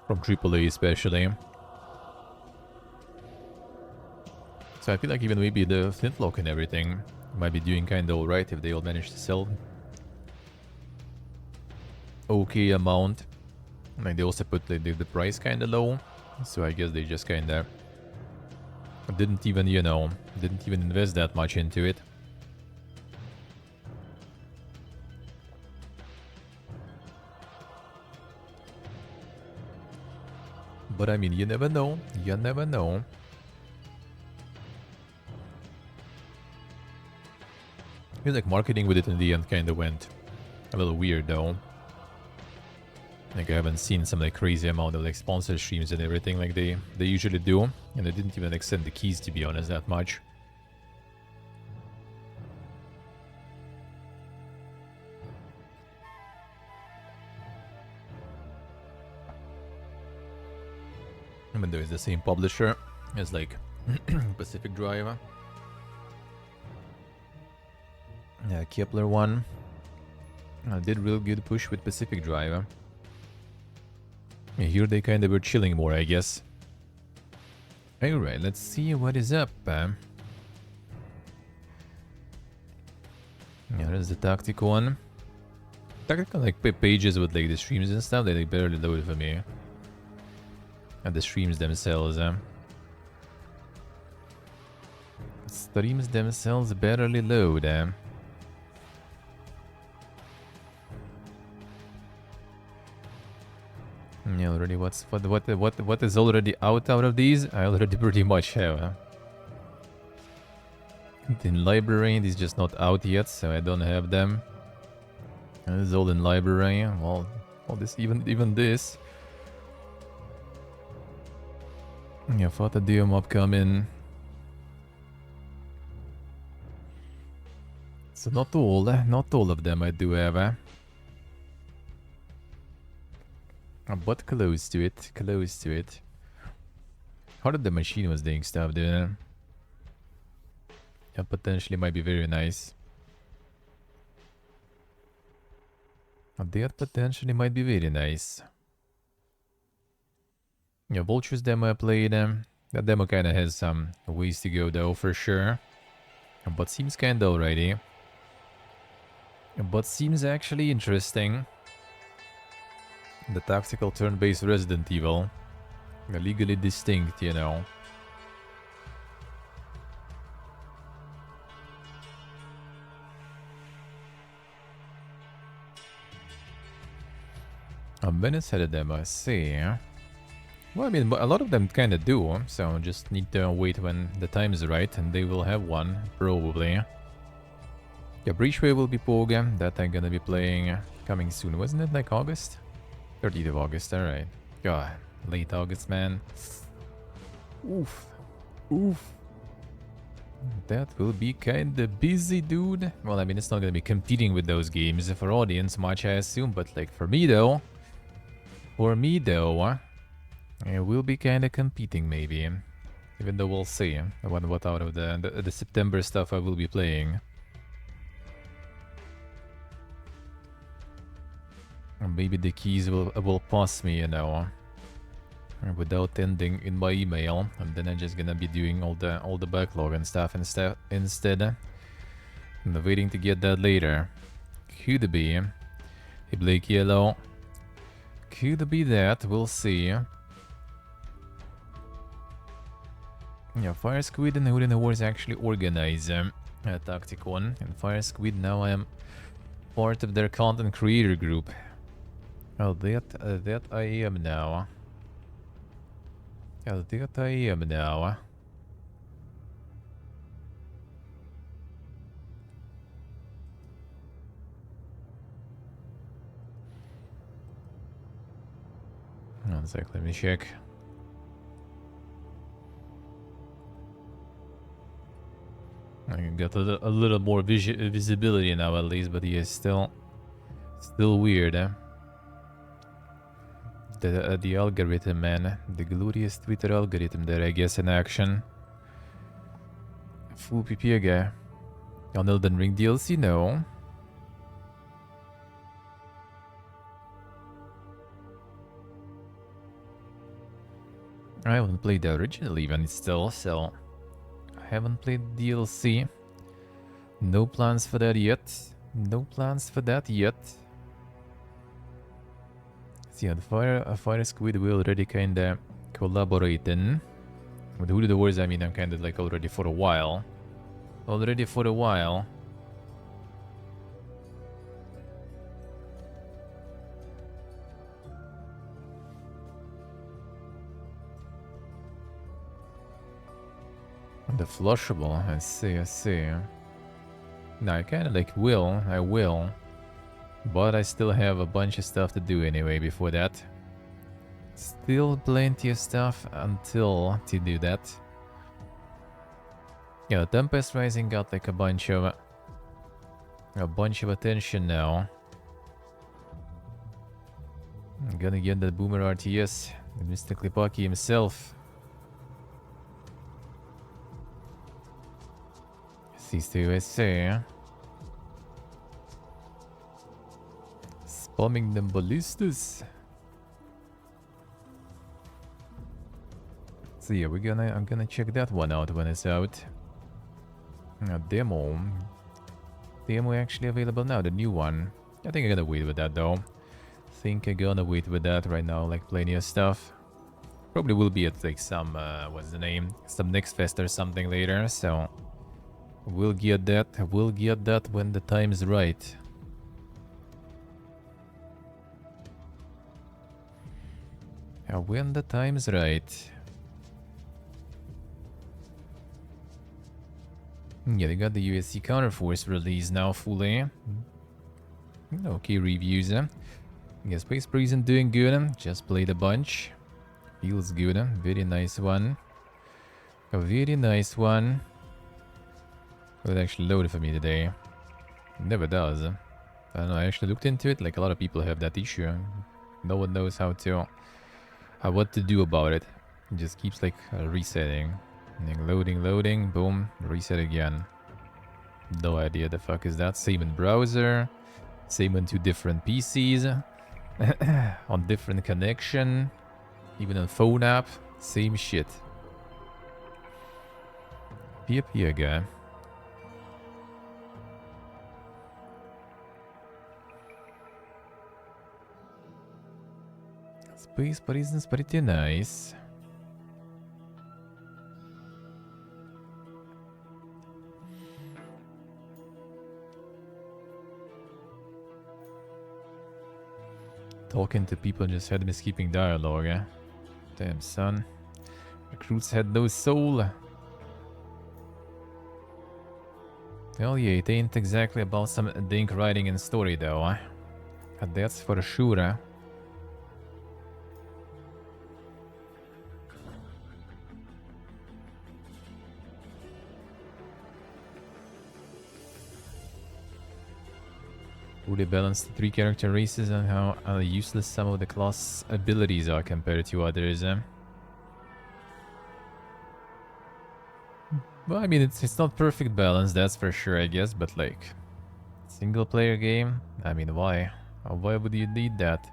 From AAA especially. So I feel like even maybe the Flintlock and everything might be doing kind of alright if they all manage to sell okay amount. Like they also put the price kind of low, so I guess they just kind of didn't even, you know, didn't even invest that much into it. But I mean, you never know. You never know. I feel like marketing with it in the end kind of went a little weird though. Like I haven't seen some like crazy amount of like sponsor streams and everything like they usually do, and they didn't even extend the keys to be honest that much. Even though it's the same publisher as like Pacific Drive. Yeah, Kepler one did real good push with Pacific Drive. Yeah, here they kind of were chilling more, I guess. Alright, let's see what is up. Yeah, there's the tactical one. Tactical like pages with like the streams and stuff, they barely load for me. And the streams themselves. Streams themselves barely load. Yeah, already what is already out of these? I already pretty much have. In library, it's just not out yet, so I don't have them. This is all in library. Well, all this, even this. Yeah, Fata Dium upcoming. So not all of them I do have. But close to it, close to it. Heart of the Machine was doing stuff, dude. Yeah, potentially might be very nice. That potentially might be very nice. Yeah, Vulture's demo I played. That demo kind of has some ways to go though, for sure. But seems kind of alrighty. But seems actually interesting. The tactical turn-based Resident Evil. Legally distinct, you know. A Menace had a demo, I see. Well, I mean, a lot of them kind of do, so just need to wait when the time is right, and they will have one, probably. Yeah, Breachway will be Poga, that I'm gonna be playing coming soon. Wasn't it like August? 30th of August, alright. God, late August, man. Oof. Oof. That will be kinda busy, dude. Well, I mean, it's not gonna be competing with those games for audience much, I assume, but like for me though, it will be kinda competing maybe. Even though we'll see what out of the September stuff I will be playing. Or maybe the keys will pass me, you know, without ending in my email, and then I'm just gonna be doing all the backlog and stuff instead. And waiting to get that later. Could be a Blake Yellow. Could be that, we'll see. Yeah, Fire Squid and Hood in the Wars actually organize a Tacticon, and Fire Squid now I am part of their content creator group. Oh, that I am now. Yeah, that I am now. One sec, let me check. I got a little more visibility now at least, but he is still weird, eh? The algorithm, man. The glorious Twitter algorithm there, I guess, in action. Full PP guy. On Elden Ring DLC, no. I haven't played the original even still, so I haven't played DLC. No plans for that yet. No plans for that yet. See, on Fire Squid we already kinda collaborating. With Who the Wars, I mean, I'm kinda like already for a while. Already for a while. The flushable, I see, I see. No, I kinda like I will. But I still have a bunch of stuff to do anyway before that. Still plenty of stuff until to do that. Yeah, Tempest Rising got like a bunch of attention now. I'm gonna get that Boomer RTS, Mr. Klipaki himself. Cease to USA. Spamming them ballistas. So yeah, I'm gonna check that one out when it's out. A demo. Demo actually available now, the new one. I think I'm gonna wait with that though. Think I'm gonna wait with that right now, like plenty of stuff. Probably will be at like some, what's the name? Some Next Fest or something later, so... We'll get that when the time is right. When the time is right. Yeah, they got the USC Counterforce release now fully. Okay, reviews. Yeah, Space Prison doing good. Just played a bunch. Feels good. Very nice one. A very nice one. It actually loaded for me today. It never does. I don't know, I actually looked into it. Like a lot of people have that issue. No one knows what to do about it. It just keeps like resetting. Like, loading, boom, reset again. No idea the fuck is that. Same in browser. Same on two different PCs. On different connection. Even on phone app. Same shit. Here, guy. Space Prison's pretty nice. Talking to people just had me skipping dialogue, eh? Damn, son. Recruits had no soul. Well, yeah, it ain't exactly about some dink writing and story, though, eh? That's for sure, eh? Fully balanced 3 character races and how useless some of the class abilities are compared to others. Well, I mean, it's not perfect balance, that's for sure, I guess, but like, single player game? I mean, why? Why would you need that?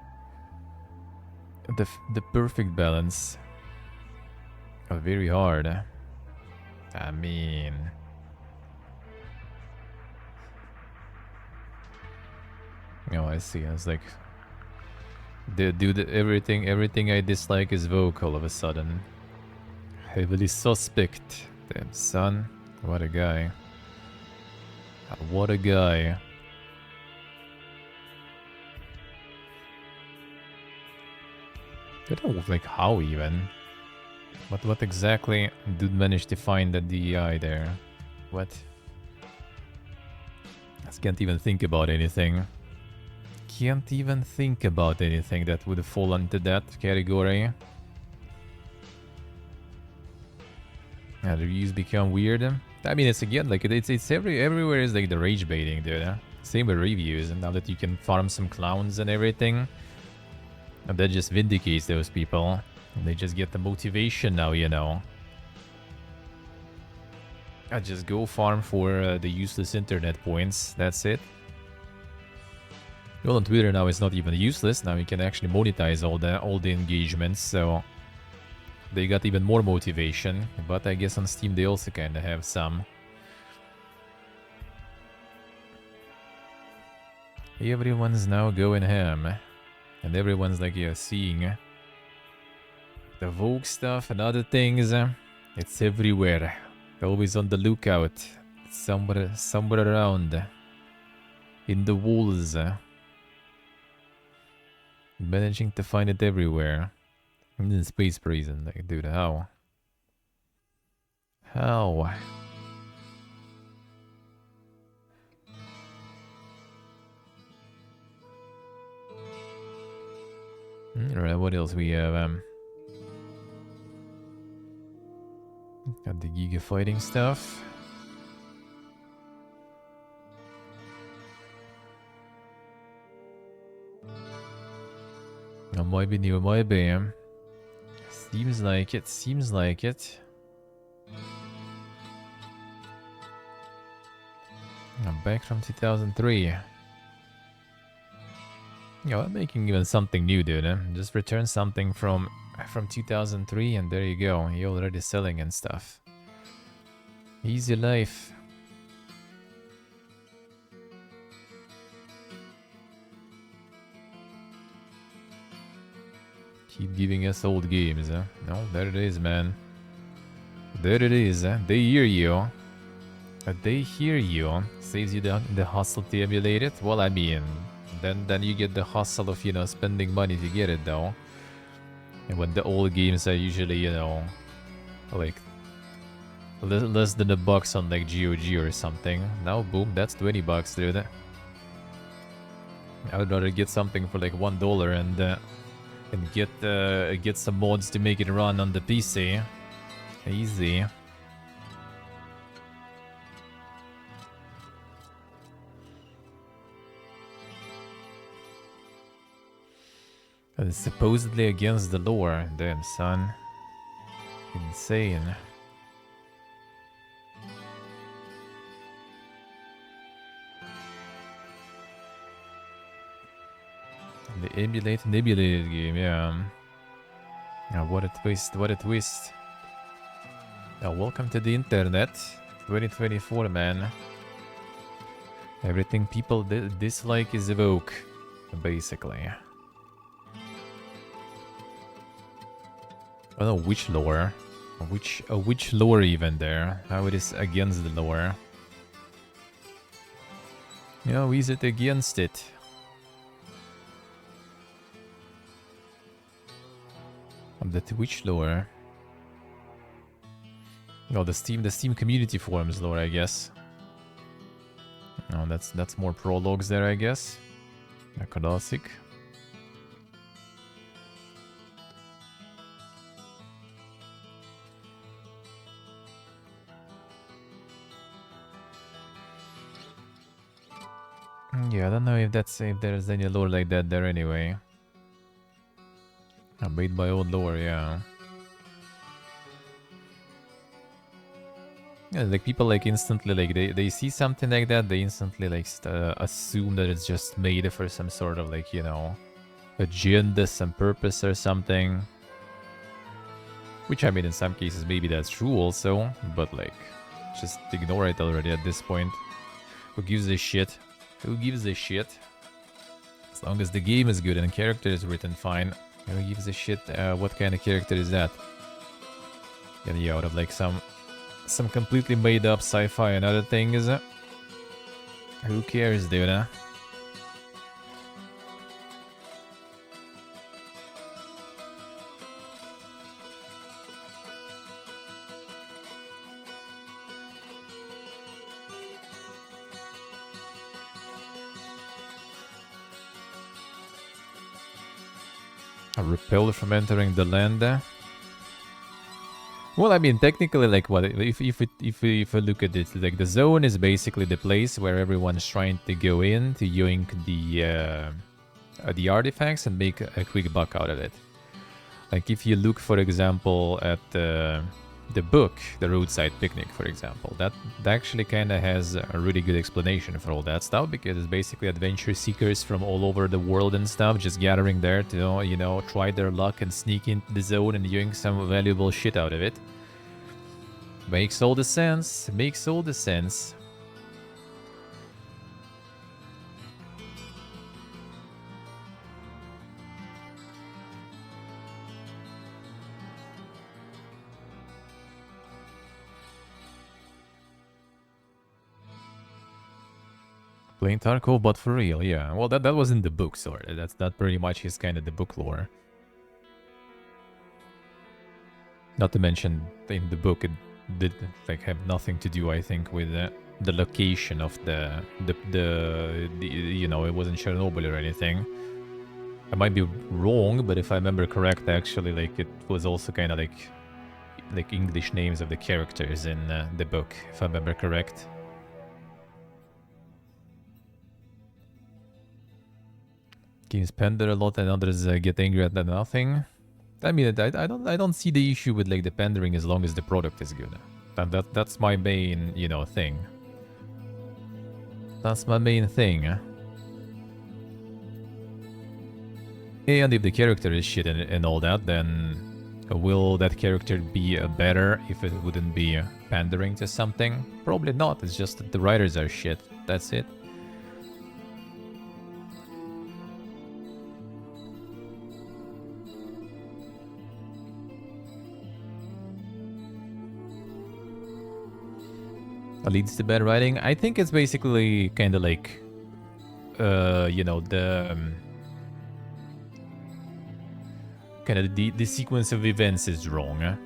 The perfect balance. Very hard. I mean... Oh, I see. I was like, everything I dislike is vocal all of a sudden. Heavily suspect. Damn, son. What a guy. What a guy. I don't know, like, how even? What exactly did manage to find the DEI there? What? I just can't even think about anything. Can't even think about anything that would fall into that category. Yeah, the reviews become weird. I mean, it's again like it's everywhere is like the rage baiting, dude. Same with reviews, and now that you can farm some clowns and everything, and that just vindicates those people. And they just get the motivation now, you know. I just go farm for the useless internet points. That's it. Well, on Twitter now it's not even useless. Now you can actually monetize all the engagements. So they got even more motivation. But I guess on Steam they also kind of have some. Everyone's now going ham. And everyone's like, yeah, seeing the Vogue stuff and other things. It's everywhere. Always on the lookout. It's somewhere around. In the walls. Managing to find it everywhere. In the space prison. Like, dude, how? How? Alright, what else we have? Got the Giga fighting stuff. Oh, might be new, might be. Seems like it, seems like it. I'm back from 2003. Yeah, I'm making even something new, dude. Just return something from 2003 and there you go. You're already selling and stuff. Easy life. Keep giving us old games, huh? No, there it is, man. There it is, huh? They hear you. They hear you. Saves you the hustle to emulate it. Well, I mean, then you get the hustle of, you know, spending money to get it, though. And when the old games are usually, you know, like less than $1 on like GOG or something. Now, boom, that's $20, dude. I would rather get something for like $1 and get some mods to make it run on the PC. Easy. It's supposedly against the lore. Damn, son. Insane. The emulated game, yeah. Oh, what a twist, what a twist. Oh, welcome to the internet. 2024, man. Everything people dislike is evoke, basically. I don't know which lore. Which lore even there? How it is against the lore. You know, is it against it? The Twitch lore. No, the Steam community forums lore, I guess. No, that's more prologues there, I guess. A classic. Yeah, I don't know if there's any lore like that there anyway. Made by old lore, yeah. Yeah, like people like instantly like they see something like that, they instantly like assume that it's just made for some sort of like, you know, agenda, some purpose or something. Which I mean in some cases maybe that's true also, but like just ignore it already at this point. Who gives a shit? Who gives a shit? As long as the game is good and character is written fine. Who gives a shit? What kind of character is that? Getting you out of like some completely made up sci-fi and other things. Who cares, dude? Huh? Repelled from entering the land. Well, I mean, technically, like, what if we look at it, like, the zone is basically the place where everyone's trying to go in to yoink the artifacts and make a quick buck out of it. Like, if you look, for example, at the book, The Roadside Picnic, for example, that actually kind of has a really good explanation for all that stuff, because it's basically adventure seekers from all over the world and stuff just gathering there to, you know, try their luck and sneak into the zone and doing some valuable shit out of it. Makes all the sense. Makes all the sense. Playing Tarkov, but for real, yeah. Well, that was in the book, so that pretty much is kind of the book lore. Not to mention, in the book, it did like have nothing to do, I think, with the location of the you know, it wasn't Chernobyl or anything. I might be wrong, but if I remember correct, actually, like it was also kind of like English names of the characters in the book, if I remember correct. Games pander a lot and others get angry at nothing. I mean, I don't see the issue with like the pandering as long as the product is good. That's my main, you know, thing. That's my main thing. And if the character is shit and all that, then will that character be better if it wouldn't be pandering to something? Probably not. It's just that the writers are shit. That's it. Leads to bad writing. I think it's basically kind of like, you know, the kind of the sequence of events is wrong.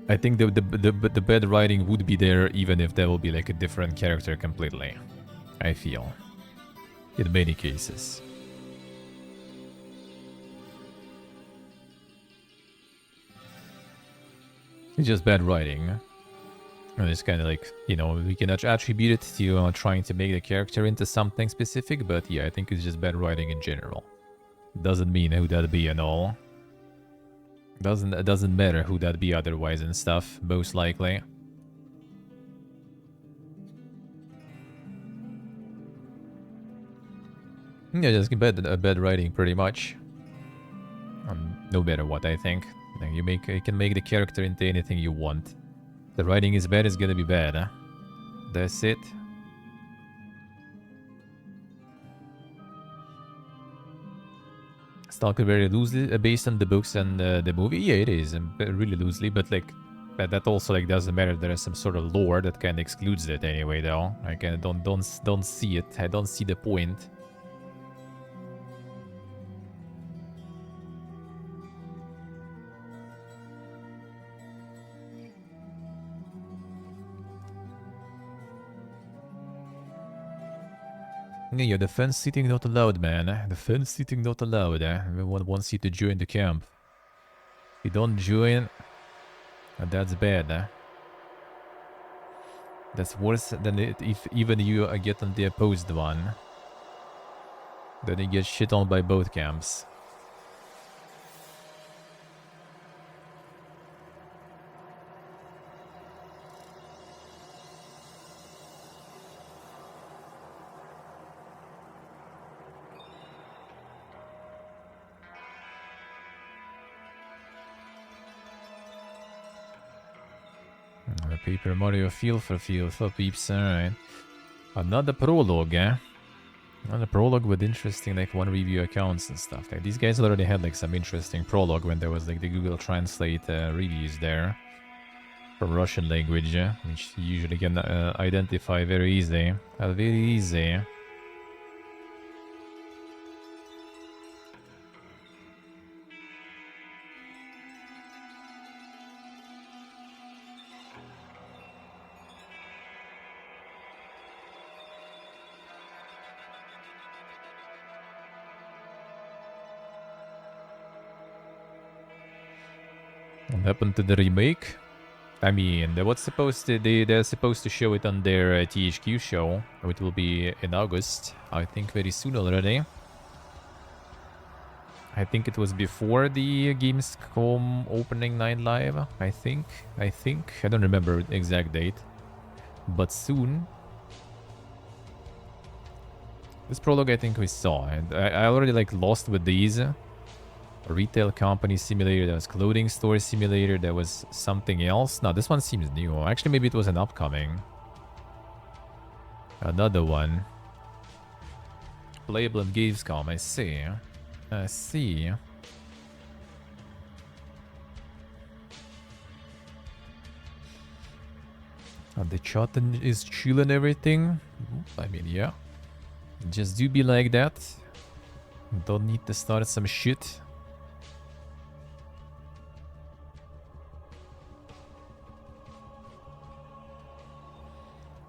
I think the bad writing would be there even if there will be like a different character completely. I feel, in many cases. It's just bad writing. And it's kind of like, you know, we can attribute it to trying to make the character into something specific, but yeah, I think it's just bad writing in general. Doesn't mean who that be and all. Doesn't matter who that be otherwise and stuff, most likely. Yeah, just bad writing pretty much. No matter what, I think. You can make the character into anything you want. The writing is bad, it's gonna be bad, huh? That's it. Stalker very loosely based on the books and the movie. Yeah, it is, really loosely, but like that also like doesn't matter. There is some sort of lore that kind of excludes it anyway, though. I kind of don't see it. I don't see the point. Yeah, the fence sitting not allowed, man. The fence sitting not allowed. Everyone wants you to join the camp. If you don't join, that's bad. That's worse than if even you get on the opposed one. Then you get shit on by both camps. Paper Mario feel for peeps, alright. Another prologue, eh? Another prologue with interesting, like, one review accounts and stuff. Like, these guys already had, like, some interesting prologue when there was, like, the Google Translate reviews there. From Russian language, which you usually can identify very easy. Very easy. What happened to the remake? I mean, they're supposed to show it on their THQ show, which will be in August. I think very soon already. I think it was before the Gamescom opening night live. I think. I don't remember the exact date. But soon. This prologue I think we saw. And I already like lost with these. A retail company simulator. There was clothing store simulator. There was something else. No, this one seems new. Actually, maybe it was an upcoming. Another one. Playable at Gamescom. I see. I see. The chat is chill and everything. I mean, yeah. Just do be like that. Don't need to start some shit.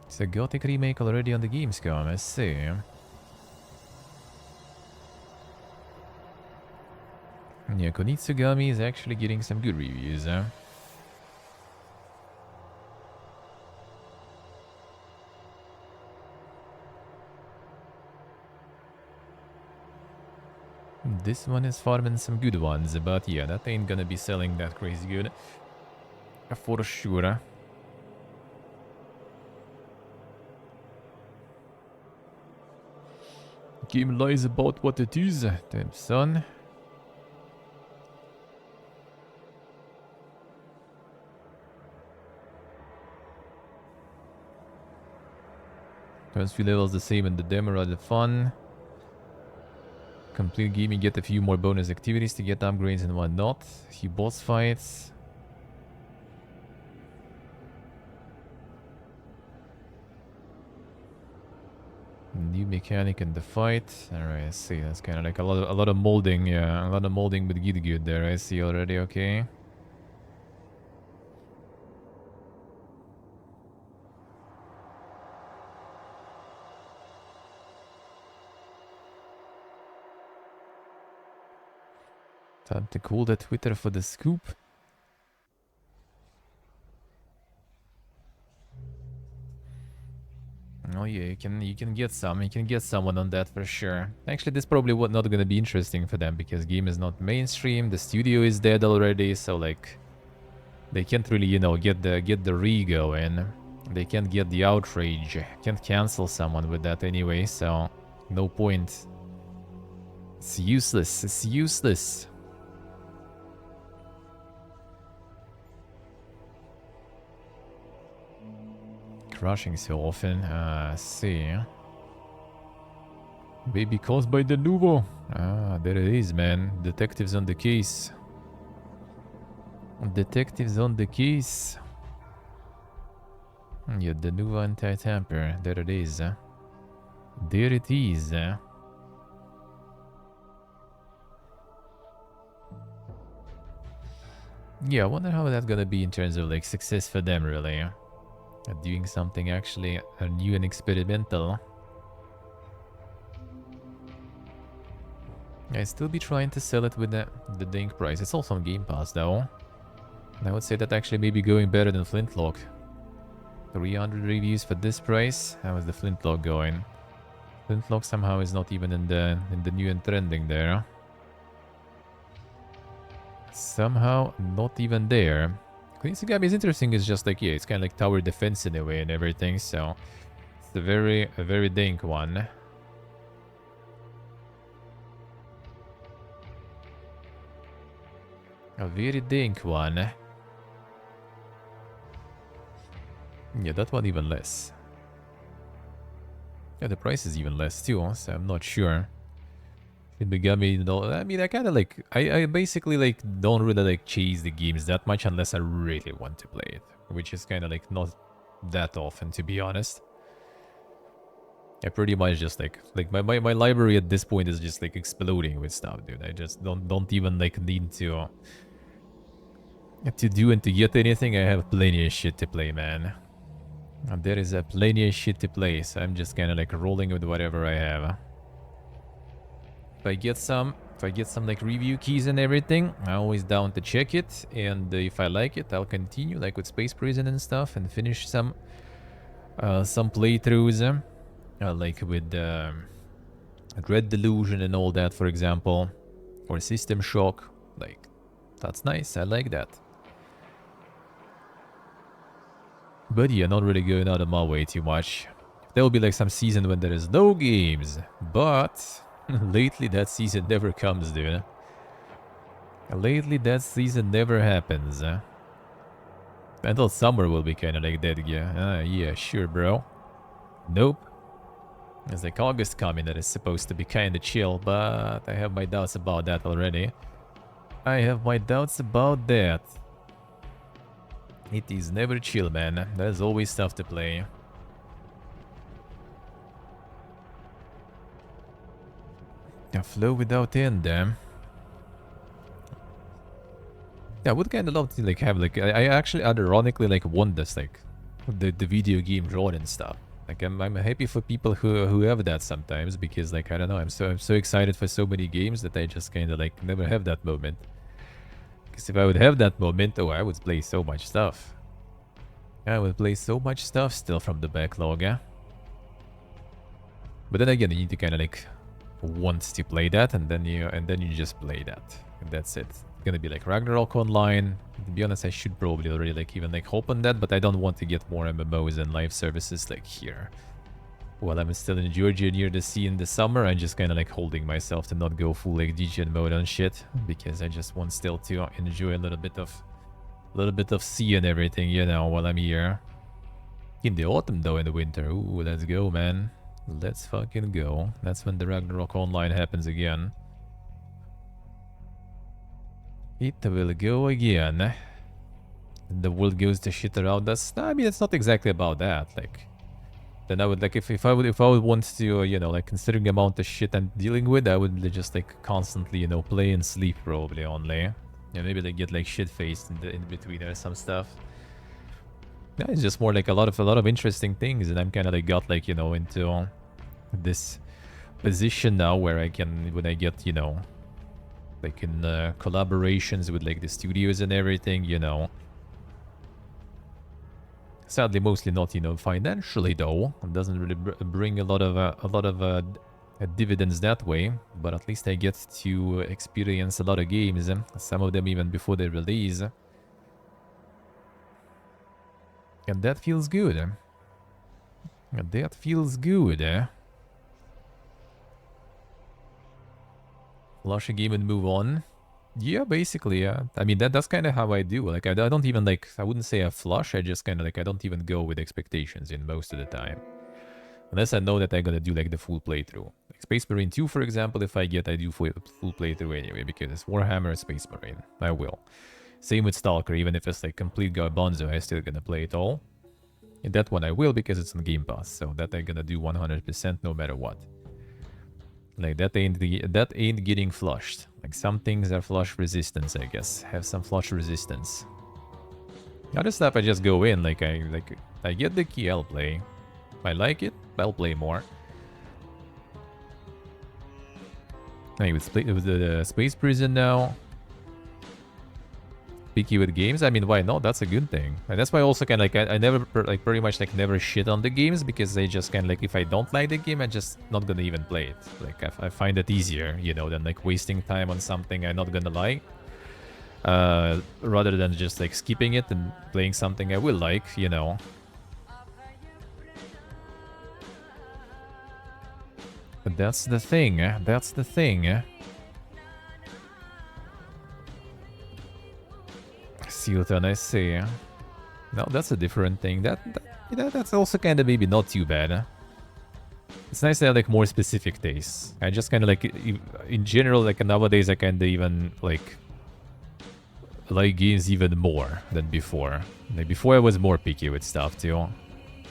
It's a Gothic remake already on the Gamescom. I see. Yeah, Konitsugami is actually getting some good reviews, huh? This one is farming some good ones, but yeah, that ain't gonna be selling that crazy good. For sure. Game lies about what it is, damn son. Turns few levels the same in the demo, rather fun. Complete game, you get a few more bonus activities to get upgrades and whatnot. A few boss fights. New mechanic in the fight. Alright, I see. That's kind of like a lot of molding. Yeah, a lot of molding with good there. I see already. Okay. Time to call the Twitter for the scoop. Oh yeah, you can get someone on that for sure. Actually, this probably not gonna be interesting for them because game is not mainstream. The studio is dead already, so like they can't really, you know, get the re-go in. They can't get the outrage. Can't cancel someone with that anyway, so no point. It's useless. It's useless. Crashing so often. See. Maybe caused by the Nuvo. Ah, there it is, man. Detectives on the case. Detectives on the case. Yeah, the Nuvo anti-tamper. There it is. There it is. Yeah, I wonder how that's gonna be in terms of like success for them, really. Doing something actually new and experimental. I'd still be trying to sell it with the dink price. It's also on Game Pass though. And I would say that actually maybe going better than Flintlock. 300 reviews for this price. How is the Flintlock going? Flintlock somehow is not even in the new and trending there. Somehow not even there. Konitsugami is interesting. It's just like, yeah, it's kind of like tower defense in a way and everything. So it's a very dink one. A very dink one. Yeah, that one even less. Yeah, the price is even less too, so I'm not sure. Shinbigami, no, I mean, I kind of like, I basically like don't really like chase the games that much unless I really want to play it, which is kind of like not that often, to be honest. I pretty much just like my library at this point is just like exploding with stuff, dude. I just don't even like need to do and to get anything. I have plenty of shit to play, man. And there is plenty of shit to play, so I'm just kind of like rolling with whatever I have. If I get some like review keys and everything, I'm always down to check it. And if I like it, I'll continue like with Space Prison and stuff and finish some playthroughs, like with Red Delusion and all that, for example. or System Shock. Like, that's nice. I like that. But yeah, not really going out of my way too much. There will be like some season when there is no games. But lately that season never comes, dude. Lately that season never happens. Until summer will be kind of like that, yeah. Yeah, sure, bro. Nope. There's like August coming that is supposed to be kind of chill, but I have my doubts about that already. I have my doubts about that. It is never chill, man. There's always stuff to play. A flow without end, damn. Yeah, I would kind of love to like have like I actually ironically like want this like the video game run and stuff. Like I'm happy for people who have that sometimes because like I don't know, I'm so excited for so many games that I just kind of like never have that moment. Because if I would have that moment, oh, I would play so much stuff. I would play so much stuff still from the backlog, yeah. But then again, you need to kind of like want to play that, and then you just play that, and that's it. It's gonna be like Ragnarok Online. To be honest, I should probably already like even like hope on that, but I don't want to get more MMOs and live services like here. While I'm still in Georgia near the sea in the summer, I'm just kind of like holding myself to not go full like DGN mode on shit, because I just want still to enjoy a little bit of sea and everything, you know, while I'm here. In the autumn though, in the winter, ooh, let's go, man. Let's fucking go. That's when the Ragnarok Online happens again. It will go again. The world goes to shit around us. I mean, it's not exactly about that. Like, then I would like if I would want to, you know, like considering the amount of shit I'm dealing with, I would just like constantly, you know, play and sleep probably only. Yeah, maybe they get like shit faced in between or some stuff. Yeah, it's just more like a lot of interesting things, and I'm kind of like got like, you know, into this position now where I can, when I get, you know, like in collaborations with like the studios and everything, you know. Sadly, mostly not, you know, financially though. It doesn't really bring a lot of dividends that way, but at least I get to experience a lot of games, some of them even before they release. And that feels good. And that feels good. Flush a game and move on. Yeah, basically, yeah. I mean, that's kind of how I do. Like, I don't even, like, I wouldn't say I flush. I just kind of, like, I don't even go with expectations in most of the time. Unless I know that I'm gonna do, like, the full playthrough. Like, Space Marine 2, for example, if I get, I do full playthrough anyway, because it's Warhammer Space Marine. I will. Same with Stalker, even if it's, like, complete garbanzo, I'm still gonna play it all. And that one I will, because it's on Game Pass, so that I'm gonna do 100% no matter what. Like, that ain't getting flushed. Like, some things are flush resistance, I guess. Have some flush resistance. Other stuff I just go in, like I get the key, I'll play. If I like it, I'll play more. Hey, with the Space Prison now. Picky with games, I mean, why not? That's a good thing. And that's why I also kind of like, I never, like, pretty much like never shit on the games, because they just kind of like, if I don't like the game, I'm just not gonna even play it. Like, I find it easier, you know, than like wasting time on something I'm not gonna like. Rather than just like skipping it and playing something I will like, you know. But that's the thing, that's the thing. Silton, I see. No, that's a different thing. That's also kind of maybe not too bad. It's nice to have like more specific tastes. I just kind of like, in general, like nowadays I kind of even like games even more than before. Like before I was more picky with stuff too.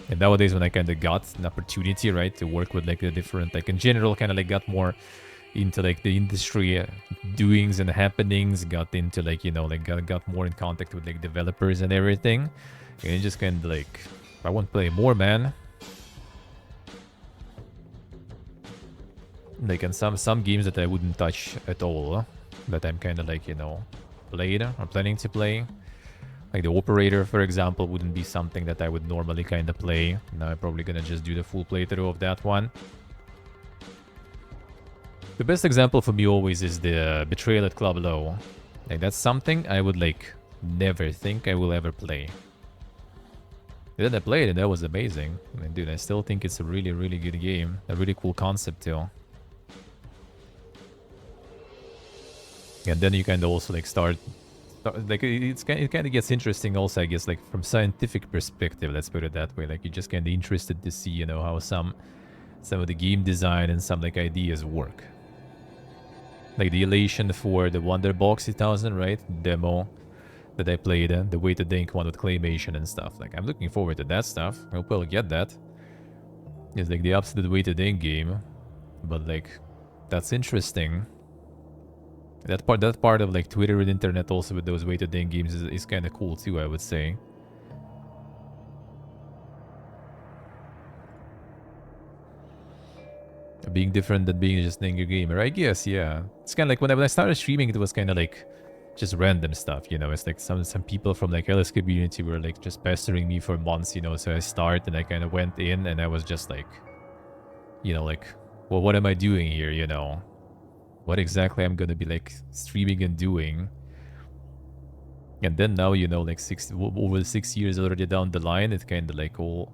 And nowadays when I kind of got an opportunity, right, to work with like the different, like in general kind of like got more into like the industry doings and happenings, got into like, you know, like got more in contact with like developers and everything, and just kind of like, I want to play more, man. Like, and some games that I wouldn't touch at all, that I'm kind of like, you know, played or planning to play. Like the Operator, for example, wouldn't be something that I would normally kind of play. Now I'm probably gonna just do the full playthrough of that one. The best example for me always is the Betrayal at Club Low. Like, that's something I would, like, never think I will ever play. Then I played it, that was amazing. And dude, I still think it's a really, really good game. A really cool concept, too. And then you kind of also, like, start like, it kind of gets interesting also, I guess, like, from scientific perspective, let's put it that way. Like, you're just kind of interested to see, you know, how some of the game design and some, like, ideas work. Like, the elation for the Wonderbox 2000, right? Demo that I played, the Weighted Ink one with claymation and stuff. Like, I'm looking forward to that stuff. I hope I'll get that. It's like the absolute Weighted Ink game. But, like, that's interesting. That part of, like, Twitter and internet also with those Weighted Ink games is kind of cool too, I would say. Being different than being just an angry gamer, I guess, yeah. It's kind of like when I started streaming, it was kind of like just random stuff, you know. It's like some people from, like, LS community were, like, just pestering me for months, you know. So I started and I kind of went in and I was just like, you know, like, well, what am I doing here, you know? What exactly I'm gonna be, like, streaming and doing? And then now, you know, like, over 6 years already down the line, it kind of, like, all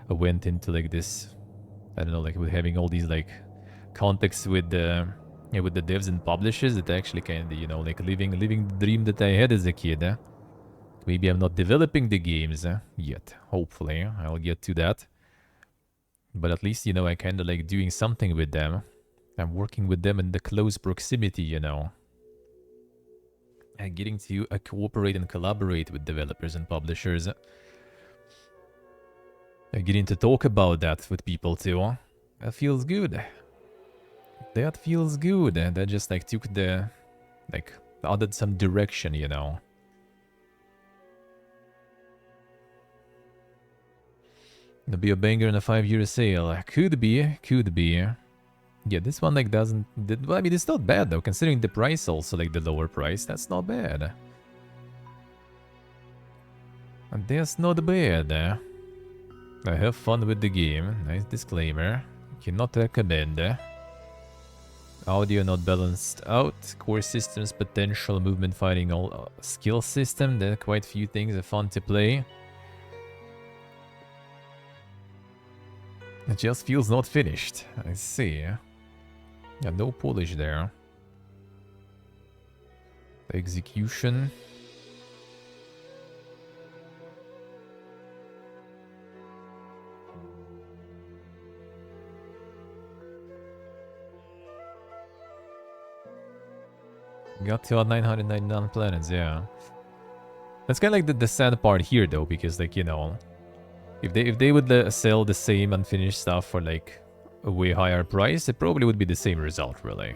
went into, like, this, I don't know, like, with having all these, like, contacts with the devs and publishers, that actually kind of, you know, like, living the dream that I had as a kid. Maybe I'm not developing the games yet. Hopefully, I'll get to that. But at least, you know, I kind of like doing something with them. I'm working with them in the close proximity, you know. And getting to cooperate and collaborate with developers and publishers. And getting to talk about that with people too. That feels good. That feels good. That just, like, took the, like, added some direction, you know. It'll be a banger in a 5-year sale. Could be, could be. Yeah, this one, like, doesn't... Well, I mean, it's not bad, though, considering the price also, like, the lower price. That's not bad. And that's not bad. I have fun with the game. Nice disclaimer. Cannot recommend. Audio not balanced out. Core systems, potential, movement, fighting, all skill system. There are quite few things are fun to play. It just feels not finished. I see. Yeah, no polish there. Execution. Got to 999 planets, yeah. That's kind of like the sad part here, though, because, like, you know, if they would sell the same unfinished stuff for, like, a way higher price, it probably would be the same result, really.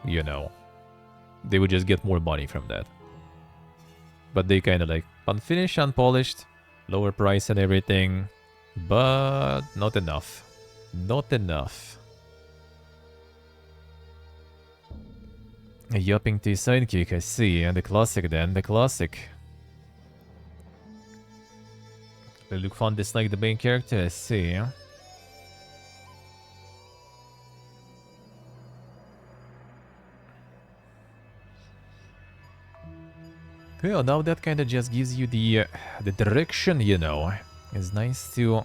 You know, they would just get more money from that. But they kind of, like, unfinished, unpolished, lower price and everything, but not enough. Not enough. Yapping to sidekick, I see. And the classic then, the classic. They look fun, dislike the main character, I see. Well, now that kind of just gives you the direction, you know. It's nice to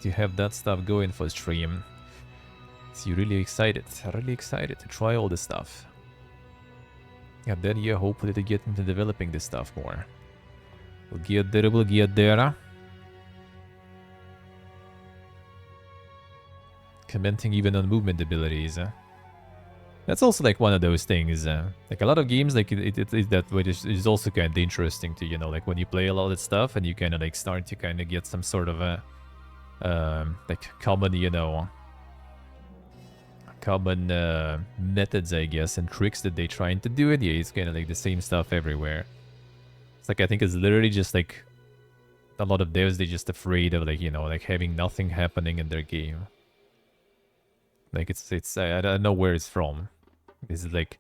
have that stuff going for stream. So you're really excited to try all this stuff. And then, yeah, hopefully to get into developing this stuff more. We'll get there, we'll get there. Commenting even on movement abilities. That's also, like, one of those things. Like, a lot of games, like, it that way is also kind of interesting to, you know, like, when you play a lot of stuff and you kind of, like, start to kind of get some sort of a, like, common, you know, common methods, I guess, and tricks that they trying to do it. Yeah, it's kind of like the same stuff everywhere. It's like, I think it's literally just, like, a lot of devs, they're just afraid of, like, you know, like, having nothing happening in their game. Like, it's I don't know where it's from. Is it like,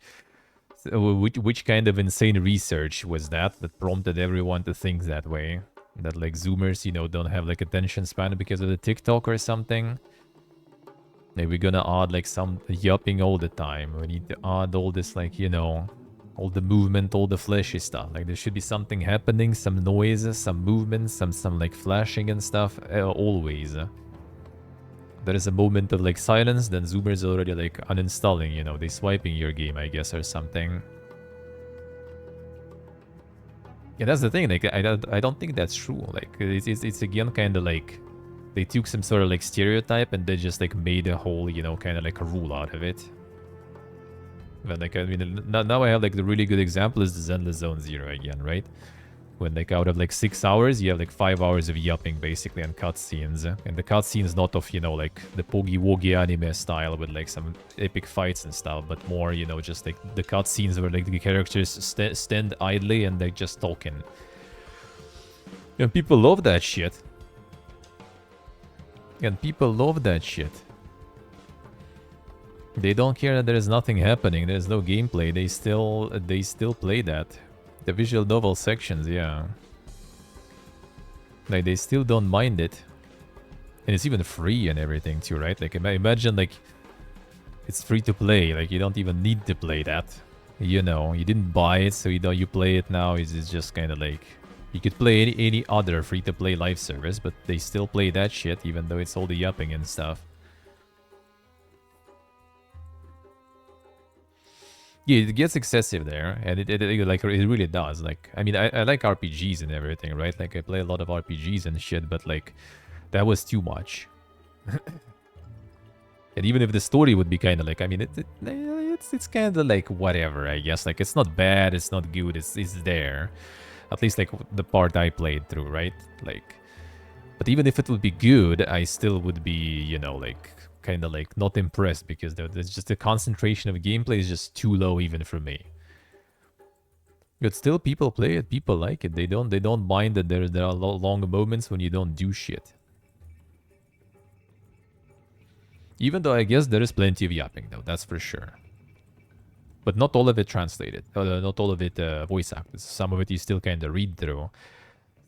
which kind of insane research was that prompted everyone to think that way? That, like, Zoomers, you know, don't have, like, attention span because of the TikTok or something? Like, we're gonna add like some yapping all the time. We need to add all this, like, you know, all the movement, all the fleshy stuff. Like, there should be something happening, some noises, some movement, some like flashing and stuff, always. There is a moment of like silence, then Zoomer's already like uninstalling, you know, they swiping your game, I guess, or something. Yeah, that's the thing. Like, I don't think that's true. Like, it's again kind of like they took some sort of like stereotype and they just like made a whole, you know, kind of like a rule out of it. But like, I mean, now I have like the really good example is the Zenless Zone Zero again, right? When like out of like 6 hours, you have like 5 hours of yapping basically and cutscenes. And the cutscenes not of, you know, like the Pogi Wogi anime style with like some epic fights and stuff, but more, you know, just like the cutscenes where like the characters stand idly and they're just talking. And people love that shit. And people love that shit. They don't care that there is nothing happening, there's no gameplay, they still play that. The visual novel sections, yeah. Like, they still don't mind it. And it's even free and everything too, right? Like, imagine, like, it's free to play. Like, you don't even need to play that. You know, you didn't buy it, so you know you play it now. It's just kind of like... You could play any other free-to-play live service, but they still play that shit, even though it's all the yapping and stuff. Yeah, it gets excessive there, and it really does. Like, I mean, I like RPGs and everything, right? Like, I play a lot of RPGs and shit, but like, that was too much. And even if the story would be kind of like, I mean, it's kind of like whatever, I guess. Like, it's not bad, it's not good, it's there. At least like the part I played through, right? Like, but even if it would be good, I still would be, you know, like, kind of like not impressed because there's just the concentration of gameplay is just too low even for me. But still, people play it, people like it. They don't mind that there are long moments when you don't do shit. Even though I guess there is plenty of yapping though, that's for sure. But not all of it translated, not all of it voice acted. Some of it you still kind of read through.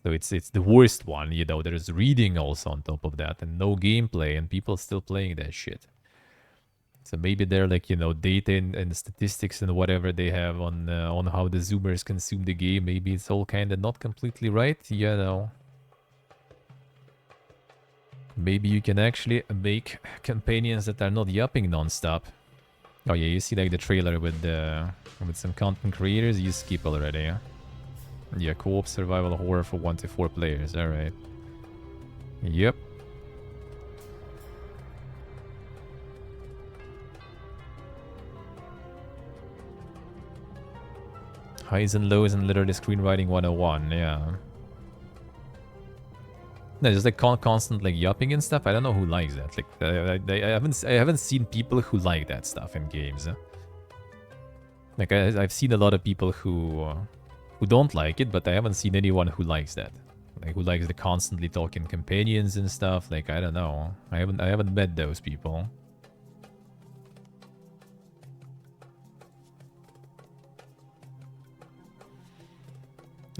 So it's the worst one, you know, there's reading also on top of that and no gameplay and people still playing that shit. So maybe they're like, you know, data and statistics and whatever they have on how the Zoomers consume the game. Maybe it's all kind of not completely right, you know. Maybe you can actually make companions that are not yapping non-stop. Oh yeah, you see like the trailer with some content creators, you skip already, yeah? Yeah, co-op survival horror for 1 to 4 players. Alright. Yep. Highs and lows and literally screenwriting 101. Yeah. No, just like constant like yapping and stuff. I don't know who likes that. Like I haven't seen people who like that stuff in games. Like I've seen a lot of people who don't like it, but I haven't seen anyone who likes that. Like who likes the constantly talking companions and stuff. Like I don't know. I haven't met those people.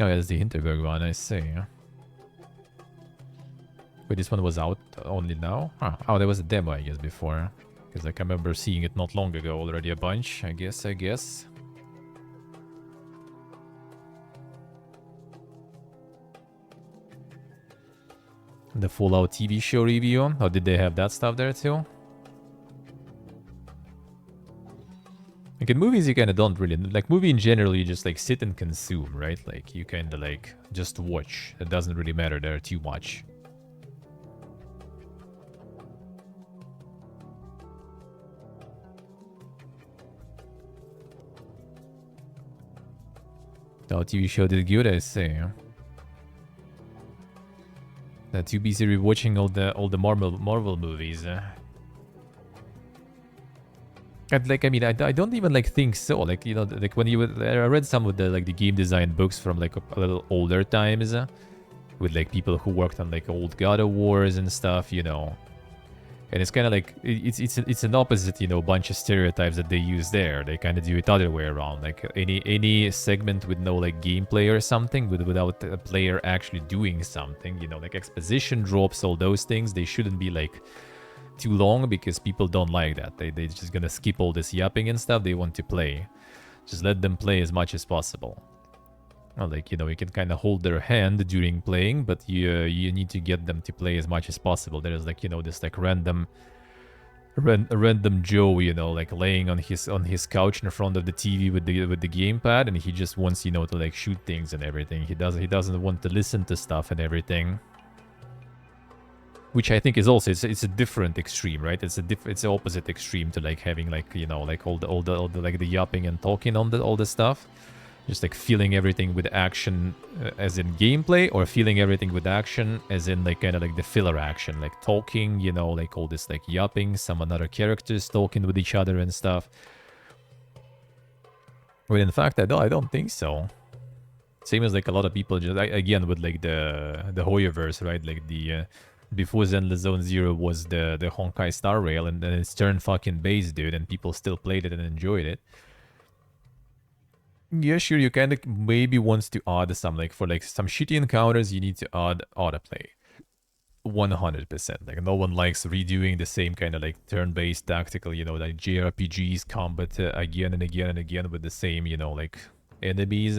Oh, yeah, that's the Hinterberg one, I see. Wait, this one was out only now? Huh. Oh, there was a demo, I guess, before. Because like, I remember seeing it not long ago already a bunch, I guess. The Fallout TV show review. Oh, did they have that stuff there too? Like in movies, you kind of don't really... Like, movie in general, you just like sit and consume, right? Like, you kind of like just watch. It doesn't really matter there too much. The TV show did good, I say. That too busy rewatching all the Marvel movies. And like, I mean, I don't even like think so. Like, you know, like when I read some of the like the game design books from like a little older times, with like people who worked on like old God of Wars and stuff, you know. And it's kind of like it's an opposite, you know, bunch of stereotypes that they use there. They kind of do it other way around. Like any segment with no like gameplay or something, without a player actually doing something, you know, like exposition drops, all those things. They shouldn't be like too long because people don't like that. They just gonna skip all this yapping and stuff. They want to play. Just let them play as much as possible. Well, like, you know, you can kind of hold their hand during playing, but you need to get them to play as much as possible. There's like, you know, this like random Joe, you know, like laying on his couch in front of the TV with the gamepad, and he just wants, you know, to like shoot things and everything. He doesn't want to listen to stuff and everything. Which I think is also it's a different extreme, right? It's the opposite extreme to like having like, you know, like all the like the yapping and talking on all the stuff. Just like feeling everything with action as in gameplay, or feeling everything with action as in like kind of like the filler action, like talking, you know, like all this like yapping, some other characters talking with each other and stuff. Well, in fact, I don't think so. Same as like a lot of people just again with like the Hoyoverse, right? Like the before Zenless Zone Zero was the Honkai Star Rail, and then it's turned fucking base, dude, and people still played it and enjoyed it. Yeah, sure, you kind of maybe wants to add some, like, for, like, some shitty encounters, you need to add autoplay. 100%. Like, no one likes redoing the same kind of, like, turn-based tactical, you know, like, JRPGs combat again and again and again with the same, you know, like, enemies,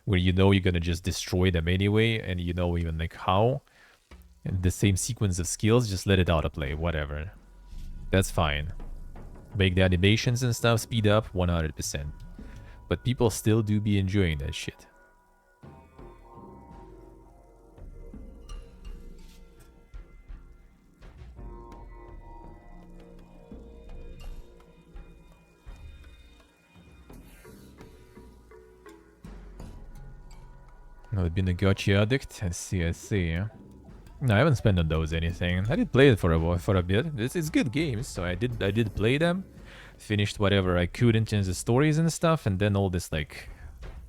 where you know you're gonna just destroy them anyway, and you know even, like, how. And the same sequence of skills, just let it autoplay, whatever. That's fine. Make the animations and stuff speed up, 100%. But people still do be enjoying that shit. I've been a gacha addict. I see, I see. No, I haven't spent on those anything. I did play it for a bit. It's good games, so I did play them. Finished whatever I could in terms of stories and stuff, and then all this like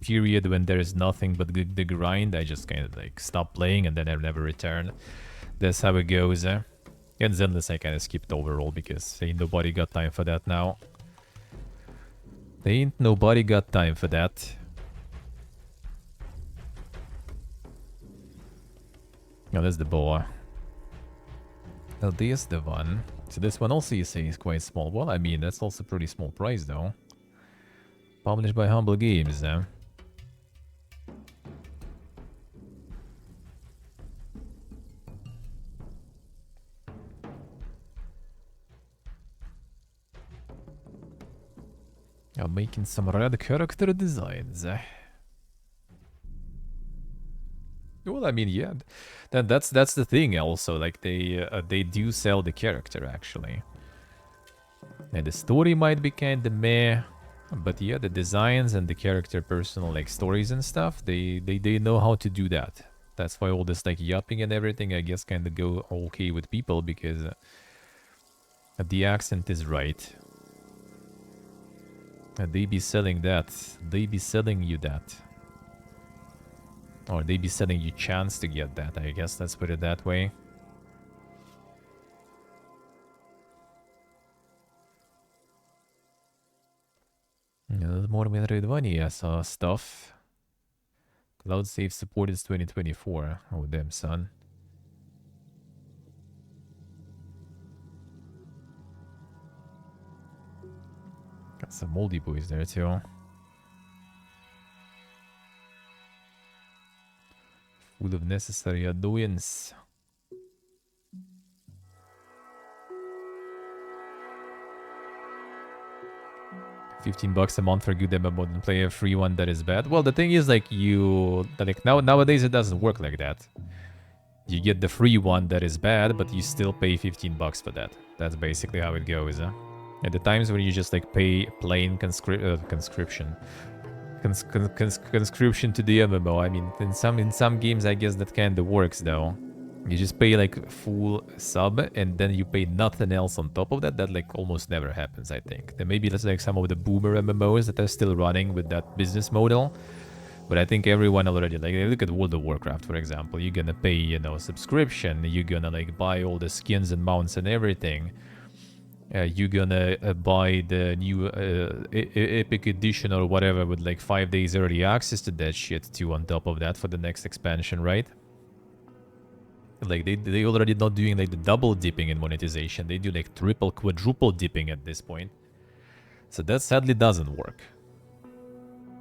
period when there is nothing but the grind, I just kind of like stopped playing and then I never returned. That's how it goes. And Zenless I kind of skipped overall because ain't nobody got time for that now. Ain't nobody got time for that. Oh, that's the boa. Oh, there's the one. So this one also you say is quite small. Well, I mean, that's also pretty small price though. Published by Humble Games, I'm making some red character designs. Well, I mean, yeah, that's the thing. Also, like they do sell the character actually, and the story might be kind of meh, but yeah, the designs and the character personal like stories and stuff, they know how to do that. That's why all this like yapping and everything, I guess, kind of go okay with people because the accent is right. And they be selling that. They be selling you that. Or they be selling you chance to get that, I guess. Let's put it that way. More Metroidvania stuff. Cloud save support is 2024. Oh, damn, son. Got some moldy boys there, too. Full of necessary annoyance. $15 a month for good MMO mode and play a free one that is bad. Well, the thing is, like, nowadays it doesn't work like that. You get the free one that is bad, but you still pay $15 for that. That's basically how it goes. At the times when you just like pay plain conscription to the MMO. I mean, in some games, I guess that kind of works though. You just pay like full sub and then you pay nothing else on top of that. That like almost never happens, I think. There may be like some of the boomer MMOs that are still running with that business model. But I think everyone already, like, look at World of Warcraft, for example. You're gonna pay, you know, subscription. You're gonna like buy all the skins and mounts and everything. You're gonna buy the new Epic Edition or whatever with like 5 days early access to that shit too on top of that for the next expansion, right? Like they already not doing like the double dipping in monetization. They do like triple, quadruple dipping at this point. So that sadly doesn't work.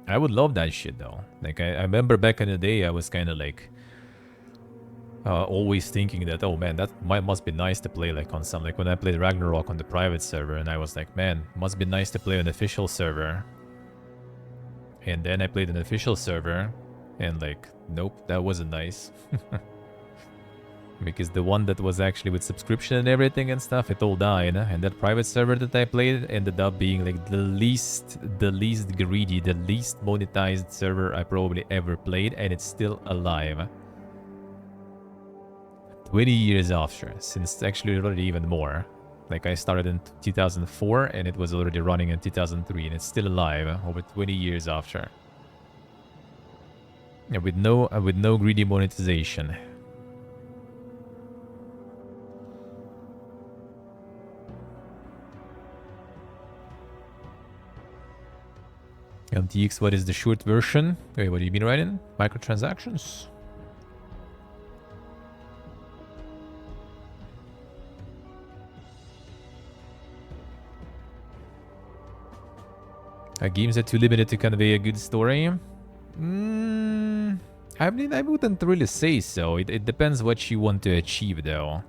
I would love that shit though. Like I remember back in the day, I was kind of like always thinking that, oh man, that must be nice to play like on some, like when I played Ragnarok on the private server, and I was like, man, must be nice to play on an official server. And then I played an official server, and like, nope, that wasn't nice. Because the one that was actually with subscription and everything and stuff, it all died. And that private server that I played ended up being like the least greedy, the least monetized server I probably ever played, and it's still alive. 20 years after, since actually already even more. Like I started in 2004 and it was already running in 2003 and it's still alive over 20 years after. Yeah, with no greedy monetization. MTX, what is the short version? Wait, what do you mean, Ryan? Microtransactions? Games are too limited to convey a good story? I mean, I wouldn't really say so. It depends what you want to achieve, though.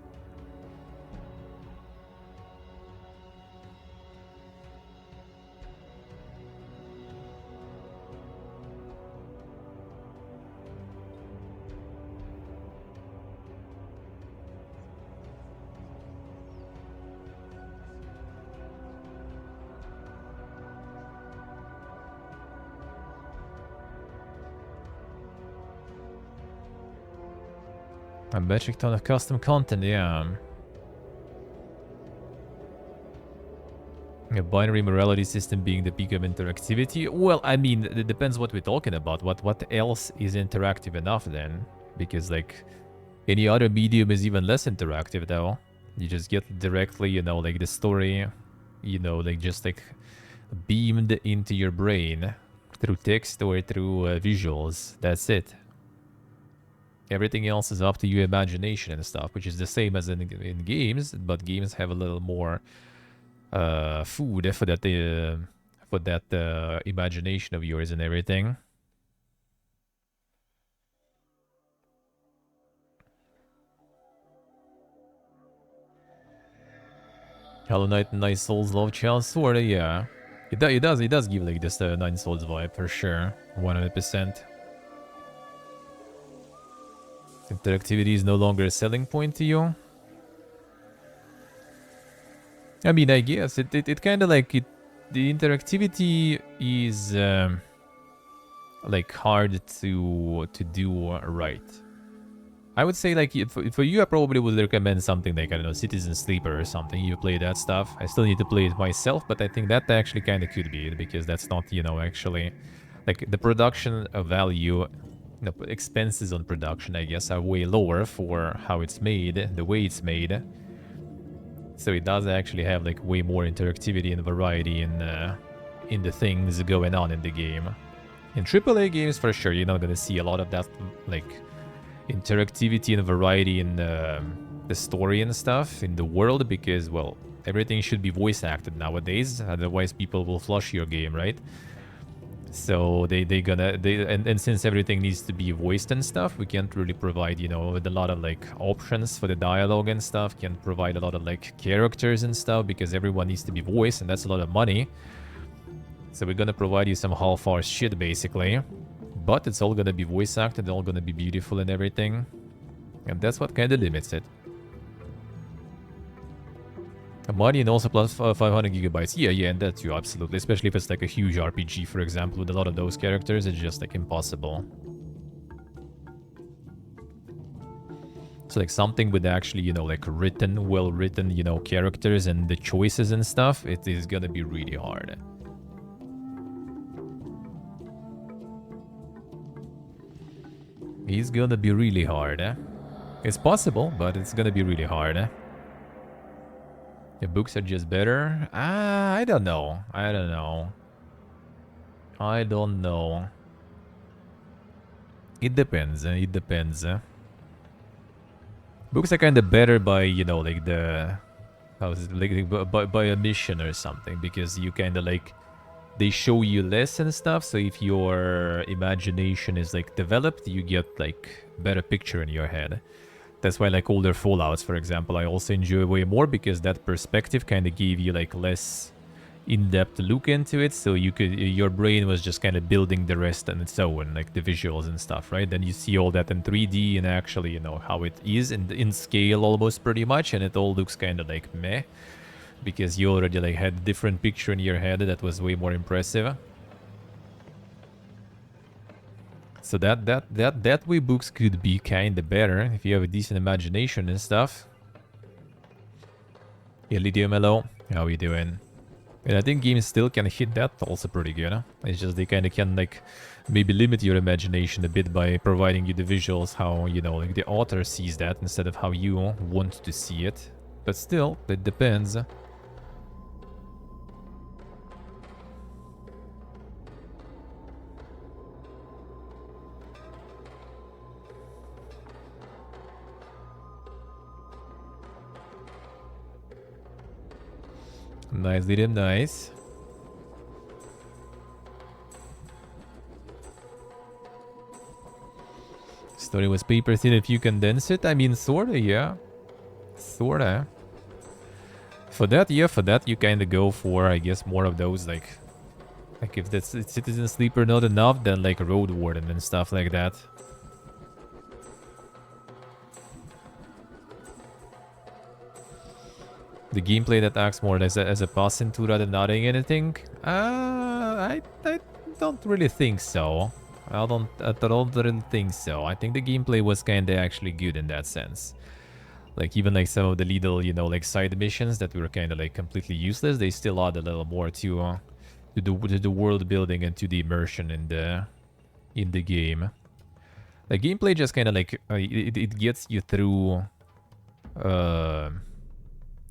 A metric ton of custom content, yeah. A binary morality system being the peak of interactivity. Well, I mean, it depends what we're talking about. What else is interactive enough then? Because like any other medium is even less interactive though. You just get directly, you know, like the story, you know, like just like beamed into your brain through text or through visuals. That's it. Everything else is up to your imagination and stuff, which is the same as in games, but games have a little more food for that imagination of yours and everything. Hollow Knight and Nine Souls love Child Sword, yeah. It does give like this Nine Souls vibe for sure, 100%. Interactivity is no longer a selling point to you. I mean, I guess it kind of like the interactivity is like hard to do right. I would say like for you, I probably would recommend something like, I don't know, Citizen Sleeper or something. You play that stuff. I still need to play it myself, but I think that actually kind of could be it, because that's not, you know, actually like the production value. The expenses on production, I guess, are way lower for how it's made, the way it's made. So it does actually have like way more interactivity and variety in the things going on in the game. In AAA games, for sure, you're not gonna see a lot of that like interactivity and variety in the story and stuff in the world, because, well, everything should be voice acted nowadays. Otherwise, people will flush your game, right? So and since everything needs to be voiced and stuff, we can't really provide, you know, with a lot of like options for the dialogue and stuff. Can't provide a lot of like characters and stuff because everyone needs to be voiced, and that's a lot of money. So we're gonna provide you some half-arsed shit basically, but it's all gonna be voice acted, all gonna be beautiful and everything, and that's what kind of limits it. Money and also plus 500 gigabytes. Yeah, and that too, absolutely. Especially if it's like a huge RPG, for example, with a lot of those characters, it's just like impossible. So like something with actually, you know, like well-written, you know, characters and the choices and stuff, it is gonna be really hard. It's gonna be really hard. It's possible, but it's gonna be really hard. The books are just better? I don't know. I don't know. It depends. Books are kind of better by, you know, like the... How is it? Like by a mission or something. Because you kind of like... They show you less and stuff. So if your imagination is like developed, you get like better picture in your head. That's why like older Fallouts, for example, I also enjoy way more. Because that perspective kind of gave you like less in-depth look into it, so you could, your brain was just kind of building the rest on its own, like the visuals and stuff, right? Then you see all that in 3D and actually, you know, how it is in scale almost pretty much, and it all looks kind of like meh, because you already like had a different picture in your head that was way more impressive. So that way books could be kind of better if you have a decent imagination and stuff. Yeah, Lydia Mello, how you doing? And I think games still can hit that also pretty good. Huh? It's just they kind of can like maybe limit your imagination a bit by providing you the visuals how, you know, like the author sees that instead of how you want to see it. But still, it depends. Nice, Liam, nice. Story was paper thin if you condense it. I mean, sorta, yeah. Sorta. For that, yeah, for that you kind of go for, I guess, more of those, like if that's Citizen Sleeper not enough, then like Road Warden and stuff like that. The gameplay that acts more as a pass into rather than adding anything? I don't really think so. I don't really think so. I think the gameplay was kinda actually good in that sense. Like even like some of the little, you know, like side missions that were kinda like completely useless, they still add a little more to the world building and to the immersion in the game. The gameplay just kinda like it gets you through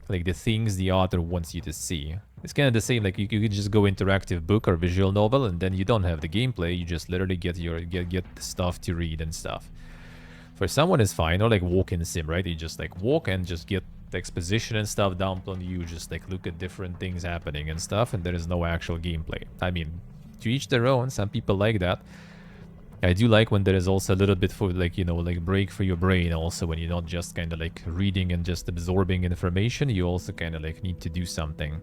like the things the author wants you to see. It's kind of the same, like you could just go interactive book or visual novel and then you don't have the gameplay, you just literally get the stuff to read and stuff. For someone it's fine, or like walk-in sim, right? You just like walk and just get the exposition and stuff dumped on you, just like look at different things happening and stuff, and there is no actual gameplay. I mean, to each their own, some people like that. I do like when there is also a little bit for like, you know, like break for your brain also, when you're not just kind of like reading and just absorbing information, you also kind of like need to do something.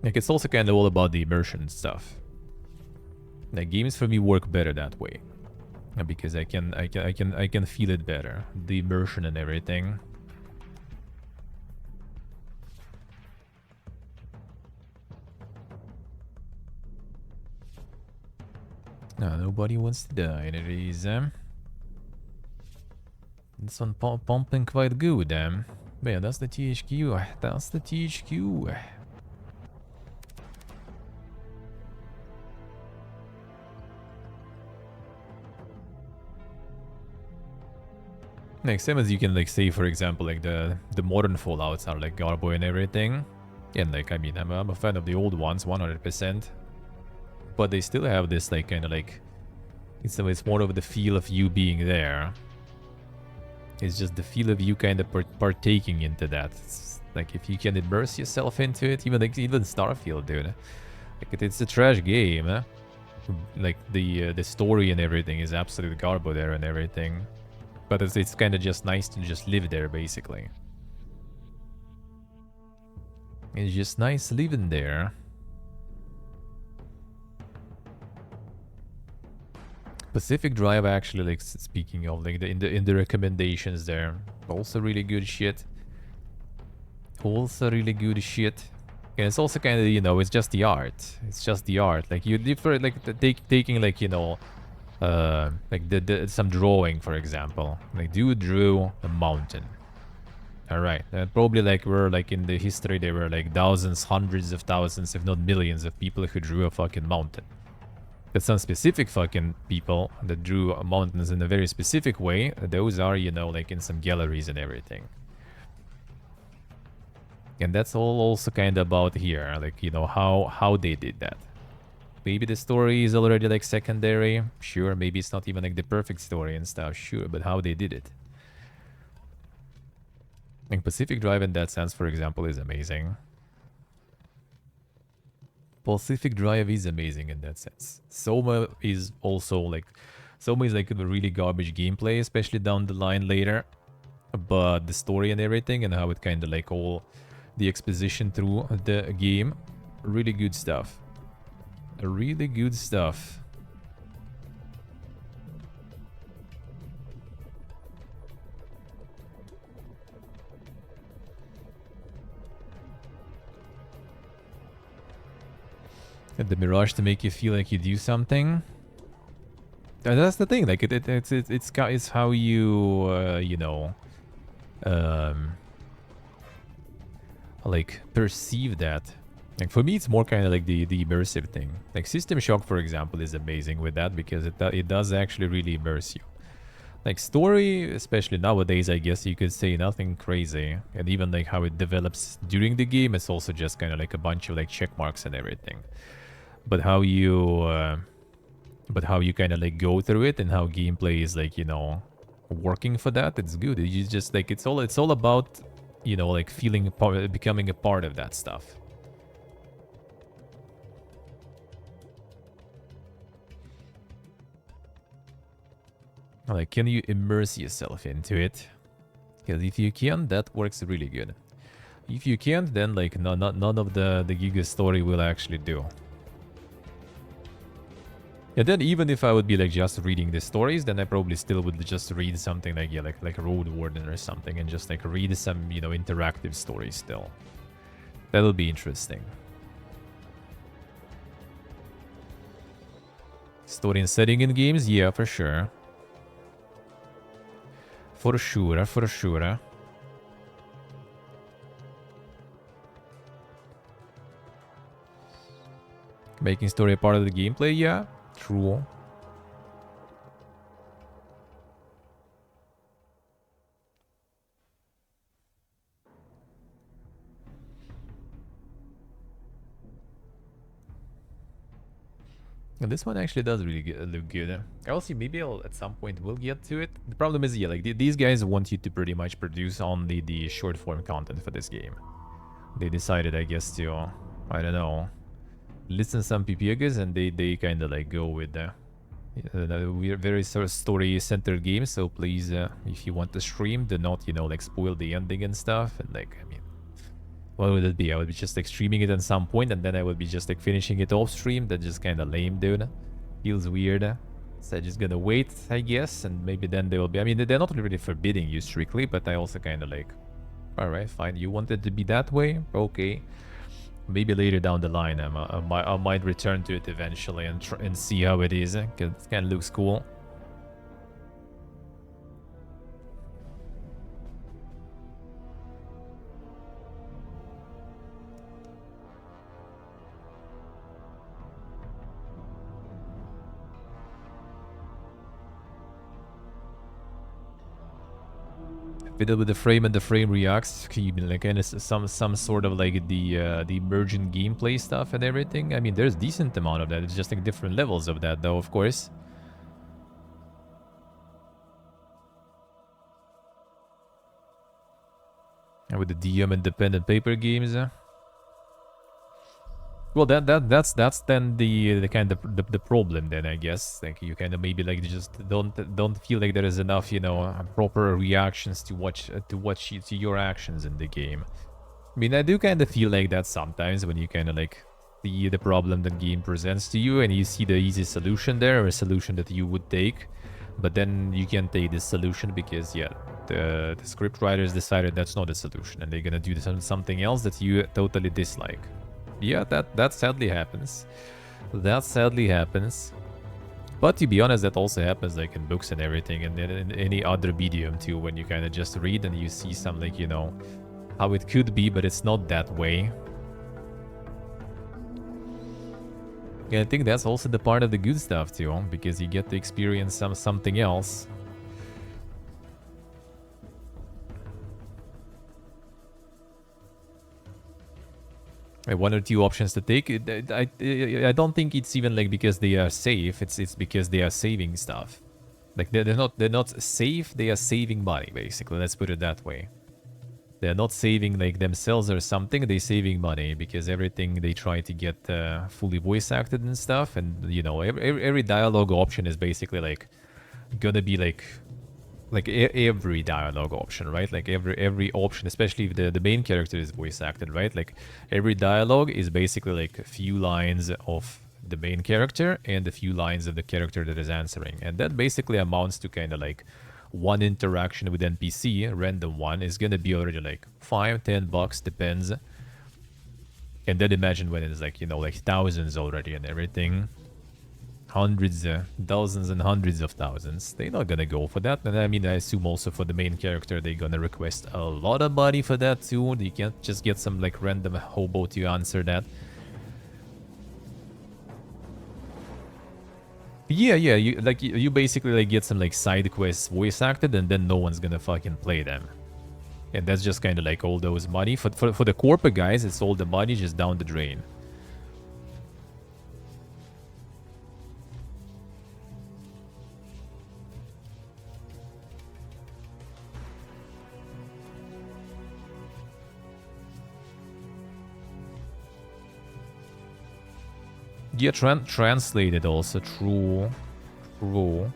Like it's also kind of all about the immersion stuff. Like games for me work better that way. Because I can feel it better. The immersion and everything. No, nobody wants to die. It is, This one pumping quite good, But yeah, that's the THQ. That's the THQ. Like, same as you can, like, say, for example, like, the modern Fallouts are, like, Garbo and everything. And, like, I mean, I'm a fan of the old ones, 100%. But they still have this, like, kind of, like... It's more of the feel of you being there. It's just the feel of you kind of partaking into that. It's like, if you can immerse yourself into it, even Starfield, dude. Like, it's a trash game, eh? Like, the story and everything is absolute Garbo there and everything. But it's kind of just nice to just live there, basically. It's just nice living there. Pacific Drive, actually, like, speaking of, like, in the recommendations there, also really good shit. Also really good shit. And it's also kind of, you know, it's just the art. It's just the art. Like, you differ, like, taking, like, you know, like some drawing, for example. Like, dude drew a mountain. Alright, probably, like, we're, like, in the history, there were, like, thousands, hundreds of thousands, if not millions of people who drew a fucking mountain. But some specific fucking people that drew mountains in a very specific way, those are, you know, like, in some galleries and everything. And that's all also kind of about here, like, you know, how they did that. maybe the story is already like secondary. Sure, maybe it's not even like the perfect story and stuff. Sure, but how they did it. Like Pacific Drive in that sense, for example, is amazing. Pacific Drive is amazing in that sense. Soma is also like... Soma is like a really garbage gameplay, especially down the line later. But the story and everything and how it kind of like all the exposition through the game, really good stuff. Really good stuff. And the Mirage to make you feel like you do something. That's the thing. Like it's how you you know, like perceive that. Like for me, it's more kind of like the immersive thing. Like System Shock, for example, is amazing with that because it does actually really immerse you. Like story, especially nowadays, I guess you could say nothing crazy. And even like how it develops during the game, it's also just kind of like a bunch of like check marks and everything. But how you kind of like go through it and how gameplay is like, you know, working for that, it's good. You just like it's all about, you know, like feeling becoming a part of that stuff. Like, can you immerse yourself into it? Because if you can, that works really good. If you can't, then like none of the Giga story will actually do. And then even if I would be like just reading the stories, then I probably still would just read something like, yeah, like Road Warden or something, and just like read some, you know, interactive stories still. That'll be interesting. Story and setting in games? Yeah, for sure. For sure, for sure. Making story a part of the gameplay? Yeah, true. And this one actually does really look good. I'll see, maybe I'll at some point will get to it. The problem is, yeah, like these guys want you to pretty much produce only the short form content for this game. They decided, I guess, to, I don't know, listen some PPGs and they kind of like go with we're very sort of story-centered game, so please, if you want to stream, do not, you know, like spoil the ending and stuff. And like, I mean, what would it be? I would be just like streaming it at some point, and then I would be just like finishing it off stream. That's just kind of lame, dude. Feels weird. So I'm just gonna wait, I guess, and maybe then they will be. I mean, they're not really forbidding you strictly, but I also kind of like, all right, fine. You want it to be that way? Okay. Maybe later down the line, I might return to it eventually and see how it is, because it kind of looks cool. Fiddle with the frame and the frame reacts. Can you mean like kind of some sort of like the emergent gameplay stuff and everything? I mean, there's decent amount of that. It's just like different levels of that, though, of course. And with the DM independent paper games. Well, that's then the kind of the problem then, I guess. Like you kind of maybe like just don't feel like there is enough, you know, proper reactions to your actions in the game. I mean, I do kind of feel like that sometimes when you kind of like see the problem that game presents to you and you see the easy solution there, or a solution that you would take, but then you can't take this solution because, yeah, the script writers decided that's not a solution and they're gonna do something else that you totally dislike. Yeah, that sadly happens. That sadly happens. But to be honest, that also happens like in books and everything, and in any other medium too, when you kind of just read and you see some like, you know, how it could be, but it's not that way. And I think that's also the part of the good stuff too, because you get to experience something else. One or two options to take. I don't think it's even like because they are safe. It's because they are saving stuff. Like they're not safe. They are saving money basically. Let's put it that way. They're not saving like themselves or something. They're saving money because everything they try to get fully voice acted and stuff. And you know, every dialogue option is basically like gonna be like every dialogue option, right? Like every option, especially if the main character is voice acted, right? Like every dialogue is basically like a few lines of the main character and a few lines of the character that is answering, and that basically amounts to kind of like one interaction with NPC, a random one, is gonna be already like $5-10, depends. And then imagine when it's like, you know, like thousands already and everything. Hundreds, thousands and hundreds of thousands. They're not gonna go for that. And I mean, I assume also for the main character, they're gonna request a lot of money for that too. You can't just get some like random hobo to answer that. Yeah, you basically like get some like side quests voice acted, and then no one's gonna fucking play them. And that's just kind of like all those money. For the corporate guys, it's all the money just down the drain. Yeah, translated also. True. True.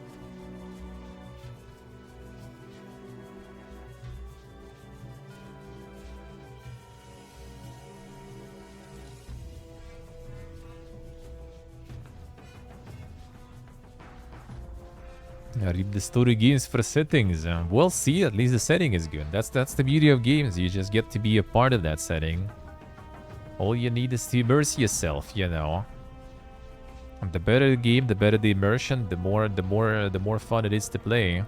Yeah, read the story games for settings. Well, see, at least the setting is good. That's the beauty of games. You just get to be a part of that setting. All you need is to immerse yourself, you know. And the better the game, the better the immersion, the more fun it is to play.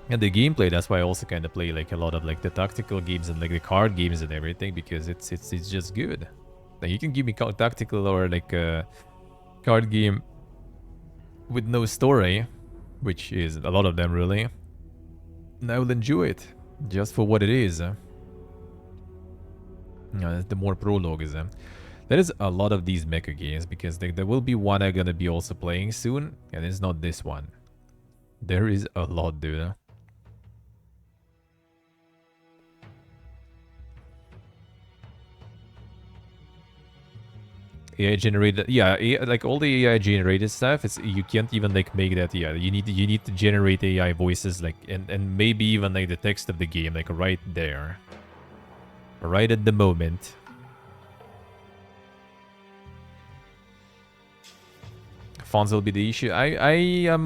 And the gameplay, that's why I also kind of play like a lot of like the tactical games and like the card games and everything, because it's just good. Like you can give me tactical or like a card game with no story, which is a lot of them really, and I will enjoy it just for what it is. The more prologue is. There is a lot of these mecha games, because there will be one I'm gonna be also playing soon, and it's not this one. There is a lot, dude. AI generated, yeah, like all the AI generated stuff, it's you can't even like make that. Yeah, you need to generate AI voices, like and maybe even like the text of the game, like right there, right at the moment. Fonts will be the issue. I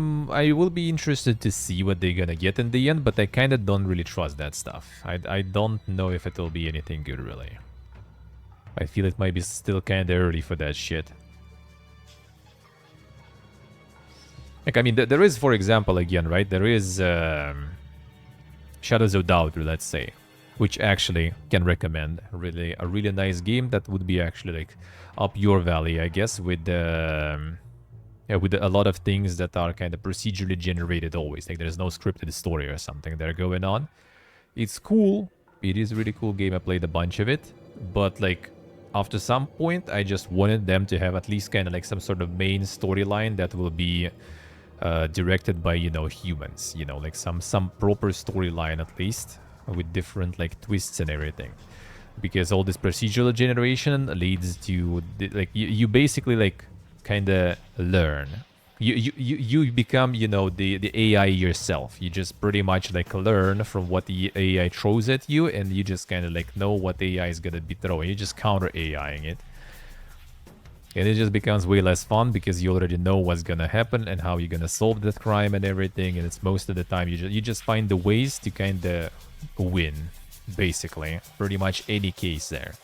will be interested to see what they're gonna get in the end, but I kind of don't really trust that stuff. I don't know if it'll be anything good really. I feel it might be still kind of early for that shit. Like, I mean, there is, for example, again, right? There is Shadows of Doubt, let's say, which actually can recommend a really nice game that would be actually like up your valley, I guess, with with a lot of things that are kind of procedurally generated always. Like there's no scripted story or something that are going on. It's cool. It is a really cool game. I played a bunch of it, but like after some point, I just wanted them to have at least kind of like some sort of main storyline that will be directed by, you know, humans, you know, like some proper storyline at least, with different like twists and everything. Because all this procedural generation leads to like you basically like kind of learn. You become, you know, the AI yourself. You just pretty much like learn from what the AI throws at you, and you just kind of like know what AI is gonna be throwing. You just counter AIing it. And it just becomes way less fun because you already know what's gonna happen and how you're gonna solve that crime and everything. And it's most of the time you just find the ways to kind of win, basically. Pretty much any case there.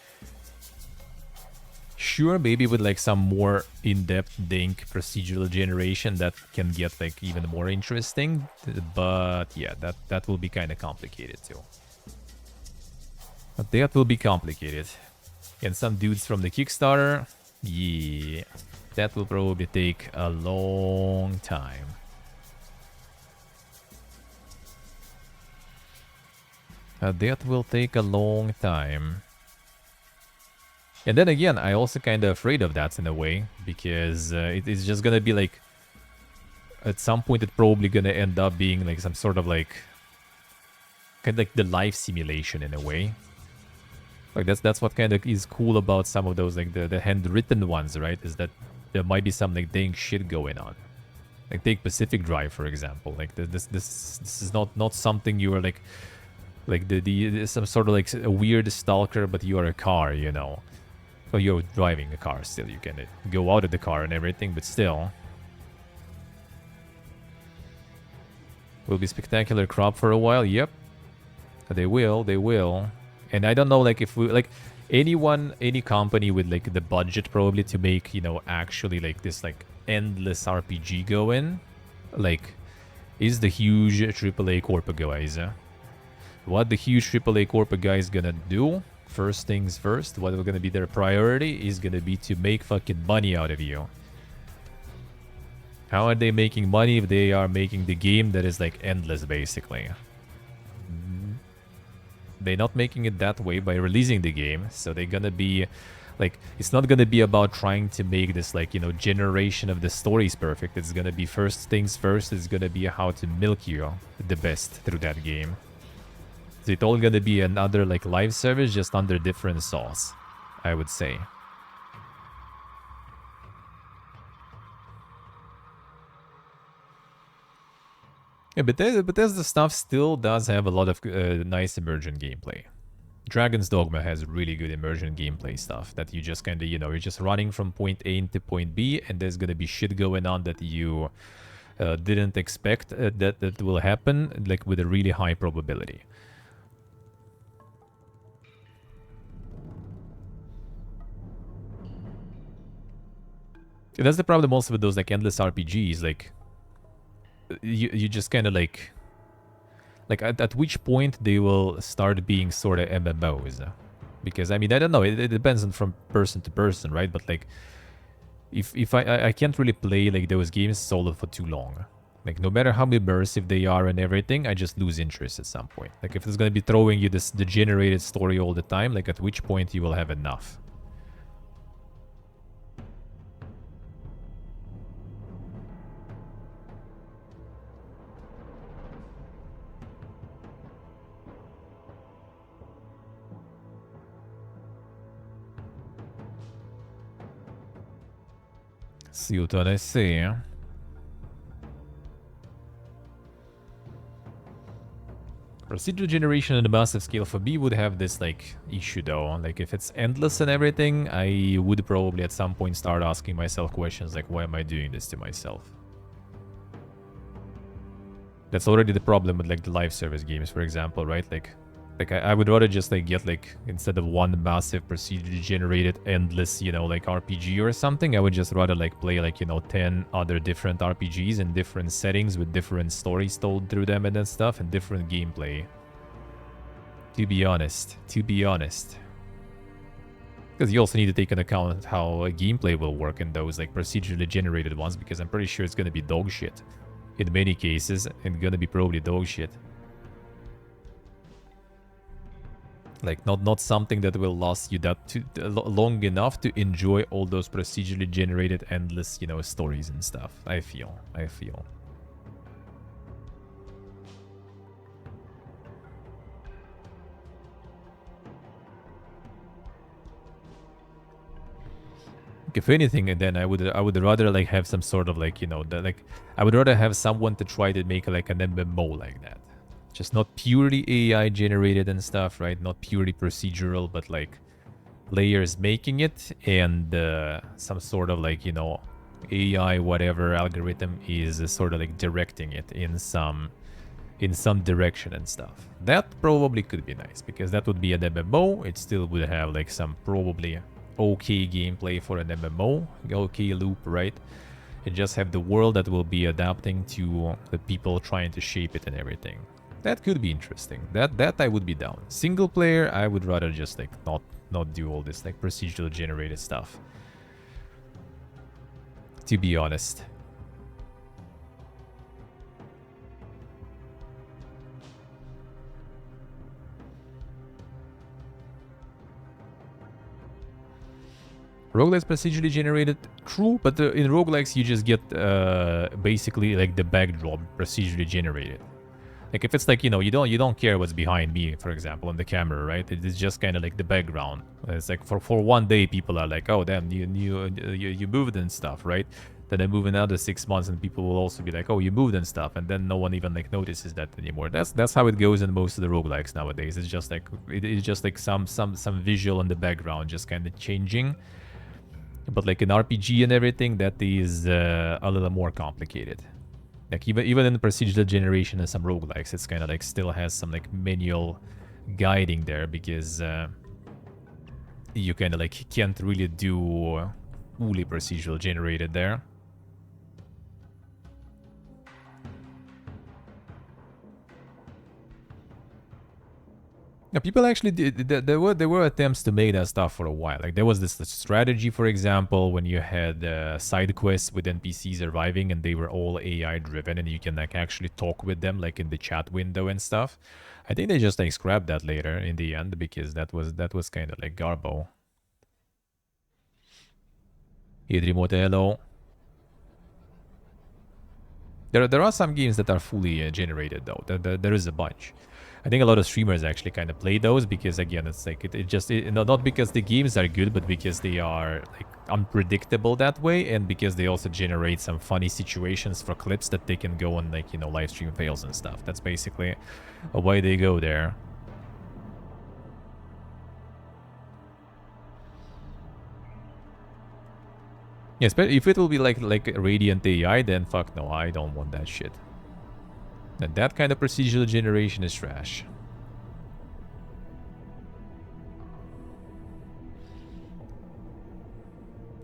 Sure, maybe with like some more in-depth dink procedural generation that can get like even more interesting. But yeah, that will be kind of complicated too. But that will be complicated. And some dudes from the Kickstarter, yeah, that will probably take a long time. That will take a long time. And then again, I also kind of afraid of that in a way, because it's just gonna be like, at some point it's probably gonna end up being like some sort of like, kind of like the life simulation in a way. Like that's what kind of is cool about some of those, like the handwritten ones, right? Is that there might be some like dang shit going on. Like take Pacific Drive for example. Like this is not something you are like the some sort of like a weird stalker, but you are a car, you know. Well, you're driving a car still. You can go out of the car and everything, but still. Will be spectacular crop for a while. Yep. They will. And I don't know, like, if we, like, any company with, like, the budget probably to make, you know, actually, like, this, like, endless RPG go in, like, is the huge AAA Corp guys. What the huge AAA Corp guys gonna do, first things first, what are gonna be their priority is gonna be to make fucking money out of you. How are they making money if they are making the game that is, like, endless, basically? They're not making it that way by releasing the game, so they're gonna be like, it's not gonna be about trying to make this, like, you know, generation of the stories perfect. It's gonna be first things first. It's gonna be how to milk you the best through that game. So it's all gonna be another, like, live service just under different sauce, I would say. Yeah, but Bethesda stuff still does have a lot of nice immersion gameplay. Dragon's Dogma has really good immersion gameplay stuff that you just kind of, you know, you're just running from point A to point B, and there's gonna be shit going on that you didn't expect that will happen, like, with a really high probability. And that's the problem also with those, like, endless RPGs, like, you just kind of, like at which point they will start being sort of MMOs. Because, I mean, I don't know, it depends on from person to person, right? But, like, if I can't really play, like, those games solo for too long. Like, no matter how immersive they are and everything, I just lose interest at some point. Like, if it's gonna be throwing you this degenerated story all the time, like, at which point you will have enough. See what I say. Procedural generation on a massive scale for me would have this, like, issue though. Like, if it's endless and everything, I would probably at some point start asking myself questions like, why am I doing this to myself? That's already the problem with, like, the live service games, for example, right? Like I would rather just, like, get, like, instead of one massive procedurally generated endless, you know, like, RPG or something, I would just rather, like, play, like, you know, 10 other different RPGs in different settings with different stories told through them and that stuff and different gameplay. To be honest. Because you also need to take into account how gameplay will work in those, like, procedurally generated ones, because I'm pretty sure it's gonna be dog shit. In many cases, and gonna be probably dog shit. Like, not something that will last you that long enough to enjoy all those procedurally generated endless, you know, stories and stuff. I feel. If anything, and then I would rather, like, have some sort of, like, you know, I would rather have someone to try to make, like, an MMO like that. Just not purely AI generated and stuff, right? Not purely procedural, but, like, players making it, and some sort of, like, you know, AI whatever algorithm is sort of, like, directing it in some direction and stuff. That probably could be nice, because that would be an MMO. It still would have, like, some probably okay gameplay for an MMO, okay loop, right? And just have the world that will be adapting to the people trying to shape it and everything. That could be interesting. That I would be down. Single player, I would rather just, like, not do all this, like, procedural generated stuff. To be honest. Roguelikes procedurally generated, true, but in roguelikes you just get basically like the backdrop procedurally generated. Like if it's like, you know, you don't care what's behind me, for example, on the camera, right? It's just kind of like the background. It's like for one day people are like, oh damn, you moved and stuff, right? Then I move another 6 months and people will also be like, oh, you moved and stuff, and then no one even like notices that anymore. That's how it goes in most of the roguelikes nowadays. It's just like it's just like some visual in the background just kind of changing. But like in RPG and everything, that is a little more complicated. Like even in the procedural generation and some roguelikes, it's kind of like still has some like manual guiding there because you kind of like can't really do fully procedural generated there. Yeah, people actually did. There were attempts to make that stuff for a while. Like there was this strategy, for example, when you had side quests with NPCs arriving and they were all AI driven, and you can like actually talk with them like in the chat window and stuff. I think they just like scrapped that later in the end because that was kind of like garbo. Remote, hello. There are some games that are fully generated though. There is a bunch. I think a lot of streamers actually kind of play those because again, it's like not because the games are good, but because they are like unpredictable that way, and because they also generate some funny situations for clips that they can go on like, you know, live stream fails and stuff. That's basically why they go there. Yes, but if it will be like Radiant AI, then fuck no, I don't want that shit. And that kind of procedural generation is trash.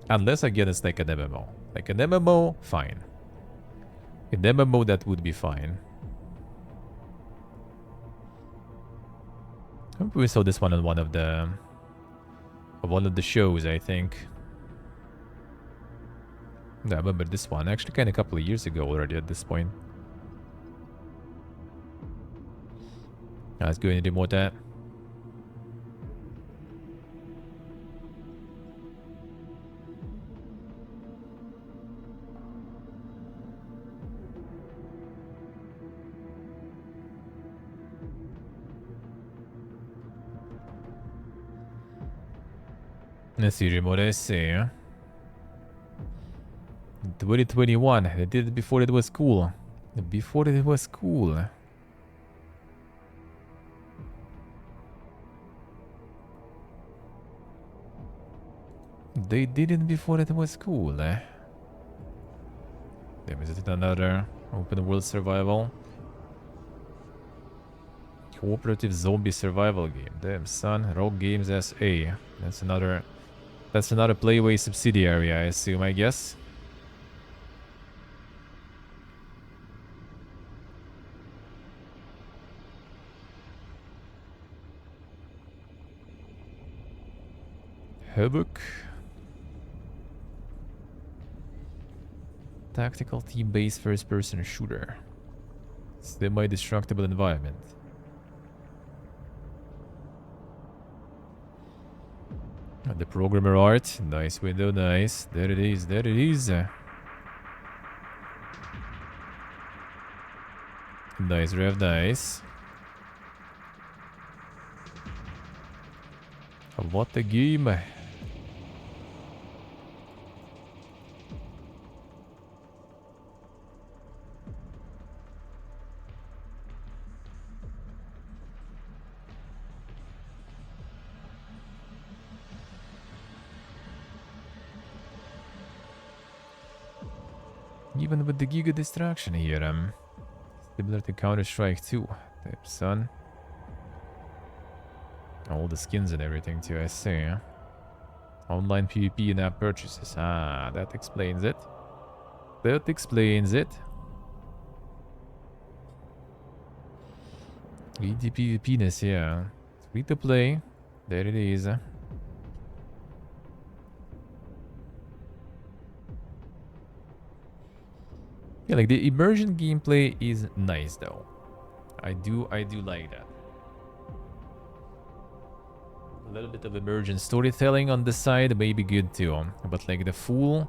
Unless, again, it's like an MMO. Like an MMO, fine. An MMO, that would be fine. I remember we saw this one on one of the shows, I think. I remember this one. Actually, kind of a couple of years ago already at this point. Let's go into more that. Let's see what I say. 2021. They did it before it was cool. Before it was cool. They did it before it was cool. Damn, is it another open world survival? Cooperative zombie survival game. Damn, son. Rogue Games SA. That's another Playway subsidiary, I assume, I guess. Havoc. Tactical team-based first-person shooter. Semi-destructible environment. And the programmer art. Nice window, nice. There it is, there it is. Nice, Rev, nice. What a game. Even with the Giga distraction here, similar to Counter-Strike 2, type son. All the skins and everything too, I see. Online PvP and app purchases. Ah, that explains it. That explains it. 3D PvP-ness, yeah. Free to play. There it is. Yeah, like the immersion gameplay is nice though. I do like that. A little bit of emergent storytelling on the side may be good too. But like the full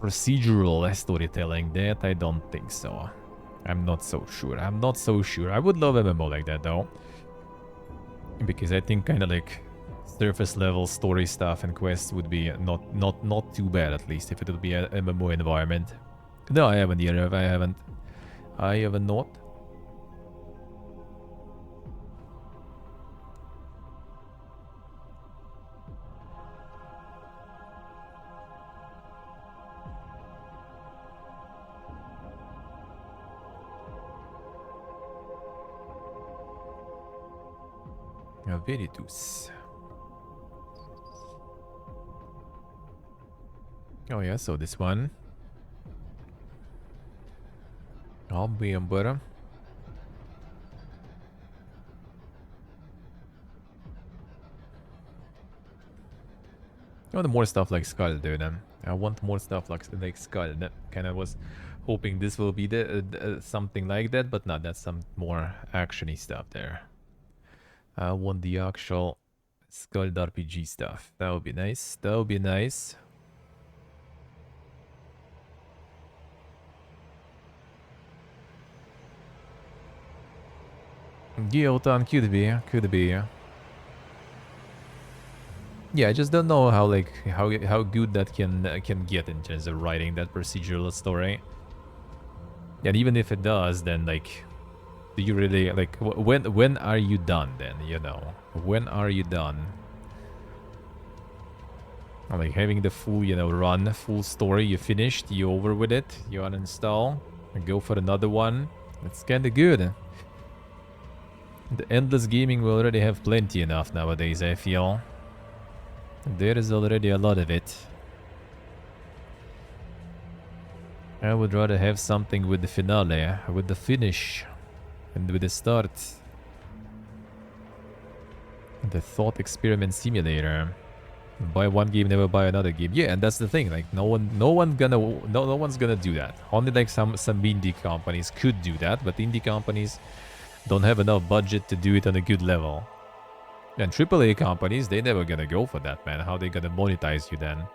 procedural storytelling, that I don't think so. I'm not so sure. I'm not so sure. I would love MMO like that though. Because I think kind of like surface level story stuff and quests would be not too bad, at least if it would be an MMO environment. No, I haven't either. I haven't not. Veritus. Oh yeah, so this one. I'll be a better. I want more stuff like Skull, dude. I want more stuff like Skull. That kind of was hoping this will be something like that, but not. That's some more actiony stuff there. I want the actual Skull RPG stuff. That would be nice. That would be nice. Giltan could be. Could be. Yeah, I just don't know how how good that can get in terms of writing that procedural story. And even if it does, then like, do you really like when are you done then? You know, when are you done? Like having the full run, full story. You finished. You over with it. You uninstall and go for another one. It's kind of good. The endless gaming will already have plenty enough nowadays. I feel. There is already a lot of it. I would rather have something with the finale, with the finish, and with the start. The thought experiment simulator. Buy one game, never buy another game. Yeah, and that's the thing. Like no one's gonna do that. Only like some indie companies could do that, but indie companies don't have enough budget to do it on a good level. And AAA companies, they never gonna go for that, man. How they gonna monetize you then?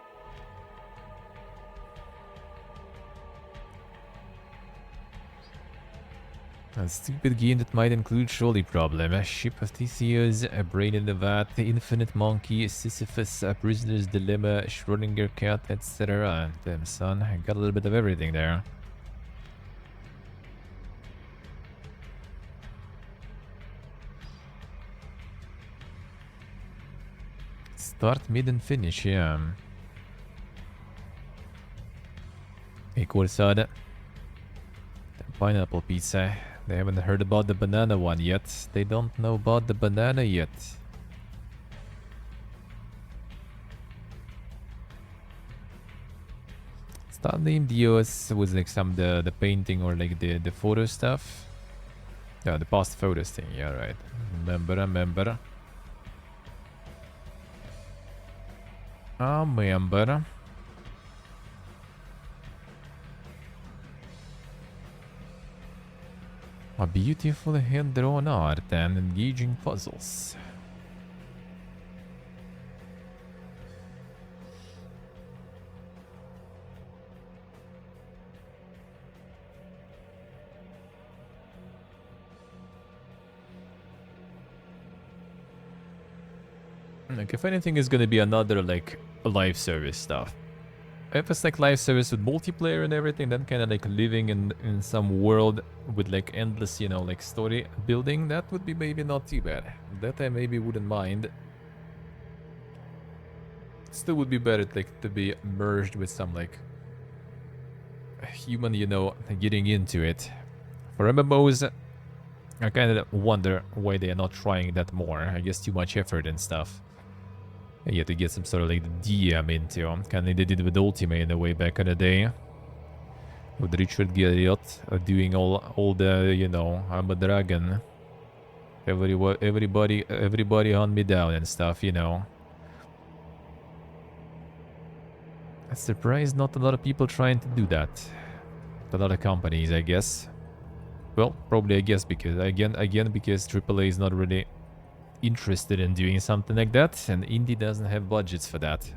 A stupid game that might include trolley problem, a ship of Theseus, a brain in the vat, the infinite monkey, Sisyphus, a prisoner's dilemma, Schrödinger cat, etc. Damn son, I got a little bit of everything there. Start, mid, and finish, yeah. Hey, Corsad. Pineapple pizza. They haven't heard about the banana one yet. They don't know about the banana yet. Start name Dios was like the painting or like the photo stuff. Yeah, the past photos thing. Yeah, right. Remember. Remember. A beautiful hand-drawn art and engaging puzzles. Like, if anything is gonna be another, like, live service stuff. If it's like live service with multiplayer and everything, then kind of like living in some world with like endless, like story building, that would be maybe not too bad. That I maybe wouldn't mind. Still would be better like to be merged with some like human, getting into it. For MMOs, I kind of wonder why they are not trying that more. I guess too much effort and stuff. You have to get some sort of like DM into them. Kind of like they did with Ultimate in a way back in the day. With Richard Garriott doing all the, I'm a dragon. Everybody hunt me down and stuff, I'm surprised not a lot of people trying to do that. A lot of companies, I guess. Well, probably I guess because again because AAA is not really interested in doing something like that, and indie doesn't have budgets for that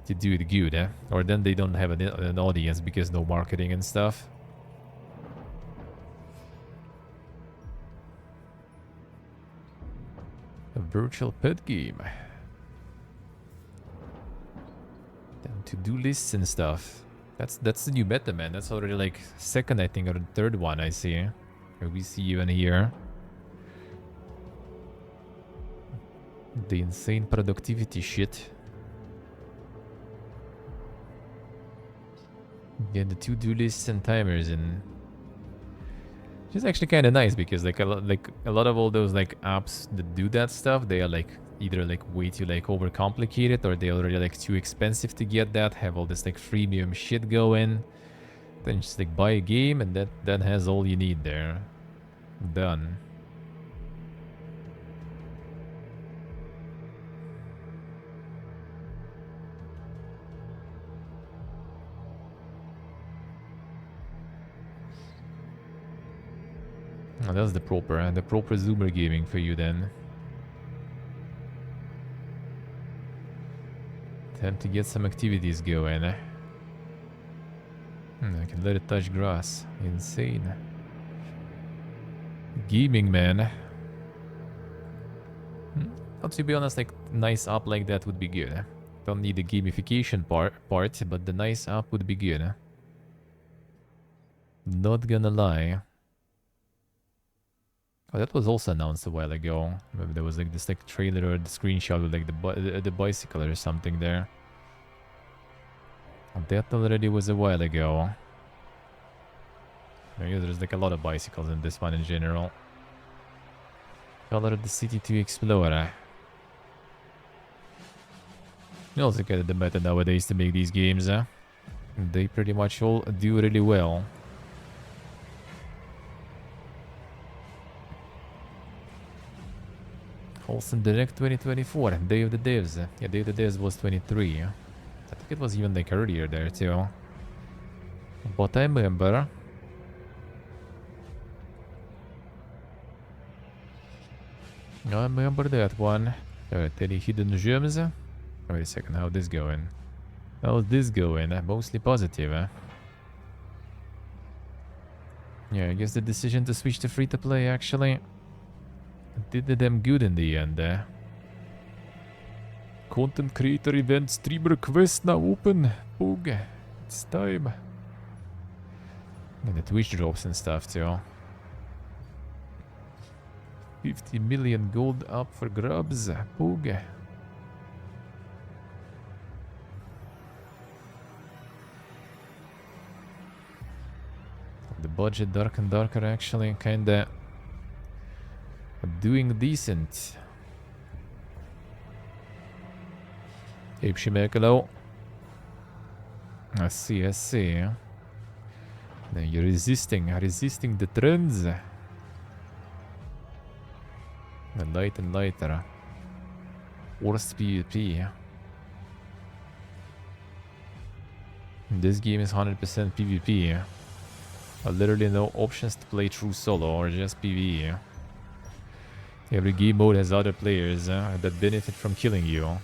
to do it good, eh? Or then they don't have an audience because no marketing and stuff. A virtual pet game. Then to-do lists and stuff. That's the new meta, man. That's already like second, I think, or the third one I see. Or we see even here. The insane productivity shit. Get the to-do lists and timers and it's actually kind of nice because like a lot of all those like apps that do that stuff, they are like either like way too like overcomplicated or they're already like too expensive to get that, have all this like freemium shit going. Then just like buy a game and that has all you need there. Done. Oh, that's the proper Zoomer gaming for you then. Time to get some activities going. I can let it touch grass. Insane. Gaming, man. But to be honest, like nice app like that would be good. Don't need the gamification part, but the nice app would be good. Not gonna lie. Oh, that was also announced a while ago. Maybe there was like this like trailer or the screenshot with like the bicycle or something there. That already was a while ago. Yeah, there's like a lot of bicycles in this one in general. Color of the city to explore. You also get the meta nowadays to make these games. They pretty much all do really well. Wholesome Direct 2024, Day of the Devs. Yeah, Day of the Devs was 23. I think it was even like earlier there too. But I remember. I remember that one. Alright, any hidden gems? Wait a second, how's this going? How's this going? Mostly positive, Yeah, I guess the decision to switch to free-to-play actually did them good in the end. Content creator event streamer quest now open. Boog. It's time. And the Twitch drops and stuff too. 50 million gold up for grubs. Boog. The budget dark and darker actually kinda doing decent. Ape Shimekalo. I see. Then you're resisting the trends. The light and lighter. Worst PvP. This game is 100% PvP. Literally no options to play through solo or just PvE. Every game mode has other players that benefit from killing you.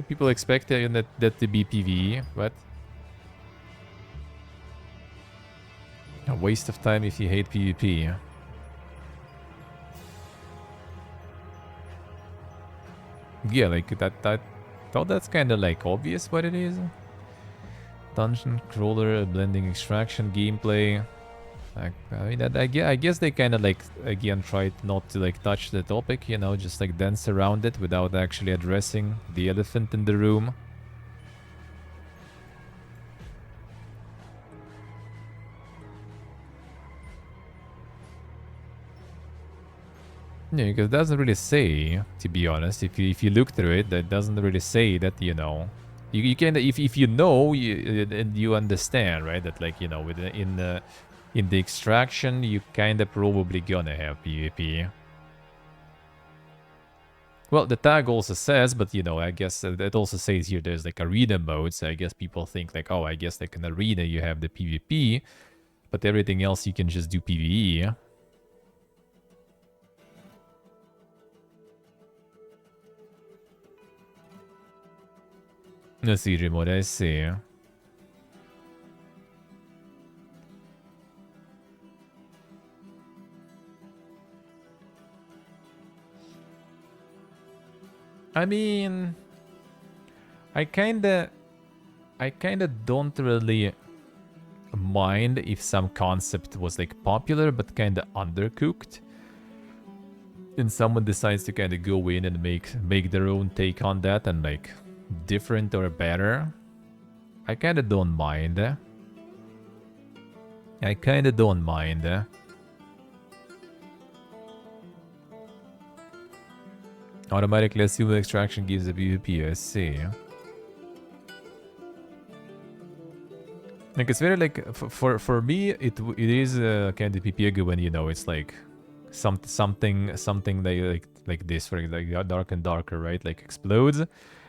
People expect that to be PvE, but a waste of time if you hate PvP. Yeah, like that thought that's kind of like obvious what it is. Dungeon crawler, blending extraction gameplay. Like, I mean, I guess they kind of like again tried not to like touch the topic, you know, just like dance around it without actually addressing the elephant in the room. Yeah, because it doesn't really say, to be honest. If you look through it, that doesn't really say that, you know, you can if you know and you understand, right? That like, you know, in the extraction, you kind of probably gonna have PvP. Well, the tag also says, but you know, I guess it also says here there's like arena mode. So I guess people think like, oh, I guess like in arena you have the PvP. But everything else you can just do PvE. No siege mode, I see. I mean, I kinda don't really mind if some concept was like popular but kinda undercooked, and someone decides to kinda go in and make their own take on that and like different or better. I kinda don't mind. I kinda don't mind. Automatically assume extraction gives a PvP, I see. Like, it's very like, for me, it is kind of PvP when, you know, it's like something like this, for like dark and darker, right? Like explodes,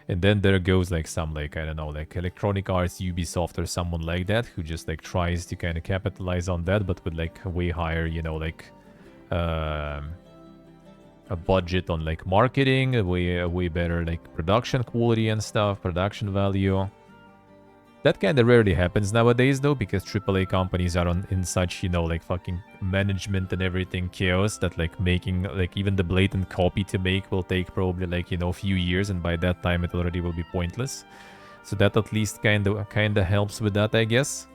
and then there goes like some like, I don't know, like Electronic Arts, Ubisoft, or someone like that who just like tries to kind of capitalize on that, but with like a way higher, you know, like a budget on like marketing, a way better like production quality and stuff, production value. That kind of rarely happens nowadays though, because AAA companies are in such, you know, like fucking management and everything chaos that like making like even the blatant copy to make will take probably like, you know, a few years, and by that time it already will be pointless. So that at least kind of helps with that, I guess.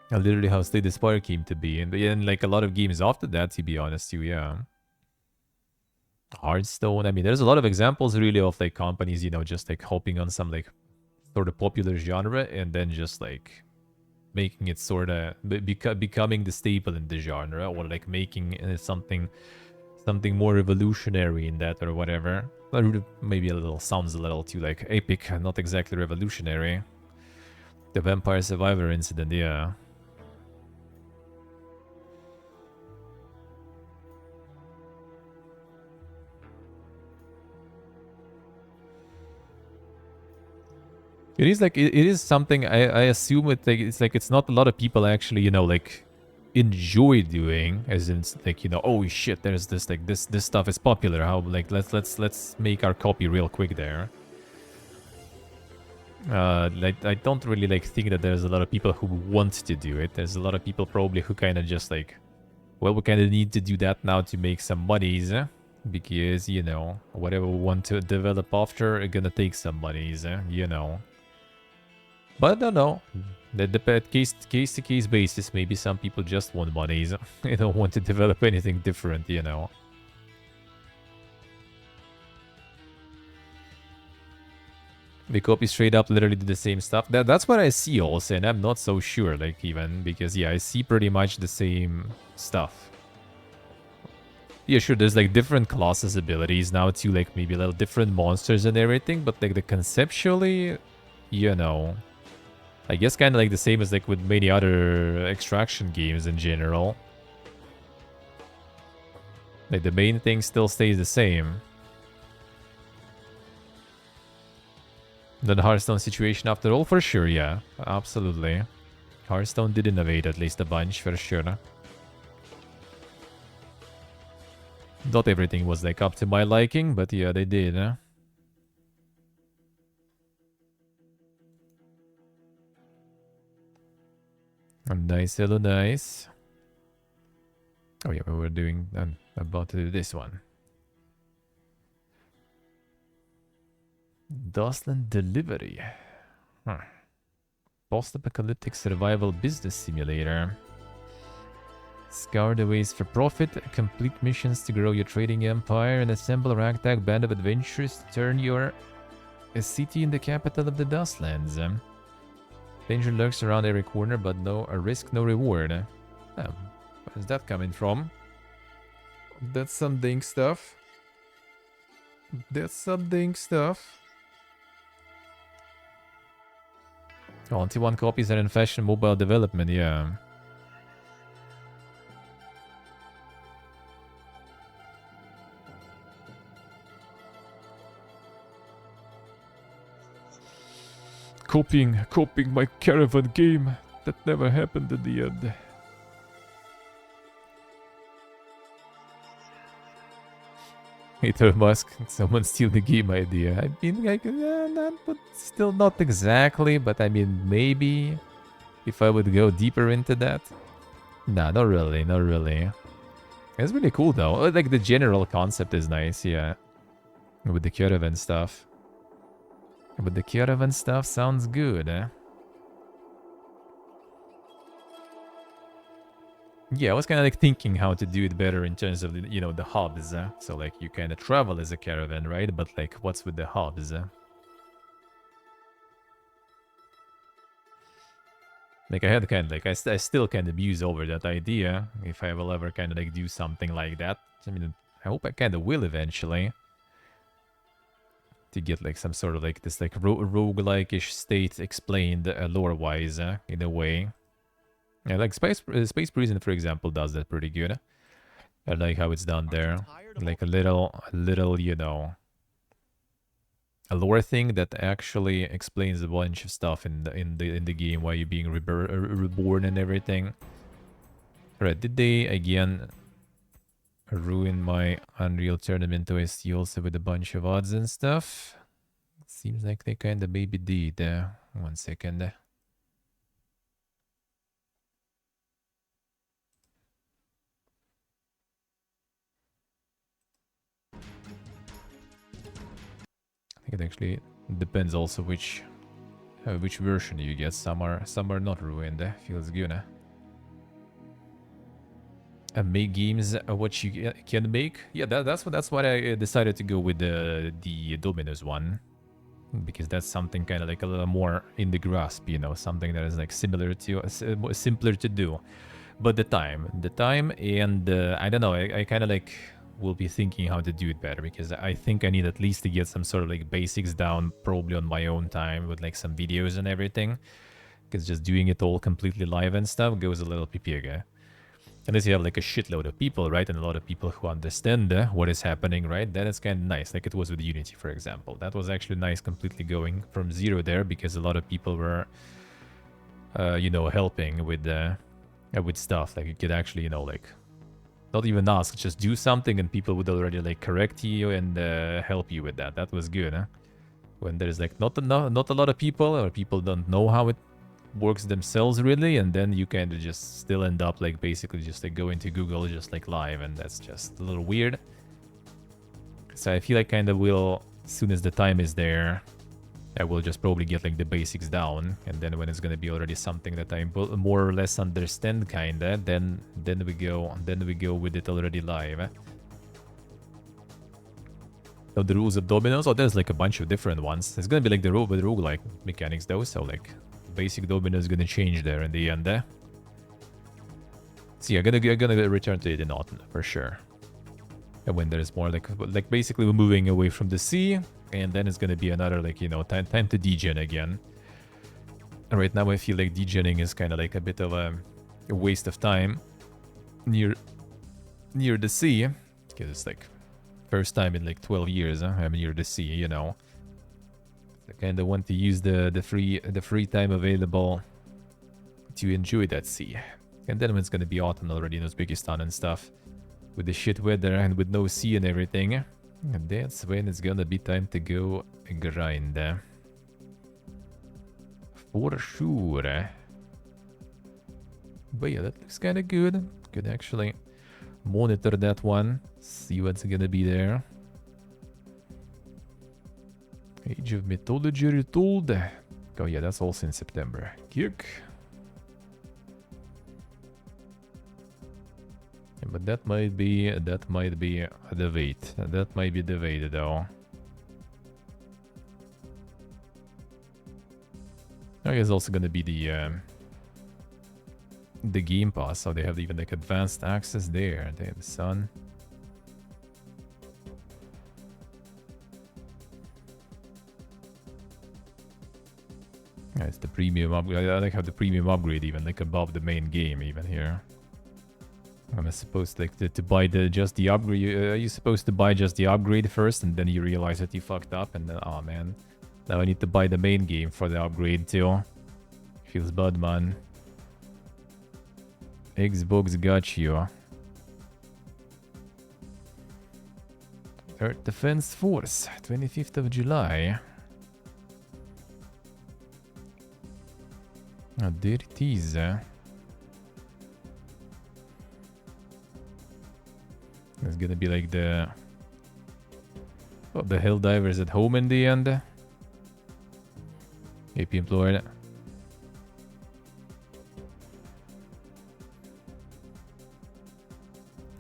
Literally how Slay the Spire came to be, and like a lot of games after that, to be honest, too, yeah. Hearthstone. I mean, there's a lot of examples really of like companies, you know, just like hopping on some like sort of popular genre and then just like making it sort of becoming the staple in the genre, or like making something more revolutionary in that or whatever. Maybe a little sounds a little too like epic, not exactly revolutionary. The Vampire Survivor incident, yeah. It is like it is something I assume it's like it's not a lot of people actually, you know, like enjoy doing, as in like, you know, oh shit, there's this like this stuff is popular, how like let's make our copy real quick there. Like I don't really like think that there's a lot of people who want to do it. There's a lot of people probably who kind of just like, well, we kind of need to do that now to make some monies, because, you know, whatever we want to develop after are gonna take some monies, you know. But I don't know. The case-to-case basis, maybe some people just want monies. They don't want to develop anything different, you know. They copy straight up, literally do the same stuff. That's what I see also, and I'm not so sure, like, even, because, yeah, I see pretty much the same stuff. Yeah, sure, there's, like, different classes abilities now, too, like, maybe a little different monsters and everything, but, like, the conceptually, you know, I guess kind of like the same as like with many other extraction games in general. Like the main thing still stays the same. The Hearthstone situation after all, for sure, yeah. Absolutely. Hearthstone did innovate at least a bunch, for sure. Not everything was like up to my liking, but yeah, they did. Nice, hello, nice. Oh yeah, we were doing... I'm about to do this one. Dustland Delivery. Huh. Post-apocalyptic survival business simulator. Scour the ways for profit, complete missions to grow your trading empire, and assemble a ragtag band of adventurers to turn your city in the capital of the Dustlands. Danger lurks around every corner, but no a risk, no reward. Where's that coming from? That's some dink stuff. That's some dink stuff. 21 copies are in fashion mobile development, yeah. copying my caravan game. That never happened in the end. Hater Musk, someone steal the game idea. I mean, like, but still not exactly, but I mean, maybe if I would go deeper into that. Nah, not really, not really. It's really cool though. Like the general concept is nice, yeah. With the caravan stuff. But the caravan stuff sounds good, eh? Yeah, I was kind of like thinking how to do it better in terms of the, you know, the hubs. So like you kind of travel as a caravan, right? But like what's with the hubs? Like I had kind of like, I still kind of muse over that idea. If I will ever kind of like do something like that. I mean, I hope I kind of will eventually. To get like some sort of like this like roguelike-ish state explained lore-wise in a way. Yeah, like Space Prison, for example, does that pretty good. I like how it's done there. Like a little, you know, a lore thing that actually explains a bunch of stuff in the game, why you're being reborn and everything. Alright, did they again ruin my Unreal Tournament OST also with a bunch of odds and stuff? Seems like they kind of maybe did. 1 second. I think it actually depends also which version you get. Some are not ruined. Feels good. Make games what you can make. Yeah, that's what I decided to go with the Dominus one, because that's something kind of like a little more in the grasp, you know, something that is like similar to simpler to do. But the time, and I don't know. I kind of like will be thinking how to do it better, because I think I need at least to get some sort of like basics down, probably on my own time with like some videos and everything. Because just doing it all completely live and stuff goes a little pipiega. Unless you have like a shitload of people, right? And a lot of people who understand what is happening, right? Then it's kind of nice, like it was with Unity, for example. That was actually nice, completely going from zero there, because a lot of people were, you know, helping with stuff. Like you could actually, you know, like not even ask, just do something, and people would already like correct you and help you with that. That was good, huh? When there's like not a lot of people, or people don't know how it works themselves really, and then you kind of just still end up like basically just like going to Google just like live, and that's just a little weird. So I feel like kind of will, as soon as the time is there, I will just probably get like the basics down, and then when it's gonna be already something that I more or less understand kinda, then we go with it already live. So the rules of Dominos, oh, there's like a bunch of different ones. It's gonna be like the roguelike mechanics though, so like basic Domino is gonna change there in the end. So yeah, I'm gonna return to it in autumn for sure. And when there's more like basically we're moving away from the sea, and then it's gonna be another like, you know, time to degen again. And right now I feel like degenning is kind of like a bit of a waste of time near the sea, because it's like first time in like 12 years I'm near the sea, you know. I kind of want to use the free time available to enjoy that sea. And then when it's gonna be autumn already in Uzbekistan and stuff, with the shit weather and with no sea and everything, and that's when it's gonna be time to go grind. For sure. But yeah, that looks kind of good. Could actually monitor that one, see what's gonna be there. Age of Mythology retold. Oh yeah, that's also in September. Kick. Yeah, but that might be the wait. That might be the wait though. I guess also gonna be the Game Pass, so they have even like advanced access there. Damn son. Yeah, it's the premium upgrade. I like how the premium upgrade even like above the main game even here. I'm supposed like to buy just the upgrade. You're supposed to buy just the upgrade first, and then you realize that you fucked up, and then oh man, Now I need to buy the main game for the upgrade too. Feels bad, man. Xbox got you. Earth Defense Force, 25th of July. Oh, there it is. It's gonna be like the... Oh, the Helldivers at home in the end. AP employed.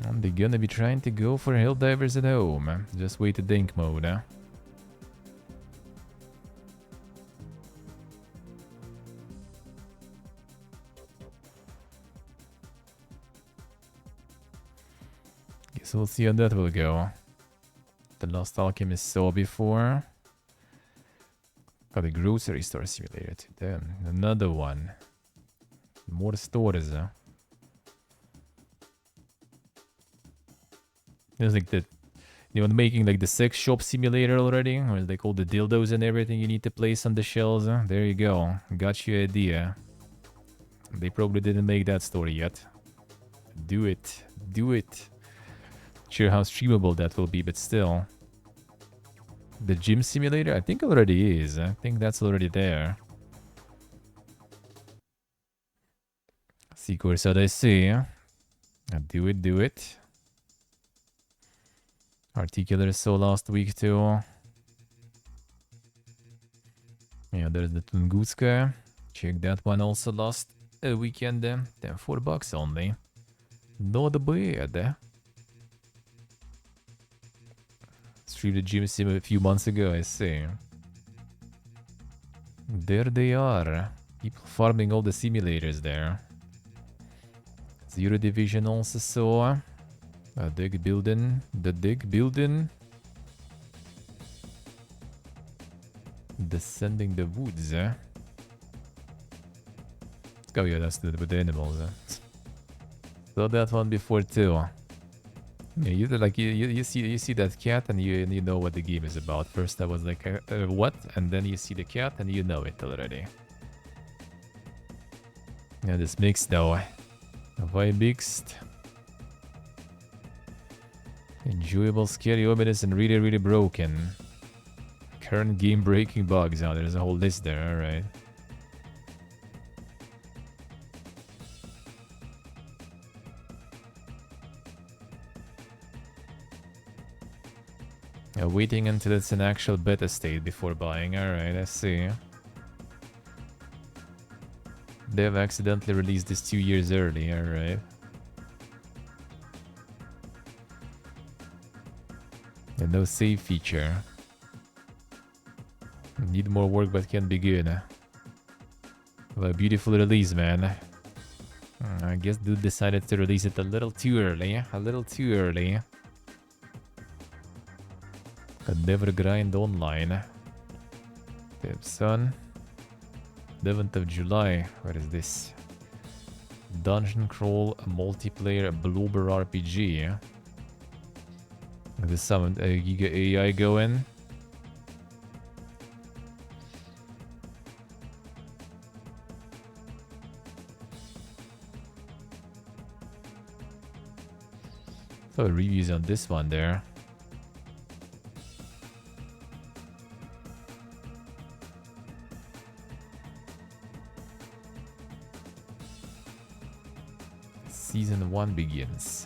And they're gonna be trying to go for Helldivers at home. Just wait to dink mode. Guess we'll see how that will go. The Lost Alchemist saw before. Got the grocery store simulator too. Then another one. More stores. There's like the, you know, making like the sex shop simulator already, where like all the dildos and everything you need to place on the shelves. There you go. Got your idea. They probably didn't make that story yet. Do it. Do it. Sure how streamable that will be, but still. The gym simulator, I think already is. I think that's already there. Sequence that I see. Do it, do it. Articular saw last week too. Yeah, there's the Tunguska. Check that one also last weekend. Then $4 only. Not bad. Streamed the gym sim a few months ago, I see. There they are. People farming all the simulators there. Zero Division also saw. A dig building. The dig building. Descending the woods. Oh yeah, that's with the animals. Saw that one before too. Yeah, you see that cat and you know what the game is about. First I was like what, and then you see the cat and you know it already. Yeah, this mix though. Have I mixed? Enjoyable, scary, ominous, and really, really broken. Current game breaking bugs. Oh, there's a whole list there. All right. Waiting until it's an actual beta state before buying. Alright, I see. They have accidentally released this 2 years early. Alright. And no save feature. Need more work but can be good. Well, a beautiful release, man. I guess dude decided to release it a little too early. A little too early. Could never grind online. Damn son. 11th of July. What is this? Dungeon crawl multiplayer bloober RPG. There's some Giga AI going. So reviews on this one there. Season 1 begins.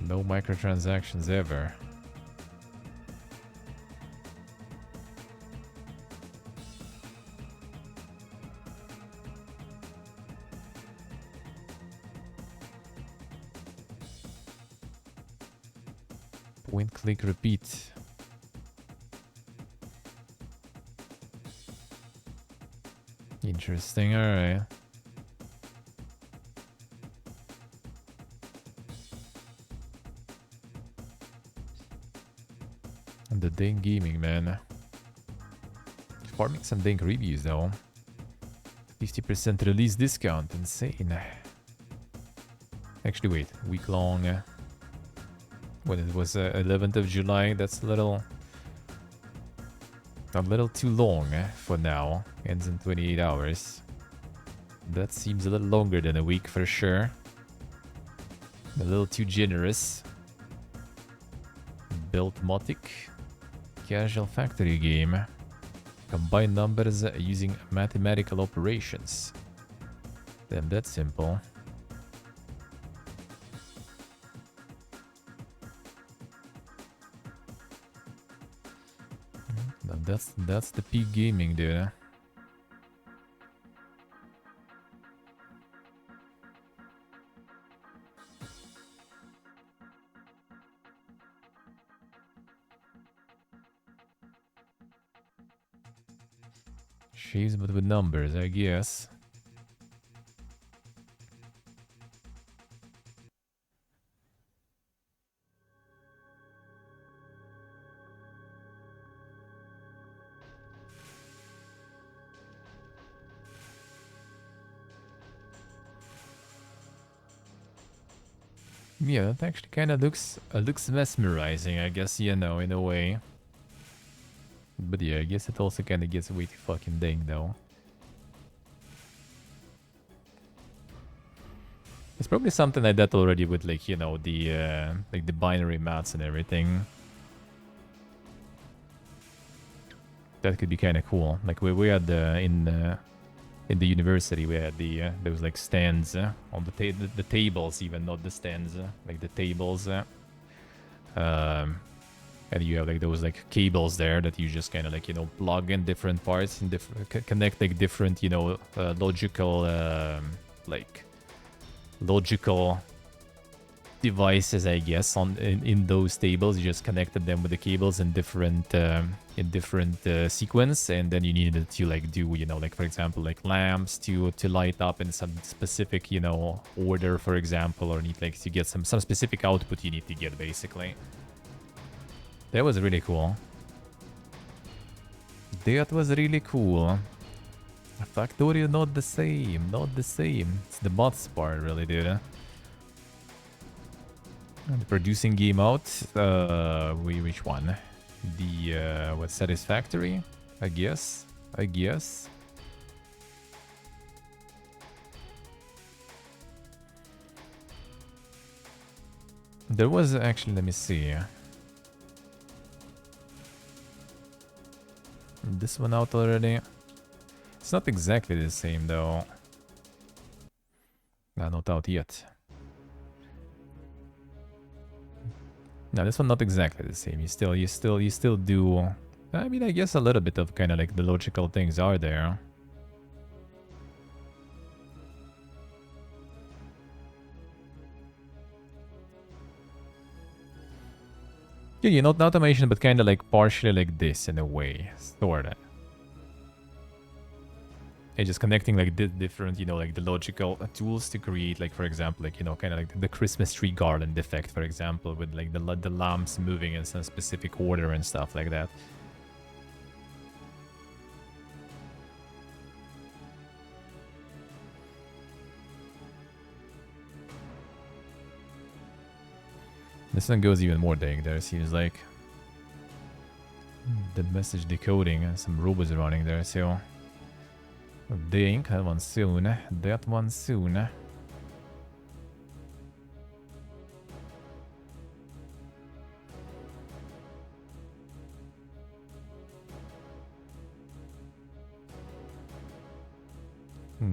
No microtransactions ever. Point, click, repeat. Interesting, alright. And the Dink Gaming, man. Farming some Dink reviews though. 50% release discount, insane. Actually, wait, week long. when it was 11th of July. That's a little too long for now. Ends in 28 hours. That seems a little longer than a week for sure. A little too generous. Built Motic. Casual factory game. Combine numbers using mathematical operations. Damn, that's simple. No, that's the peak gaming, dude. Shapes, but with numbers, I guess. Yeah, that actually kind of looks mesmerizing, I guess, you know, in a way. But yeah, I guess it also kind of gets way too fucking dang, though. It's probably something like that already with, like, you know, the binary maths and everything. That could be kind of cool. Like we had in the university, we had those like stands on the tables, even not the stands, like the tables. And you have like those like cables there that you just kind of like, you know, plug in different parts and connect like different, you know, logical devices, I guess, in those tables. You just connected them with the cables in different sequence, and then you needed to like do, you know, like for example, like lamps to light up in some specific, you know, order, for example, or need like to get some specific output you need to get, basically. That was really cool. That was really cool. Factorio not the same, not the same. It's the bots part, really, dude. The producing game out. Which one? The what, Satisfactory? I guess. There was actually, let me see. This one out already. It's not exactly the same though. Not out yet. No, this one not exactly the same. You still do. I mean, I guess a little bit of kind of like the logical things are there. Yeah, not automation, but kind of like partially like this in a way, sorta. And just connecting like different, you know, like the logical tools to create, like for example, like, you know, kind of like the Christmas tree garland effect, for example, with like the lamps moving in some specific order and stuff like that. This one goes even more dang there, seems like. The message decoding and some robots running there, so... Dang, that one soon. That one soon.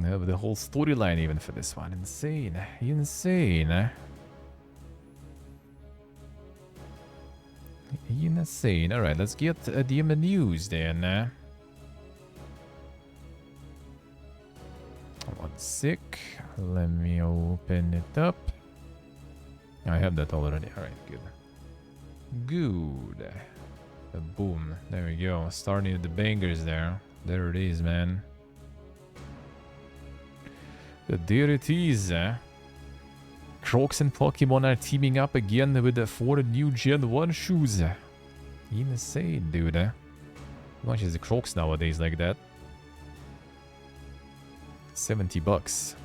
Have the whole storyline even for this one. Insane. Insane. Insane. Alright, let's get the news then. 1 sec. Let me open it up. I have that already. Alright, good. Good. Boom. There we go. Starting with the bangers there. There it is, man. There it is. Crocs and Pokemon are teaming up again with the 4 new Gen 1 shoes. Insane, dude. How much is the Crocs nowadays like that? $70.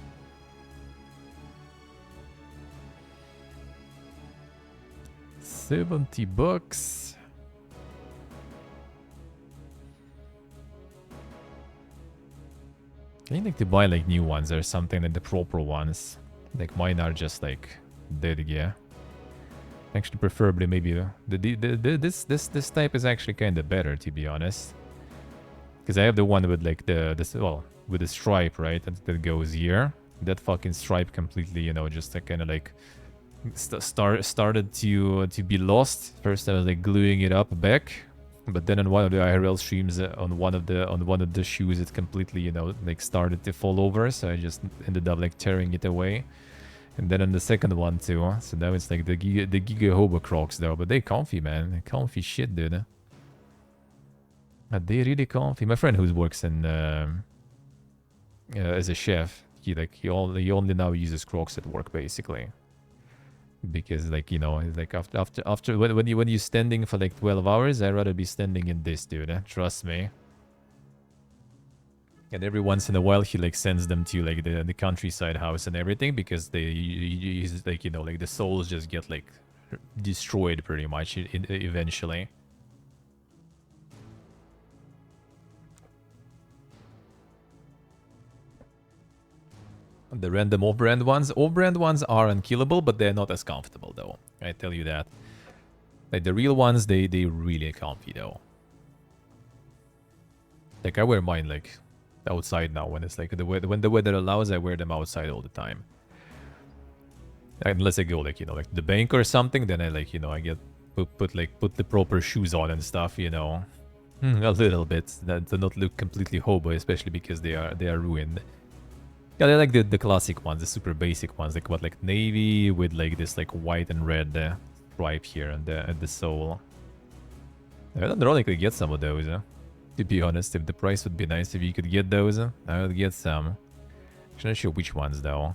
$70. I need to buy like new ones or something, like the proper ones. Like mine are just like dead, yeah. Actually, preferably maybe this type is actually kind of better, to be honest. Because I have the one with like well, with the stripe, right, that goes here. That fucking stripe completely, you know, just kind of like started to be lost. First I was like gluing it up back, but then on one of the IRL streams, on one of the shoes, it completely, you know, like started to fall over. So I just ended up like tearing it away. And then on the second one too. So now it's like the Giga Hobo Crocs though, but they comfy, man. They comfy shit, dude. Are they really comfy? My friend who works in as a chef, he only now uses Crocs at work basically. Because like, you know, like after when you're standing for like 12 hours, I'd rather be standing in this, dude. Trust me. And every once in a while, he like sends them to like the countryside house and everything, because they use like, you know, like the souls just get like destroyed pretty much eventually. The random off-brand ones are unkillable, but they're not as comfortable though. I tell you that. Like the real ones, they really comfy though. Like I wear mine like outside now when it's like when the weather allows. I wear them outside all the time. Unless I go like, you know, like the bank or something, then I like, you know, I get put the proper shoes on and stuff, you know. A little bit, that do not look completely hobo, especially because they are ruined. Yeah, they're like the classic ones, the super basic ones, like what, like navy with like this like white and red stripe here at the sole. I don't ironically get some of those. To be honest, if the price would be nice, if you could get those, I would get some. I'm not sure which ones though.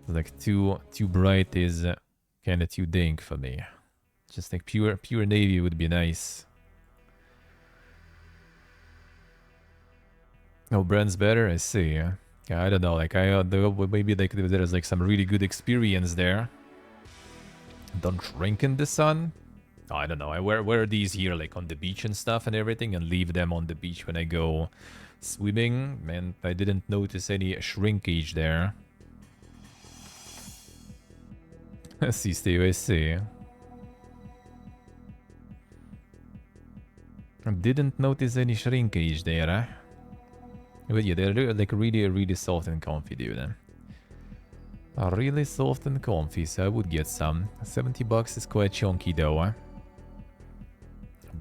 Like too bright is kind of too dank for me. Just like pure navy would be nice. No, brand's better. I see. Yeah, I don't know. Like maybe like there's like some really good experience there. Don't drink in the sun. Oh, I don't know. I wear these here like on the beach and stuff and everything, and leave them on the beach when I go swimming. Man, I didn't notice any shrinkage there. See, Steve, I see. I didn't notice any shrinkage there. But yeah, they're like really soft and comfy, dude. Really soft and comfy, so I would get some. $70 is quite chunky though.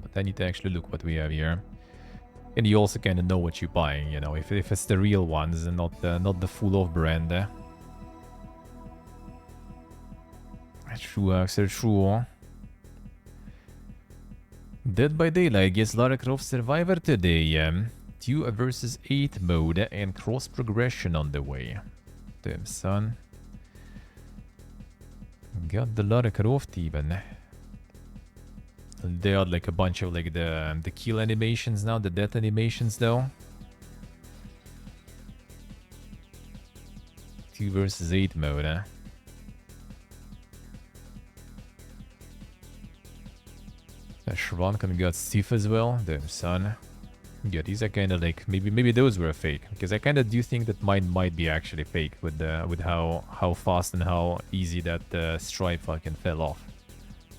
But I need to actually look what we have here. And you also kind of know what you're buying, you know, if it's the real ones and not the full-off brand. True, Axel, true. Dead by Daylight gets Lara Croft Survivor today. 2 versus 8 mode and cross progression on the way. Damn, son. Got the Lara Croft even. They are like a bunch of like the kill animations now, the death animations though. 2 versus 8 mode. Shrank got Steve as well. Damn, son. Yeah, these are kind of like maybe those were fake, because I kind of do think that mine might be actually fake with how fast and how easy that stripe fucking fell off.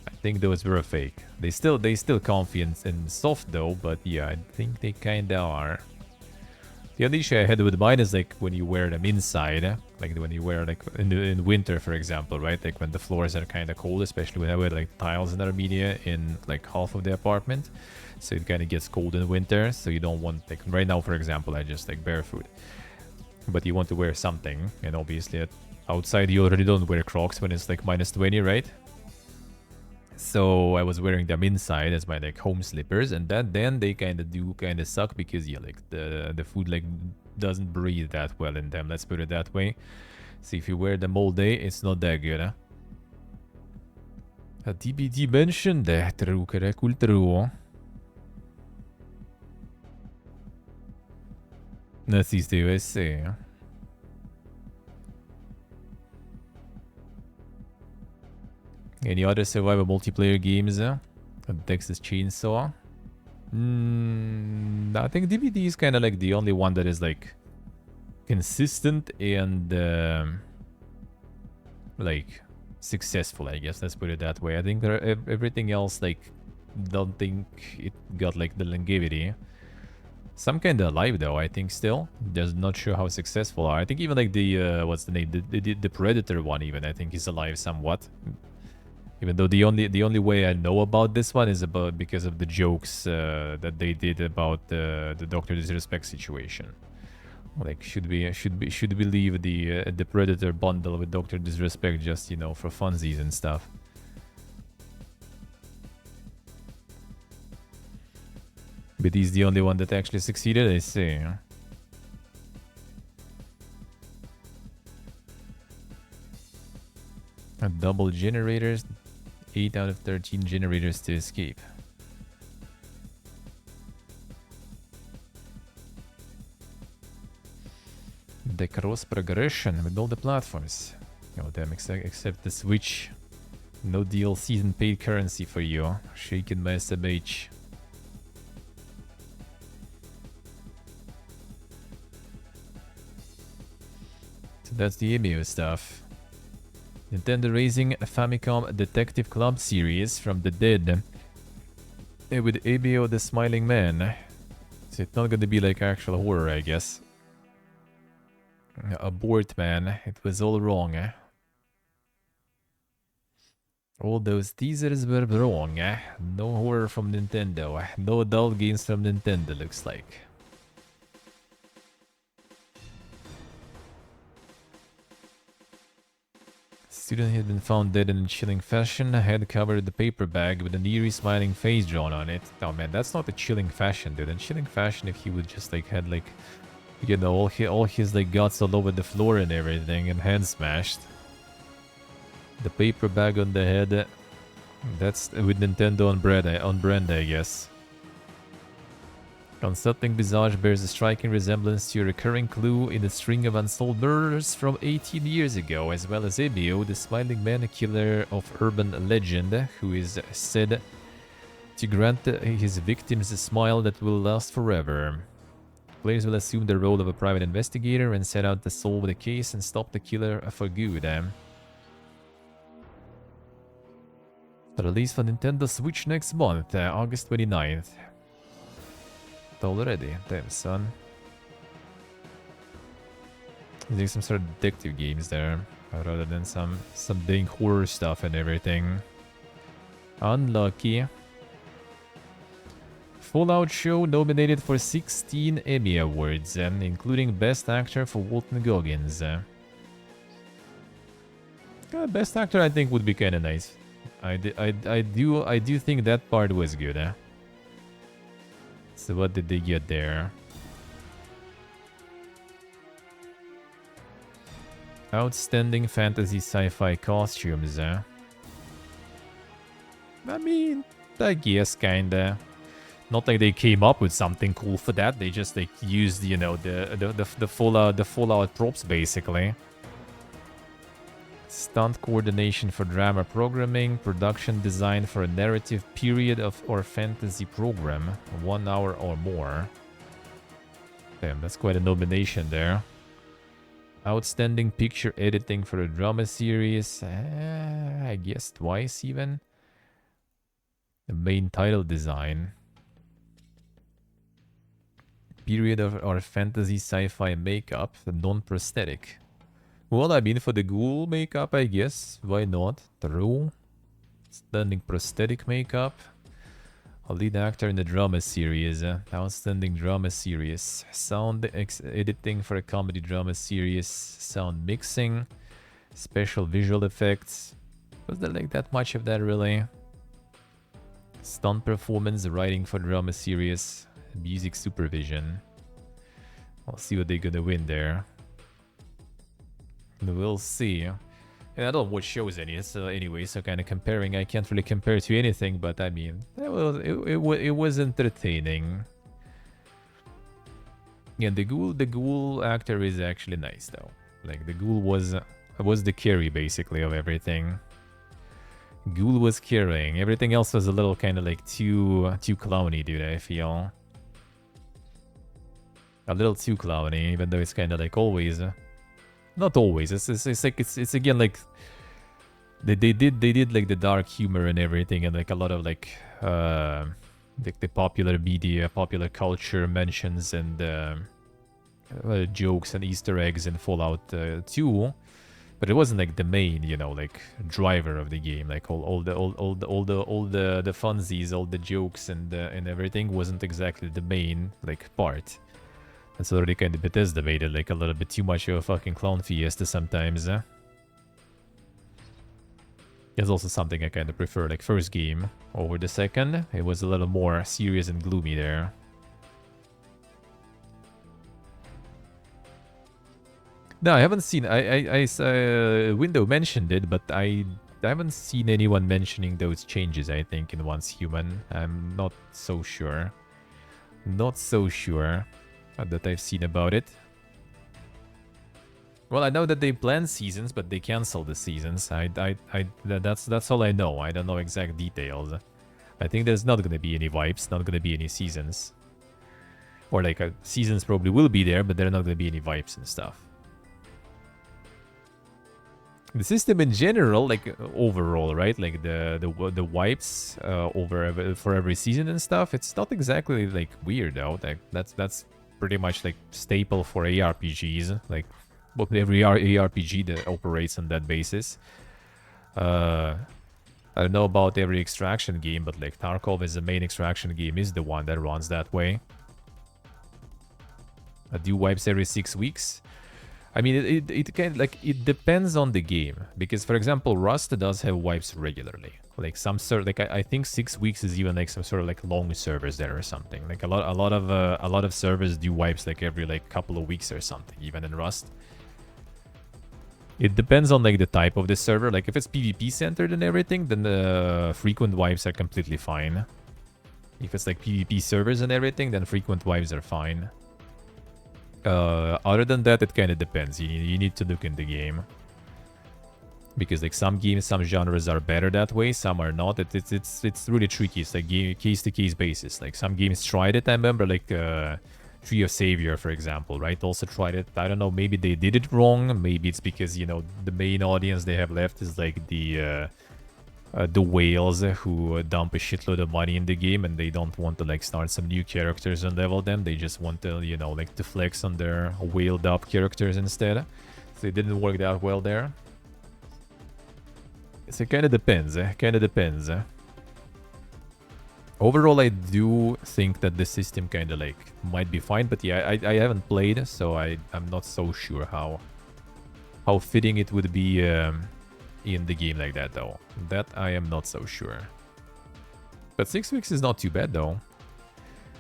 I think those were fake. They still comfy and soft though, but yeah, I think they kind of are. The only issue I had with mine is like when you wear them inside, like when you wear like in winter, for example, right? Like when the floors are kind of cold, especially when I wear like tiles in Armenia in like half of the apartment. So it kind of gets cold in winter, so you don't want, like right now, for example, I just like barefoot. But you want to wear something, and obviously outside you already don't wear Crocs when it's like -20, right? So I was wearing them inside as my like home slippers, and then they kind of suck, because yeah, like the food like doesn't breathe that well in them, let's put it that way. So if you wear them all day, it's not that good, huh? A TBT mentioned that, true, true. Naziste USA. Any other survival multiplayer games? Texas Chainsaw. I think DVD is kind of like the only one that is like consistent and like successful, I guess. Let's put it that way. I think everything else, like, don't think it got like the longevity. Some kind of alive though, I think still. Just not sure how successful are. I think even like the what's the name? The Predator one even, I think is alive somewhat. Even though the only way I know about this one is about because of the jokes that they did about the Doctor Disrespect situation. Like, should we leave the Predator bundle with Doctor Disrespect just, you know, for funsies and stuff? But he's the only one that actually succeeded, I see. A double generators, 8 out of 13 generators to escape. The cross progression with all the platforms. Oh damn, except the Switch. No DLC and paid currency for you. Shaken by SMH. So that's the ABO stuff. Nintendo raising a Famicom Detective Club series from the dead. With ABO the Smiling Man. So it's not gonna be like actual horror, I guess. Abort, man. It was all wrong. All those teasers were wrong. No horror from Nintendo. No adult games from Nintendo, looks like. Student had been found dead in a chilling fashion. Head covered the paper bag with an eerie smiling face drawn on it. Oh man, that's not a chilling fashion, dude. In chilling fashion, if he would just like had like, you know, all his like guts all over the floor and everything, and head smashed. The paper bag on the head. That's with Nintendo on brand, I guess. Consulting Visage bears a striking resemblance to a recurring clue in the string of unsolved murders from 18 years ago, as well as Ebio, the smiling man killer of urban legend, who is said to grant his victims a smile that will last forever. Players will assume the role of a private investigator and set out to solve the case and stop the killer for good. The release for Nintendo Switch next month, August 29th. Already, damn son. Doing some sort of detective games there, rather than some dang horror stuff and everything. Unlucky. Fallout Show nominated for 16 Emmy Awards, including Best Actor for Walton Goggins. Best Actor, I think, would be kind of nice. I do think that part was good. So what did they get there? Outstanding fantasy sci-fi costumes. I mean, I guess kinda. Not like they came up with something cool for that. They just like used, you know, the Fallout props basically. Stunt coordination for drama programming, production design for a narrative period of or fantasy program, 1 hour or more. Damn, that's quite a nomination there. Outstanding picture editing for a drama series, I guess twice even. The main title design. Period of or fantasy sci-fi makeup, non-prosthetic. Well, I mean, for the ghoul makeup, I guess. Why not? True. Outstanding prosthetic makeup. A lead actor in the drama series. Outstanding drama series. Sound editing for a comedy drama series. Sound mixing. Special visual effects. Was there like that much of that, really? Stunt performance, writing for drama series. Music supervision. I'll see what they're gonna win there. We'll see. And I don't watch shows anyway, so kind of comparing, I can't really compare to anything, but I mean, it was entertaining. Yeah, the ghoul actor is actually nice though. Like the ghoul was the carry basically of everything. Ghoul was killing. Everything else was a little kind of like too clowny, dude, I feel. A little too clowny, even though it's kind of like always... not always. It's like it's again like they did like the dark humor and everything, and like a lot of like the popular media, popular culture mentions and jokes and Easter eggs in Fallout 2, but it wasn't like the main, you know, like driver of the game. Like all the funsies, all the jokes and everything wasn't exactly the main like part. It's already kind of Bethesda made it like a little bit too much of a fucking clown fiesta sometimes. It's also something I kind of prefer, like first game over the second. It was a little more serious and gloomy there. No, I haven't seen. Window mentioned it, but I haven't seen anyone mentioning those changes. I think in Once Human, I'm not so sure. Not so sure that I've seen about it. Well, I know that they plan seasons, but they cancel the seasons. That's all I know. I don't know exact details. I think there's not gonna be any vibes, not gonna be any seasons. Or like seasons probably will be there, but there are not gonna be any vibes and stuff. The system in general, like overall, right? Like the wipes for every season and stuff. It's not exactly like weird though. Like that's pretty much like staple for ARPGs. Like every ARPG that operates on that basis. I don't know about every extraction game, but like Tarkov is the main extraction game, is the one that runs that way. I do wipes every 6 weeks. I mean, it kind of like it depends on the game, because for example, Rust does have wipes regularly. Like some sort, like I think 6 weeks is even like some sort of like long servers there or something. Like a lot of servers do wipes like every like couple of weeks or something, even in Rust. It depends on like the type of the server. Like if it's PvP centered and everything, then the frequent wipes are completely fine. If it's like PvP servers and everything, then frequent wipes are fine. Other than that, it kind of depends. You need to look in the game, because like some games, some genres are better that way, some are not. It's really tricky. It's like case to case basis. Like some games tried it. I remember like Tree of Savior, for example, right? Also tried it. I don't know. Maybe they did it wrong. Maybe it's because, you know, the main audience they have left is like the whales who dump a shitload of money in the game, and they don't want to like start some new characters and level them. They just want to, you know, like to flex on their whaled up characters instead. So it didn't work that well there. So it kind of depends. Kind of depends. Overall, I do think that the system kind of like might be fine, but yeah, I haven't played, so I'm not so sure how fitting it would be in the game like that, though. That I am not so sure. But 6 weeks is not too bad, though.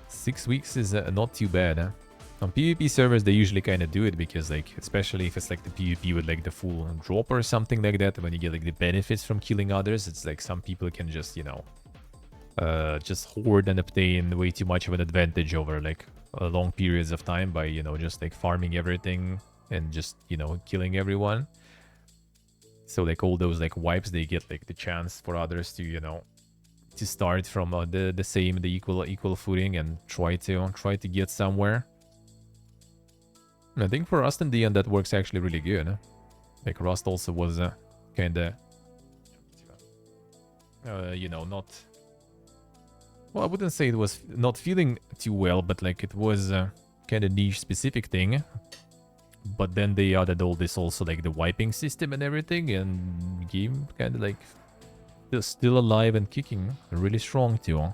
6 weeks is not too bad. On PvP servers, they usually kind of do it because, like, especially if it's like the PvP with like the full drop or something like that, when you get like the benefits from killing others, it's like some people can just, you know, just hoard and obtain way too much of an advantage over like long periods of time by, you know, just like farming everything and just, you know, killing everyone. So like all those like wipes, they get like the chance for others to, you know, to start from the equal footing and try to get somewhere. And I think for Rust in the end that works actually really good. Like Rust also was kind of you know, not, well, I wouldn't say it was not feeling too well, but like it was kind of niche specific thing. But then they added all this also, like the wiping system and everything, and game kind of like still alive and kicking really strong too.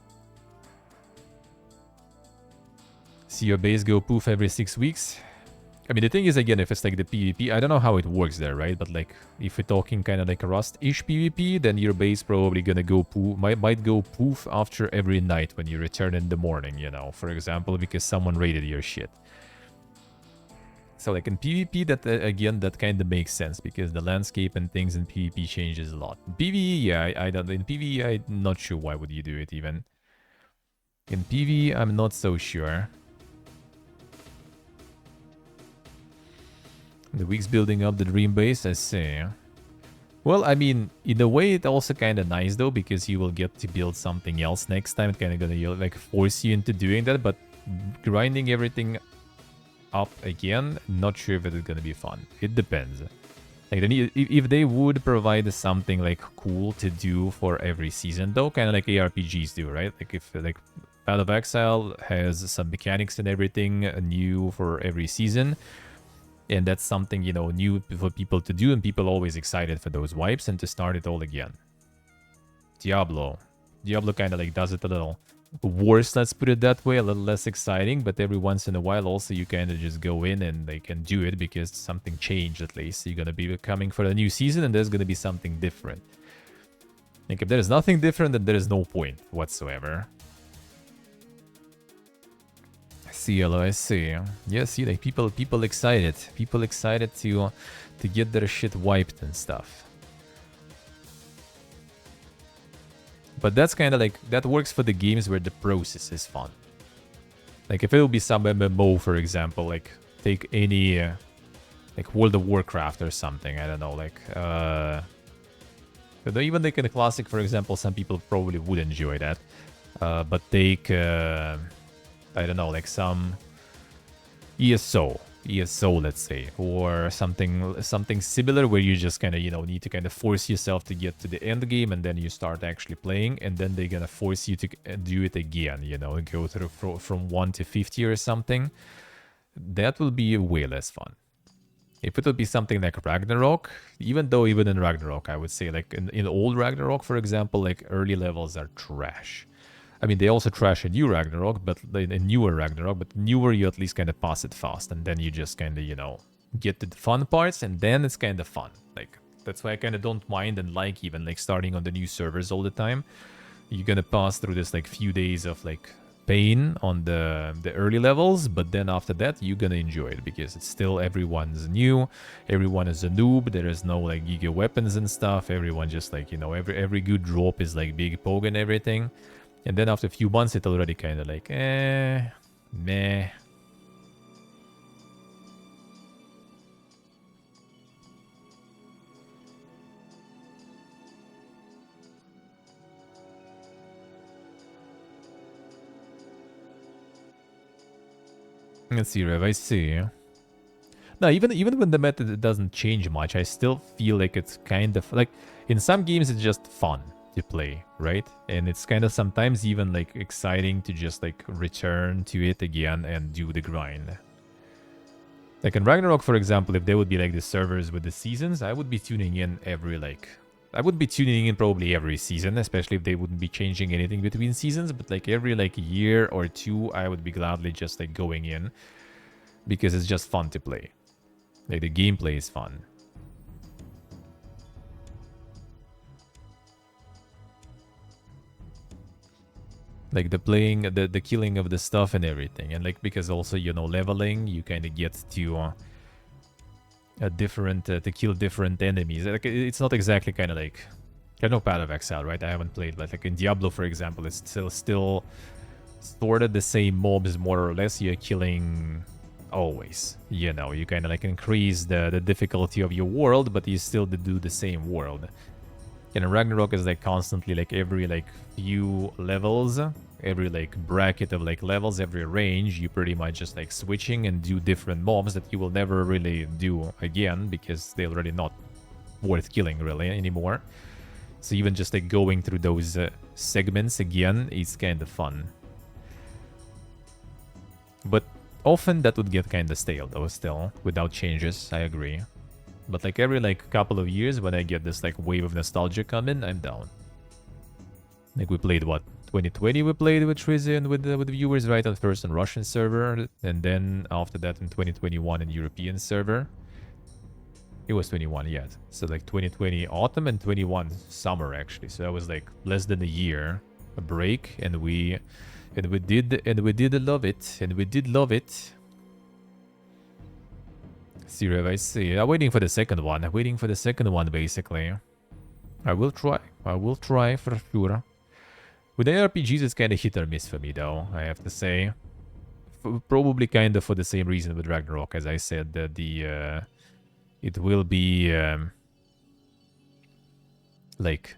See your base go poof every 6 weeks. I mean, the thing is, again, if it's like the PvP, I don't know how it works there, right? But like, if we're talking kind of like a Rust-ish PvP, then your base probably gonna go poof, might go poof after every night when you return in the morning, you know, for example, because someone raided your shit. So like in PvP, that again, that kind of makes sense because the landscape and things in PvP changes a lot. In PvE, yeah, I don't. In PvE, I'm not sure why would you do it even. In PvE, I'm not so sure. The weeks building up the dream base, I see. Well, I mean, in a way, it's also kind of nice though, because you will get to build something else next time. It's kind of gonna like force you into doing that, but grinding everything up again, not sure if it is gonna be fun. It depends. Like, if they would provide something like cool to do for every season, though, kind of like ARPGs do, right? Like if like Path of Exile has some mechanics and everything new for every season. And that's something, you know, new for people to do, and people always excited for those wipes and to start it all again. Diablo kind of like does it a little worse, let's put it that way, a little less exciting, but every once in a while also you kind of just go in and they can do it because something changed at least. You're going to be coming for a new season and there's going to be something different. Like if there's nothing different, then there is no point whatsoever. Cielo, I see. Yeah, see, like people excited. People excited to get their shit wiped and stuff. But that's kind of like, that works for the games where the process is fun. Like if it will be some MMO, for example, like take any, like World of Warcraft or something, I don't know, like, even like in the Classic, for example, some people probably would enjoy that. But take, I don't know, like some ESO, let's say, or something similar where you just kind of, you know, need to kind of force yourself to get to the end game and then you start actually playing, and then they're gonna force you to do it again, you know, and go through from 1 to 50 or something. That will be way less fun. If it would be something like Ragnarok, even in Ragnarok, I would say, like in old Ragnarok, for example, like early levels are trash. I mean, they also trash a new Ragnarok, but a newer Ragnarok, but newer you at least kind of pass it fast, and then you just kind of, you know, get to the fun parts, and then it's kind of fun. Like, that's why I kind of don't mind and like even, like, starting on the new servers all the time. You're gonna pass through this, like, few days of, like, pain on the early levels, but then after that, you're gonna enjoy it, because it's still, everyone's new, everyone is a noob, there is no, like, giga weapons and stuff, everyone just, like, you know, every good drop is, like, big poke and everything. And then after a few months, it's already kind of like, meh. Let's see, Rev, I see. No, even when the method doesn't change much, I still feel like it's kind of, like, in some games it's just fun to play, right? And it's kind of sometimes even like exciting to just like return to it again and do the grind. Like in Ragnarok, for example, if there would be like the servers with the seasons, I would be tuning in probably every season, especially if they wouldn't be changing anything between seasons, but like every like year or two, I would be gladly just like going in, because it's just fun to play. Like the gameplay is fun. Like the playing, the killing of the stuff and everything. And like, because also, you know, leveling, you kind of get to a different, to kill different enemies. Like, it's not exactly kind of like, I know Path of Exile, right? I haven't played, but like in Diablo, for example, it's still sort of the same mobs, more or less. You're killing always, you know, you kind of like increase the difficulty of your world, but you still do the same world. And Ragnarok is like constantly, like every like few levels, every like bracket of like levels, every range, you pretty much just like switching and do different mobs that you will never really do again, because they're already not worth killing really anymore. So even just like going through those segments again is kind of fun. But often that would get kind of stale though, still, without changes, I agree. But like every like couple of years, when I get this like wave of nostalgia come in, I'm down. Like we played, what, 2020 we played with Trizzy and with viewers, right, on first on Russian server, and then after that in 2021 in European server. It was 21, yeah. So like 2020 autumn and 21 summer actually. So that was like less than a year, a break, and we did love it, and we did love it. See, Rev, I see. I'm waiting for the second one. I'm waiting for the second one, basically. I will try. I will try for sure. With ARPGs, it's kind of hit or miss for me, though, I have to say. Probably kind of for the same reason with Ragnarok, as I said, that it will be like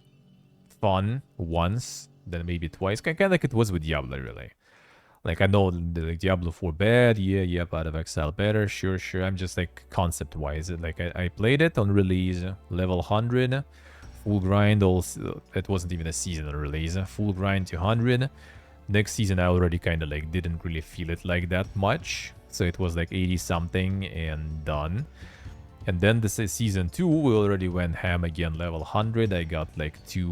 fun once, then maybe twice. Kind of like it was with Diablo, really. Like, I know like Diablo 4 bad, yeah, Path of Exile better, sure. I'm just like concept-wise. Like, I played it on release, level 100, full grind, also, it wasn't even a seasonal release, full grind to 100. Next season, I already kind of like didn't really feel it like that much. So it was like 80-something and done. And then this is season 2, we already went ham again, level 100. I got like 2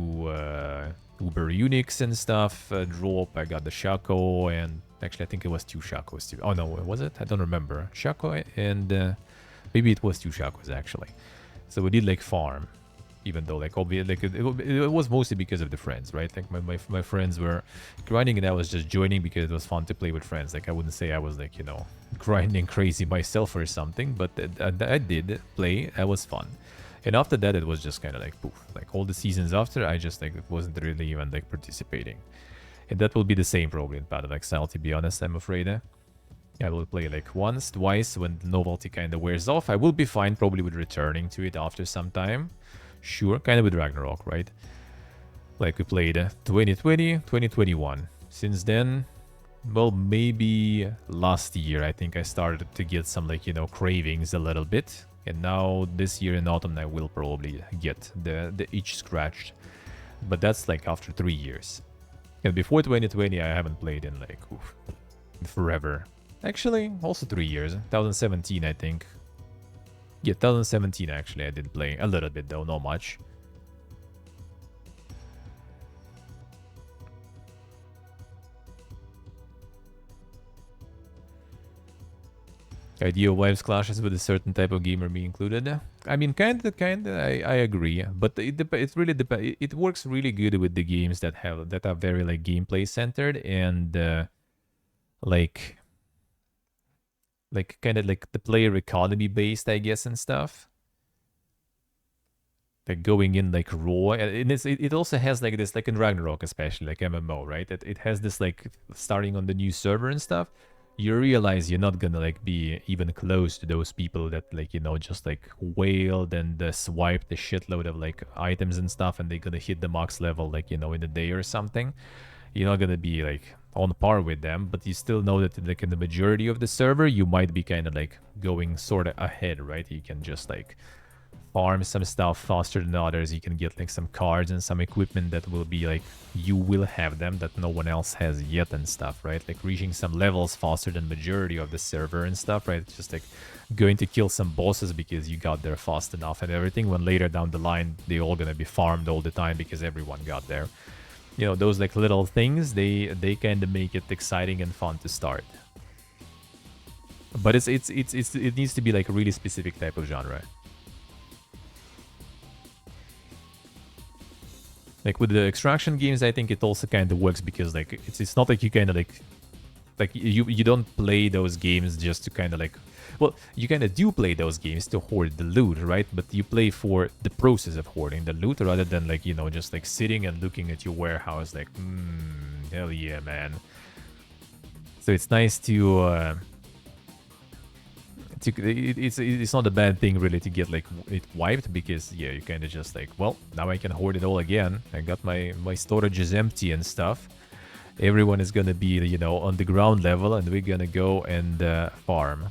Uber Unix and stuff drop. I got the Shaco, and actually I think it was 2 Shacos too. Oh no, was it? I don't remember. Shaco and maybe it was 2 Shacos actually. So we did like farm, even though like obviously like it was mostly because of the friends, right? Like my friends were grinding and I was just joining because it was fun to play with friends. Like I wouldn't say I was like, you know, grinding crazy myself or something, but I did play. That was fun. And after that, it was just kind of like poof. Like all the seasons after, I just like wasn't really even like participating. And that will be the same probably in Path of Exile, to be honest, I'm afraid. I will play like once, twice when the novelty kind of wears off. I will be fine probably with returning to it after some time. Sure, kind of with Ragnarok, right? Like we played 2020, 2021. Since then, well, maybe last year, I think I started to get some like, you know, cravings a little bit. And now this year in autumn, I will probably get the itch scratched. But that's like after 3 years. And before 2020, I haven't played in like forever. Actually, also 3 years. 2017, I think. Yeah, 2017 actually I did play. A little bit though, not much. Idea of wives clashes with a certain type of gamer be included. I mean, kinda, I agree, but it really depends. It works really good with the games that are very like gameplay centered and like kind of like the player economy based, I guess, and stuff. Like going in like raw, and it also has like this, like in Ragnarok especially, like MMO, right? It has this like starting on the new server and stuff. You realize you're not gonna like be even close to those people that like, you know, just like wailed and swiped the shitload of like items and stuff, and they're gonna hit the max level like, you know, in a day or something. You're not gonna be like on par with them, but you still know that like in the majority of the server you might be kind of like going sort of ahead, right? You can just like farm some stuff faster than others. You can get like some cards and some equipment that will be like, you will have them that no one else has yet and stuff, right? Like reaching some levels faster than majority of the server and stuff, right? It's just like going to kill some bosses because you got there fast enough and everything, when later down the line they're all gonna be farmed all the time because everyone got there. You know, those like little things, they kind of make it exciting and fun to start. But it needs to be like a really specific type of genre. Like with the extraction games, I think it also kind of works because like it's not like you kind of like you don't play those games just to kind of like, well, you kind of do play those games to hoard the loot, right? But you play for the process of hoarding the loot rather than like, you know, just like sitting and looking at your warehouse like, hell yeah, man. So it's nice to it's not a bad thing really to get like it wiped, because yeah, you kind of just like, well, now I can hoard it all again. I got my storage is empty and stuff. Everyone is gonna be, you know, on the ground level, and we're gonna go and farm.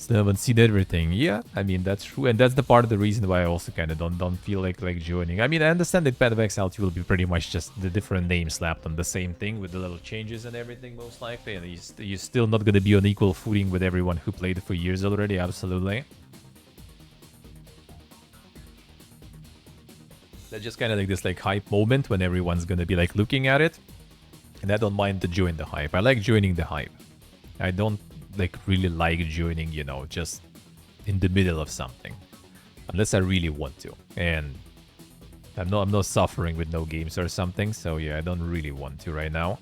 Haven't seen everything. Yeah, I mean, that's true, and that's the part of the reason why I also kind of don't feel like joining. I mean, I understand that Path of Exile 2 will be pretty much just the different name slapped on the same thing with the little changes and everything, most likely, and you're still not going to be on equal footing with everyone who played it for years already, absolutely. That's just kind of like this like hype moment when everyone's going to be like looking at it, and I don't mind to join the hype. I like joining the hype. I don't like really like joining, you know, just in the middle of something, unless I really want to, and I'm not suffering with no games or something, so yeah, I don't really want to right now.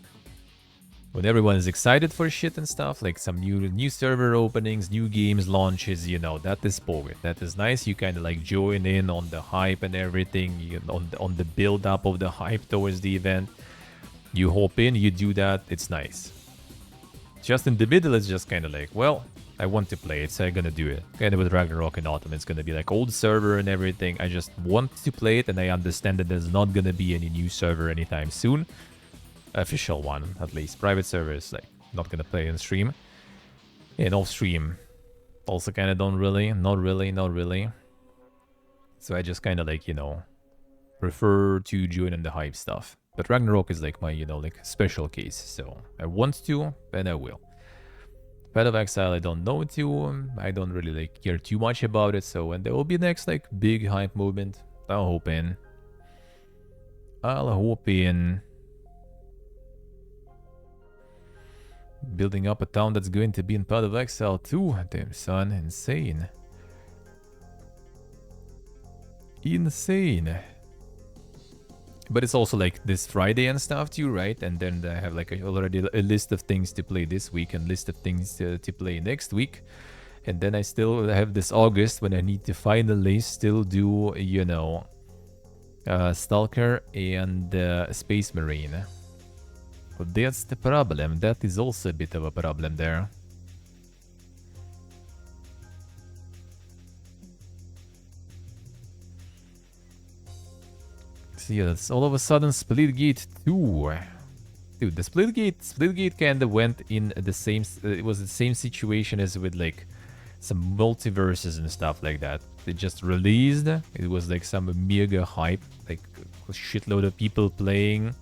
when everyone is excited for shit and stuff, like some new server openings, new games launches, you know, that is poet. That is nice. You kind of like join in on the hype and everything, on the build up of the hype towards the event. You hop in, you do that, it's nice. Just in the middle, it's just kind of like, well, I want to play it, so I'm gonna do it. Kind of with Ragnarok and Autumn, it's gonna be like old server and everything. I just want to play it, and I understand that there's not gonna be any new server anytime soon. Official one, at least. Private servers, like, not gonna play in stream. And off stream, also kind of don't really, not really. So I just kind of like, you know, prefer to join in the hype stuff. But Ragnarok is like my, you know, like special case. So I want to, and I will. Path of Exile, I don't know to. I don't really like care too much about it. So when there will be next like big hype movement, I'll hope in. Building up a town that's going to be in Path of Exile too. Damn son, insane. Insane. But it's also like this Friday and stuff too, right? And then I have like already a list of things to play this week and list of things to play next week. And then I still have this August when I need to finally still do, you know, Stalker and Space Marine. But that's the problem. That is also a bit of a problem there. So yeah, that's all of a sudden Splitgate 2. Dude, the Splitgate kinda went in the same, it was the same situation as with like some multiverses and stuff like that. They just released, it was like some mega hype, like a shitload of people playing,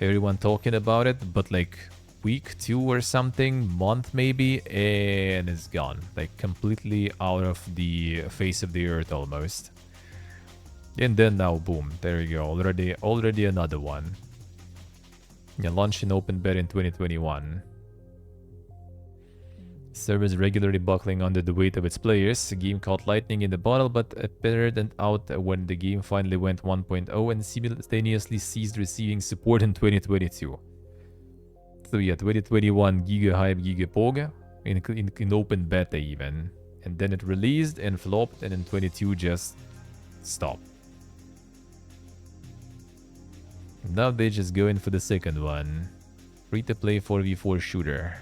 everyone talking about it, but like week 2 or something, month maybe, and it's gone. Like completely out of the face of the earth almost. And then now, boom, there you go, already another one. Yeah, launch in open beta in 2021. Servers regularly buckling under the weight of its players. The game caught lightning in the bottle, but appeared out when the game finally went 1.0 and simultaneously ceased receiving support in 2022. So yeah, 2021 Giga Hype, Giga Pog, in open beta even. And then it released and flopped, and in 22 just stopped. Now they just go in for the second one. Free-to-play 4v4 shooter.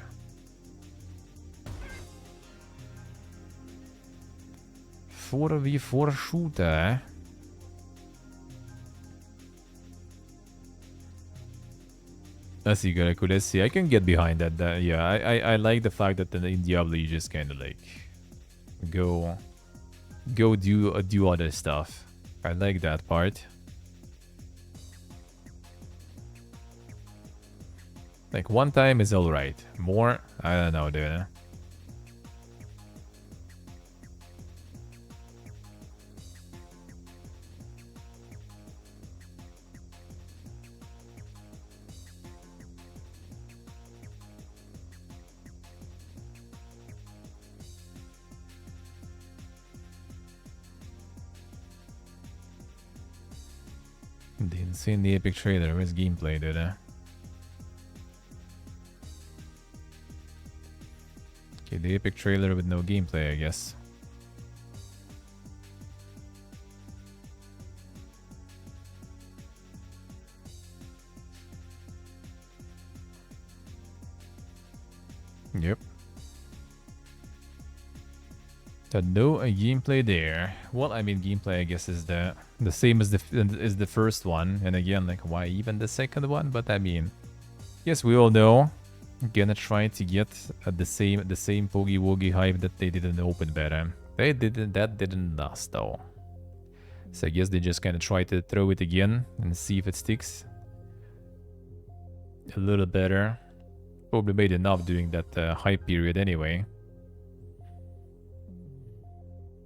I see, Garaku, let's see. I can get behind that. Yeah, I like the fact that in Diablo you just kind of like go do other stuff. I like that part. Like one time is alright. More, I don't know, dude. Didn't see in the epic trailer. Where's gameplay, dude? Okay, the epic trailer with no gameplay, I guess. Yep. No gameplay there. Well, I mean, gameplay I guess is the same as the first one, and again, like why even the second one? But I mean, yes, we all know, gonna try to get the same Pogi Wogi hype that they did in the open beta. That didn't last though. So I guess they just kind of try to throw it again and see if it sticks a little better. Probably made enough during that hype period anyway.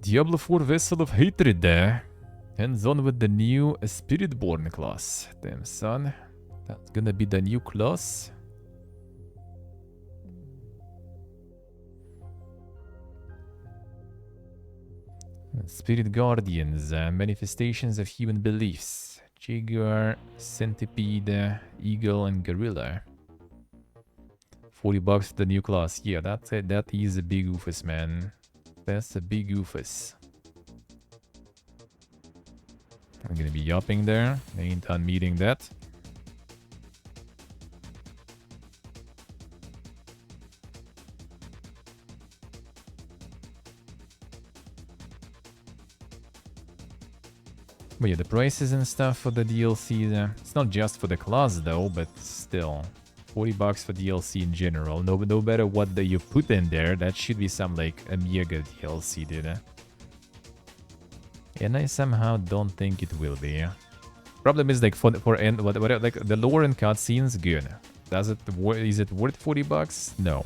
Diablo 4 Vessel of Hatred there. Hands on with the new Spiritborn class. Damn son. That's gonna be the new class. Spirit Guardians, manifestations of human beliefs. Jaguar, Centipede, Eagle, and Gorilla. 40 bucks for the new class. Yeah, that's it. That is a big oofus, man. That's a big oofus. I'm gonna be yapping there. Ain't done meeting that. But yeah, the prices and stuff for the DLC, it's not just for the class though, but still. 40 bucks for DLC in general. No matter what you put in there, that should be some like Amiga DLC, dude. And I somehow don't think it will be. Problem is like for end what like the lore and cutscenes, good. Is it worth 40 bucks? No.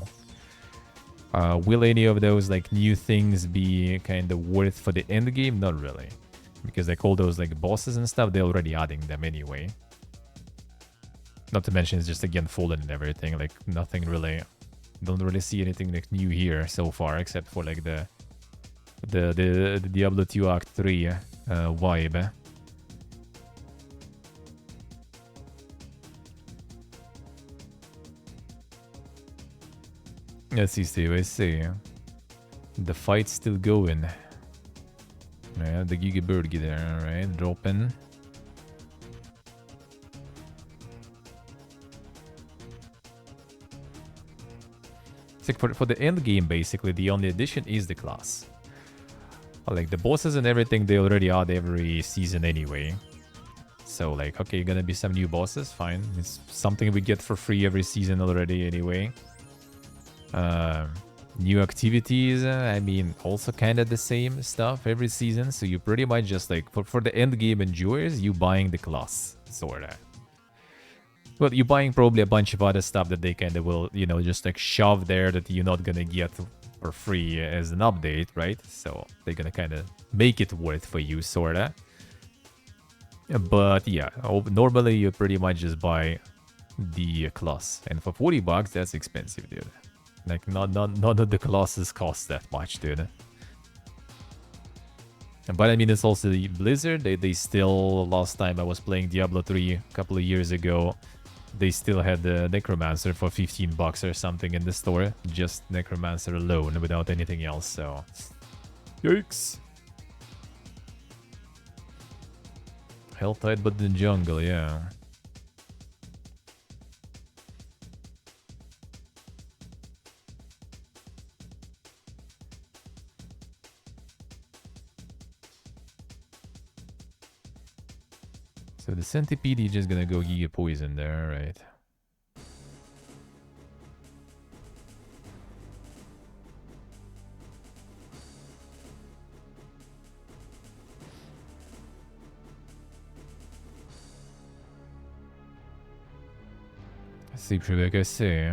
Will any of those like new things be kind of worth for the end game? Not really. Because like all those like bosses and stuff, they're already adding them anyway. Not to mention it's just again Fallen and everything, like nothing really, don't really see anything like new here so far except for like the Diablo 2 Act 3 vibe. Let's see, Steve, I see. The fight's still going. Yeah, the Giga Bird there, alright, dropping. Like for the end game, basically, the only addition is the class. Like the bosses and everything, they already add every season anyway. So like, okay, gonna be some new bosses, fine. It's something we get for free every season already anyway. New activities, I mean, also kind of the same stuff every season. So you pretty much just like, for the end game enjoyers, you buying the class, sorta. Well, you're buying probably a bunch of other stuff that they kind of will, you know, just like shove there that you're not gonna get for free as an update, right? So they're gonna kind of make it worth for you, sorta. But yeah, normally you pretty much just buy the class, and for 40 bucks, that's expensive, dude. Like none of the classes cost that much, dude. But I mean, it's also the Blizzard. They still, last time I was playing Diablo 3 a couple of years ago, they still had the Necromancer for 15 bucks or something in the store. Just Necromancer alone, without anything else, so... Yikes! Helltide but in jungle, yeah. So the Centipede is just gonna go Giga Poison there, right? Sleep Trick, I see.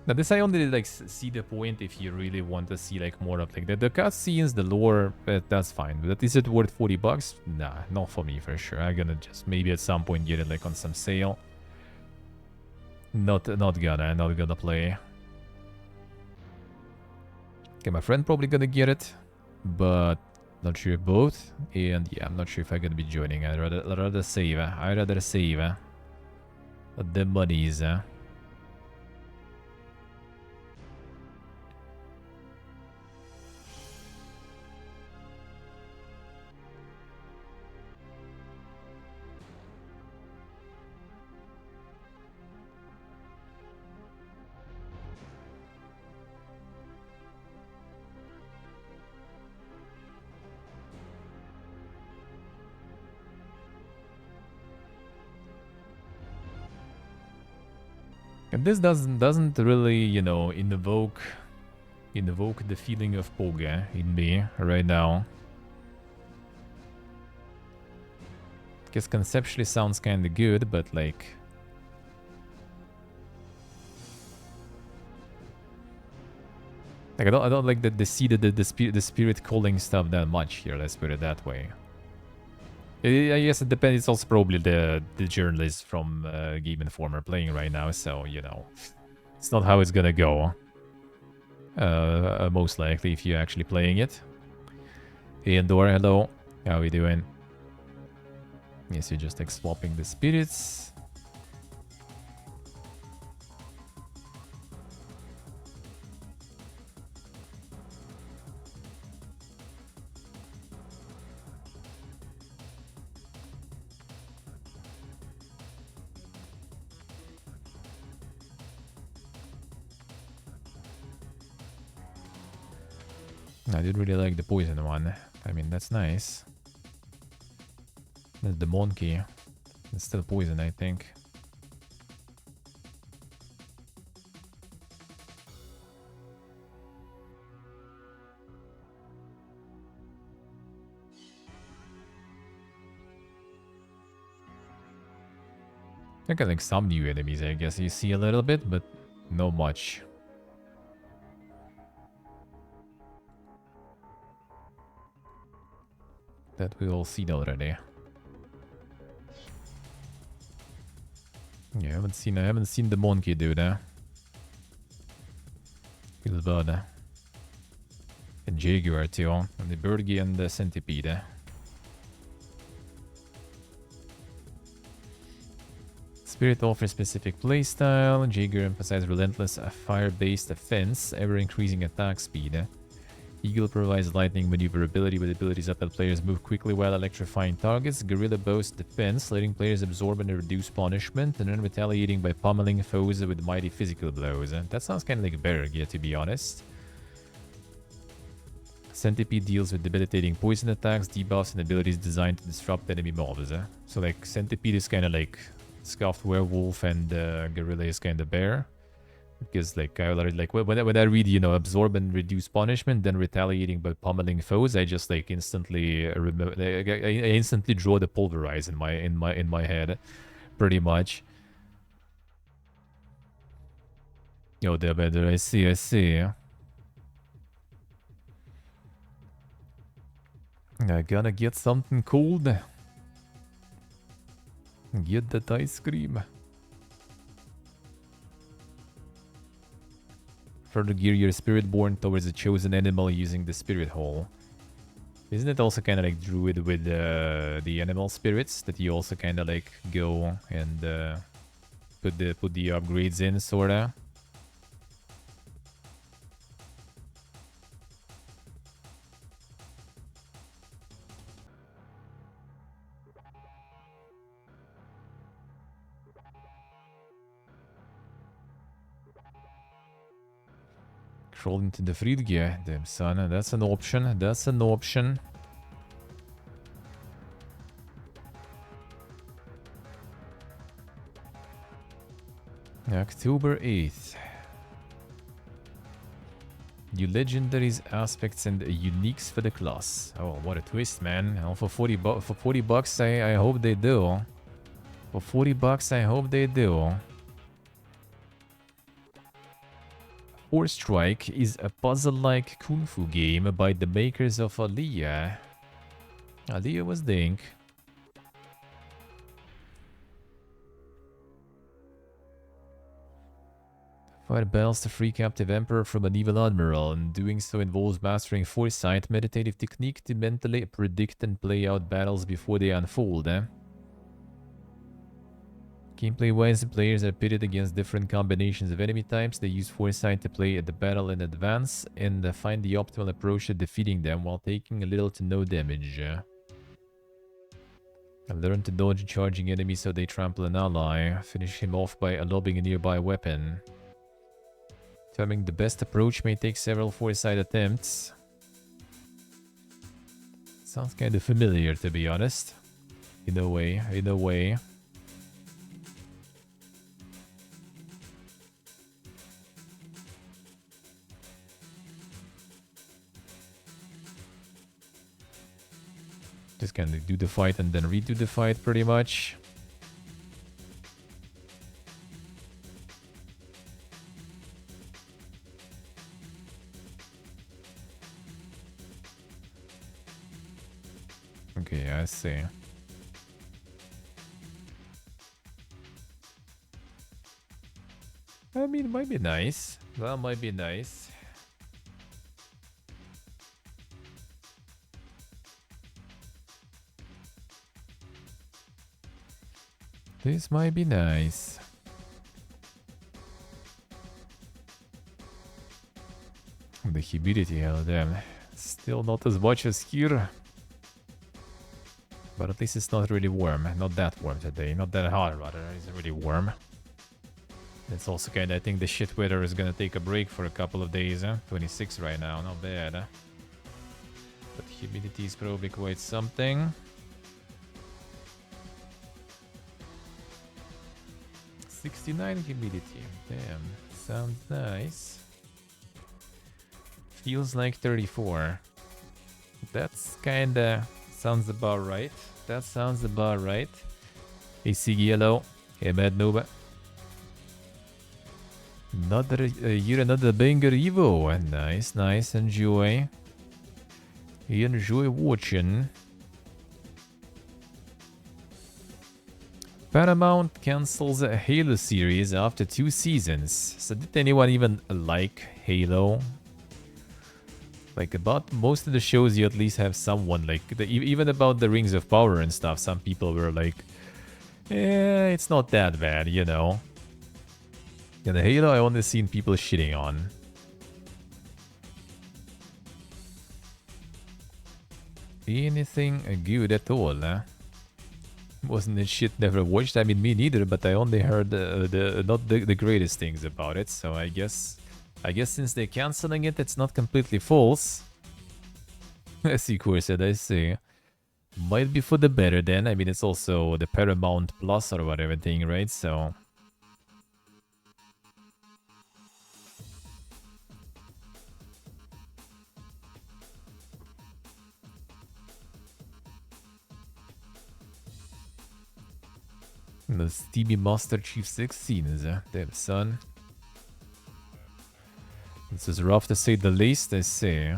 Now this I only like see the point if you really want to see like more of like the cutscenes, the lore, that's fine. But is it worth 40 bucks? Nah, not for me for sure. I'm gonna just maybe at some point get it like on some sale. Not gonna play. Okay, my friend probably gonna get it, but not sure both. And yeah, I'm not sure if I'm gonna be joining. I'd rather save. I'd rather save the monies. And this doesn't really, you know, invoke the feeling of Poga in me right now. Guess conceptually sounds kind of good, but like, I don't like the spirit calling stuff that much here. Let's put it that way. I guess it depends. It's also probably the journalist from Game Informer playing right now, so you know, it's not how it's gonna go. Most likely, if you're actually playing it. Andor, hello, how we doing? Yes, you're just like swapping the spirits. I did really like the poison one. I mean, that's nice. That's the monkey. It's still poison, I think. I got like some new enemies, I guess you see a little bit, but no much. That we all seen already. Yeah, I haven't seen the monkey dude, Feels bad. And Jaguar too, and the Birdie and the Centipede. Spirit offers specific playstyle. Jaeger emphasizes relentless fire-based offense, ever-increasing attack speed. Eagle provides lightning maneuverability with abilities that let players move quickly while electrifying targets. Guerrilla boasts defense, letting players absorb and reduce punishment, and then retaliating by pummeling foes with mighty physical blows. That sounds kind of like Bergia, to be honest. Centipede deals with debilitating poison attacks, debuffs, and abilities designed to disrupt enemy mobs. So like Centipede is kind of like Scuffed Werewolf, and Guerrilla is kind of bear. Because like I already like when I read, you know, absorb and reduce punishment, then retaliating by pummeling foes, I just like instantly remember. I instantly draw the pulverize in my head, pretty much. Yo, they're better. I see. I gotta get something cold. Get that ice cream. Further gear your spirit born towards a chosen animal using the spirit hole. Isn't it also kind of like druid with the animal spirits that you also kind of like go and put the upgrades in, sorta? Crawl into the Friedge, damn son, that's an option, that's an option. October 8th. New legendaries, aspects, and uniques for the class. Oh, what a twist, man. Oh, for 40 bucks, I hope they do. For 40 bucks, I hope they do. Force Strike is a puzzle-like kung fu game by the makers of Aliyah. Aliyah was dink. Fight battles to free captive emperor from an evil admiral, and doing so involves mastering foresight, meditative technique to mentally predict and play out battles before they unfold. Gameplay-wise, players are pitted against different combinations of enemy types. They use foresight to play the battle in advance and find the optimal approach to defeating them while taking little to no damage. Learn to dodge charging enemies so they trample an ally. Finish him off by lobbing a nearby weapon. Determining the best approach may take several foresight attempts. Sounds kind of familiar, to be honest. In a way. Just kind of do the fight and then redo the fight, pretty much. Okay, I see. I mean, it might be nice. That might be nice. This might be nice. The humidity, hell damn. Still not as much as here. But at least it's not really warm. Not that warm today. Not that hot, rather. It's really warm. It's also kind of, I think the shit weather is gonna take a break for a couple of days. 26 right now, not bad. Humidity is probably quite something. 69 humidity. Damn, sounds nice. Feels like 34. That's kinda sounds about right. That sounds about right. Hey Siggy, hello. Hey Mad Nova. You're another banger Evo. Nice, nice. Enjoy. Enjoy watching. Paramount cancels a Halo series after 2 seasons. So did anyone even like Halo? Like about most of the shows you at least have someone like, even about the Rings of Power and stuff, some people were like, it's not that bad, you know. And the Halo I only seen people shitting on. Anything good at all, huh? Wasn't it shit never watched? I mean, me neither, but I only heard not the greatest things about it, so I guess since they're canceling it, it's not completely false. I see, said, I see. Might be for the better then. I mean, it's also the Paramount Plus or whatever thing, right? So... The Steamy Master Chief 16 is damn son. This is rough to say the least, I say.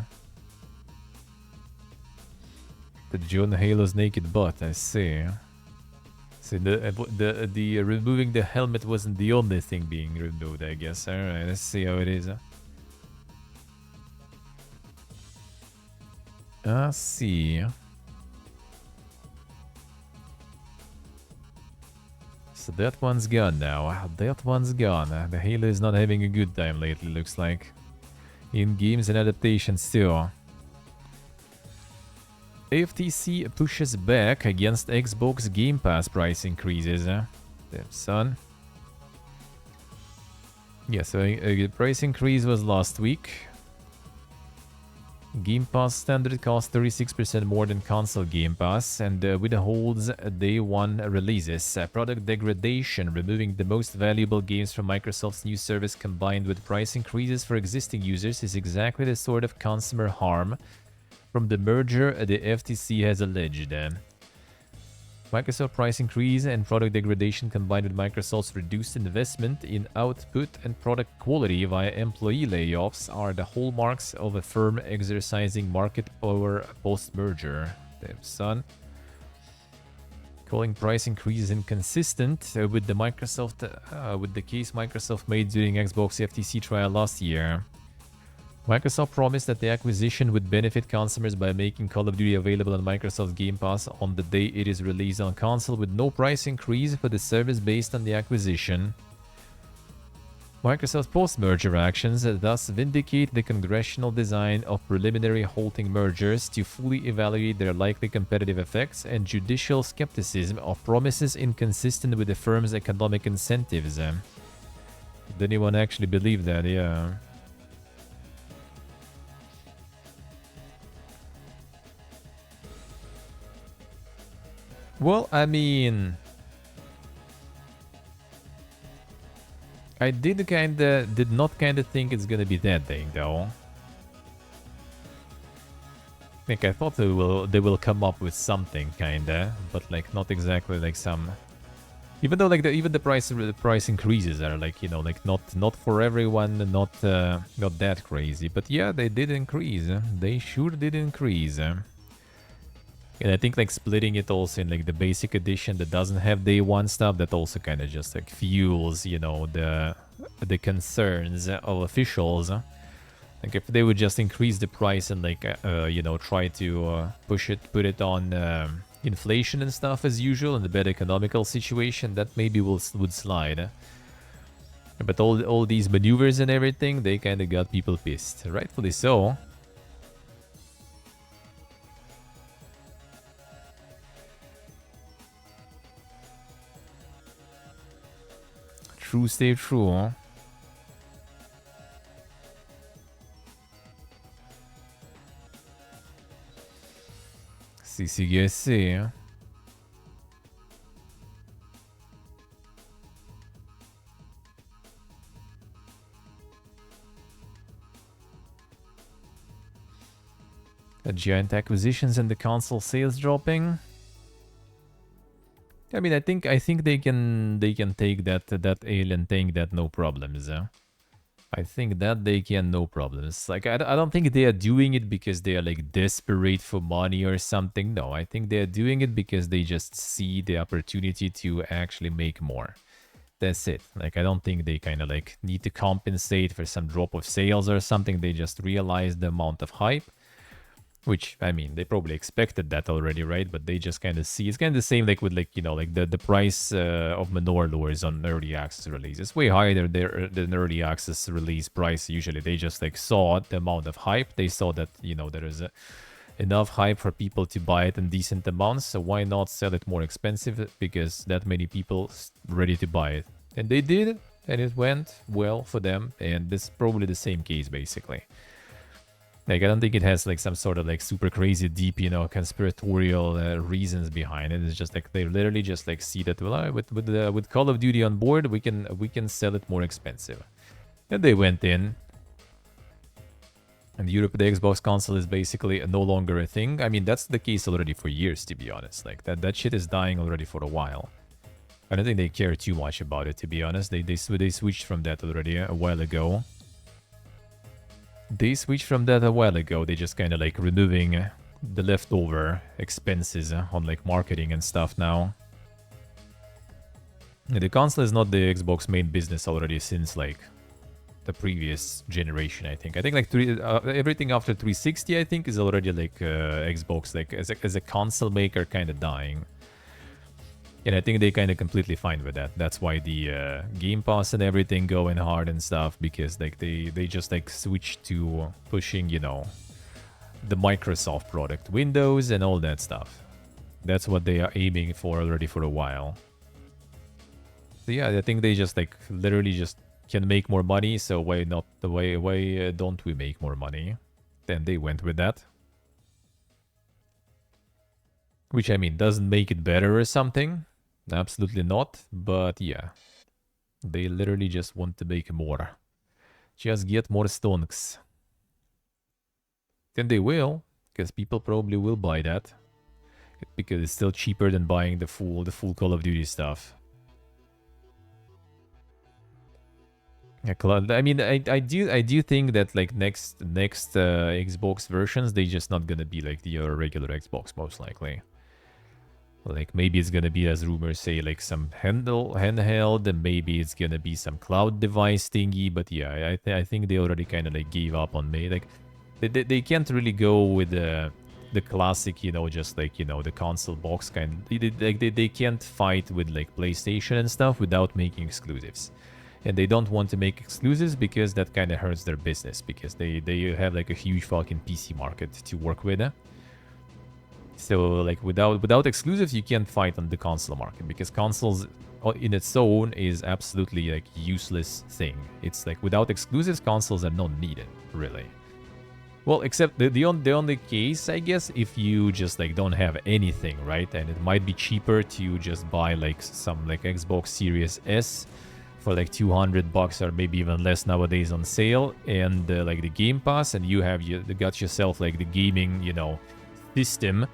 The John Halo's naked butt, I say. So the removing the helmet wasn't the only thing being removed, I guess. Alright, let's see how it is. I see. So that one's gone now. That one's gone. The Halo is not having a good time lately, looks like. In games and adaptations too. FTC pushes back against Xbox Game Pass price increases. Damn son. Yeah, so a price increase was last week. Game Pass standard costs 36% more than console Game Pass and withholds day one releases. Product degradation, removing the most valuable games from Microsoft's new service combined with price increases for existing users is exactly the sort of consumer harm from the merger the FTC has alleged. Microsoft price increase and product degradation combined with Microsoft's reduced investment in output and product quality via employee layoffs are the hallmarks of a firm exercising market power post-merger. Damn son. Calling price increases inconsistent with the case Microsoft made during Xbox FTC trial last year. Microsoft promised that the acquisition would benefit consumers by making Call of Duty available on Microsoft Game Pass on the day it is released on console with no price increase for the service based on the acquisition. Microsoft's post-merger actions thus vindicate the congressional design of preliminary halting mergers to fully evaluate their likely competitive effects and judicial skepticism of promises inconsistent with the firm's economic incentives. Did anyone actually believe that? Yeah. Well, I mean, I did not think it's gonna be that thing though. I thought they will come up with something kinda, but like not exactly like some. Even though like even the price increases are like, you know, like not for everyone, not that crazy, but yeah, they did increase. They sure did increase. And I think like splitting it also in like the basic edition that doesn't have day one stuff, that also kind of just like fuels, you know, the concerns of officials. Like if they would just increase the price and like you know, try to put it on inflation and stuff as usual in the better economical situation, that maybe would slide. But all these maneuvers and everything, they kind of got people pissed, rightfully so. True, stay true, huh? CCGSC. The giant acquisitions and the console sales dropping. I mean, I think they can take that alien thing that no problems. I think that they can no problems. Like I don't think they are doing it because they are like desperate for money or something. No, I think they are doing it because they just see the opportunity to actually make more. That's it. Like I don't think they kind of like need to compensate for some drop of sales or something. They just realize the amount of hype. Which, I mean, they probably expected that already, right? But they just kind of see... It's kind of the same like with, like, you know, like the price of Manor Lures on early access release. It's way higher than early access release price usually. They just, like, saw the amount of hype. They saw that, you know, there is enough hype for people to buy it in decent amounts. So why not sell it more expensive? Because that many people ready to buy it. And they did, and it went well for them. And this is probably the same case, basically. Like, I don't think it has, like, some sort of, like, super crazy deep, you know, conspiratorial reasons behind it. It's just, like, they literally just, like, see that, well, with Call of Duty on board, we can sell it more expensive. And they went in. And Europe, the Xbox console is basically no longer a thing. I mean, that's the case already for years, to be honest. Like, that shit is dying already for a while. I don't think they care too much about it, to be honest. They switched from that already a while ago. They switched from that a while ago. They just kind of like removing the leftover expenses on like marketing and stuff now. The console is not the Xbox main business already since like the previous generation, I think. I think like everything after 360, I think, is already like Xbox like as a console maker kind of dying. And I think they kind of completely fine with that. That's why the Game Pass and everything going hard and stuff, because like they just like switch to pushing, you know, the Microsoft product, Windows and all that stuff. That's what they are aiming for already for a while. So yeah, I think they just like literally just can make more money. So why not? Why don't we make more money? Then they went with that. Which, I mean, doesn't make it better or something. Absolutely not, but yeah. They literally just want to make more. Just get more stonks. Then they will, because people probably will buy that. Because it's still cheaper than buying the full Call of Duty stuff. I mean, I do think that like next Xbox versions, they just not gonna be like the regular Xbox, most likely. Like, maybe it's gonna be, as rumors say, like some handheld, and maybe it's gonna be some cloud device thingy. But yeah, I think they already kind of like gave up on me. Like, they can't really go with the classic, you know, just like, you know, the console box kind. They can't fight with like PlayStation and stuff without making exclusives. And they don't want to make exclusives because that kind of hurts their business, because they have like a huge fucking PC market to work with. So, like, without exclusives, you can't fight on the console market, because consoles in its own is absolutely, like, useless thing. It's, like, without exclusives, consoles are not needed, really. Well, except the only case, I guess, if you just, like, don't have anything, right? And it might be cheaper to just buy, like, some, like, Xbox Series S for, like, $200 or maybe even less nowadays on sale, and, like, the Game Pass, and you got yourself, like, the gaming, you know, system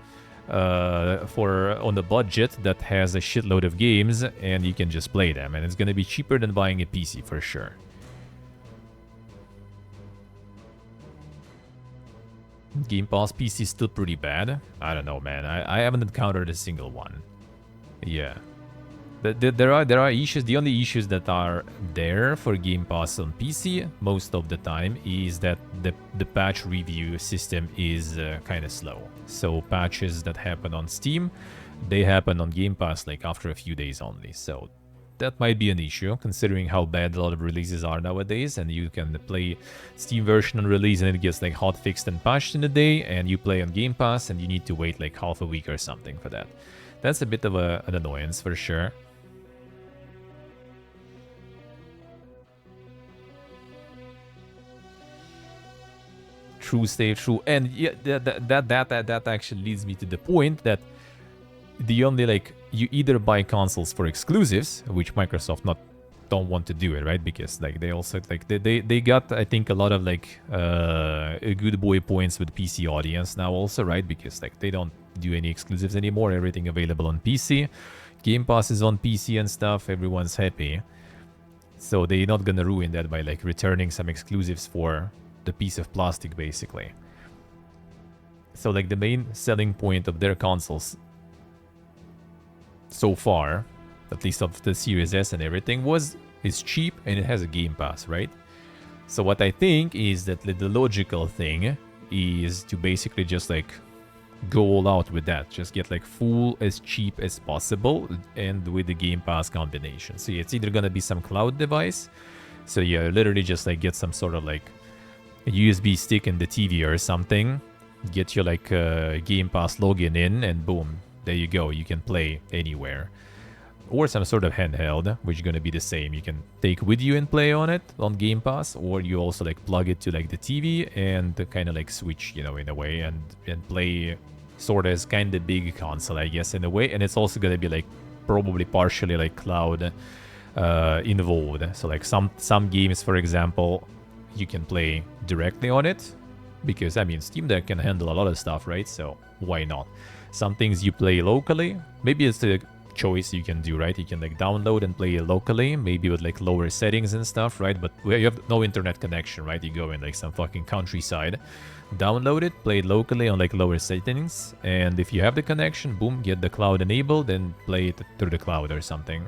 on the budget that has a shitload of games, and you can just play them, and it's gonna be cheaper than buying a PC for sure. Game Pass PC is still pretty bad. I don't know, man. I haven't encountered a single one. Yeah. There are issues. The only issues that are there for Game Pass on PC most of the time is that the patch review system is kind of slow. So patches that happen on Steam, they happen on Game Pass like after a few days only. So that might be an issue, considering how bad a lot of releases are nowadays. And you can play Steam version on release and it gets like hot fixed and patched in a day, and you play on Game Pass and you need to wait like half a week or something for that. That's a bit of an annoyance for sure. true, stay true. And yeah, that actually leads me to the point that the only, like, you either buy consoles for exclusives, which Microsoft don't want to do it, right? Because like they also like they got, I think, a lot of like a good boy points with PC audience now also, right? Because like they don't do any exclusives anymore, everything available on PC, Game Pass is on PC and stuff, everyone's happy. So they're not gonna ruin that by like returning some exclusives for the piece of plastic, basically. So like the main selling point of their consoles so far, at least of the Series S and everything, is cheap and it has a Game Pass, right? So what I think is that the logical thing is to basically just like go all out with that. Just get like full as cheap as possible and with the Game Pass combination. So it's either gonna be some cloud device. So yeah, literally just like get some sort of like a USB stick in the TV or something. Get your like Game Pass login in and boom, there you go. You can play anywhere. Or some sort of handheld, which is going to be the same. You can take with you and play on it on Game Pass, or you also like plug it to like the TV and kind of like switch, you know, in a way, and play sort of as kind of big console, I guess, in a way. And it's also going to be like probably partially like cloud involved. So like some games, for example, you can play directly on it because I mean Steam Deck can handle a lot of stuff, right? So why not? Some things you play locally, maybe it's a choice you can do, right? You can like download and play it locally, maybe with like lower settings and stuff, right? But where you have no internet connection, right? You go in like some fucking countryside, download it, play it locally on like lower settings, and if you have the connection, boom, get the cloud enabled and play it through the cloud or something.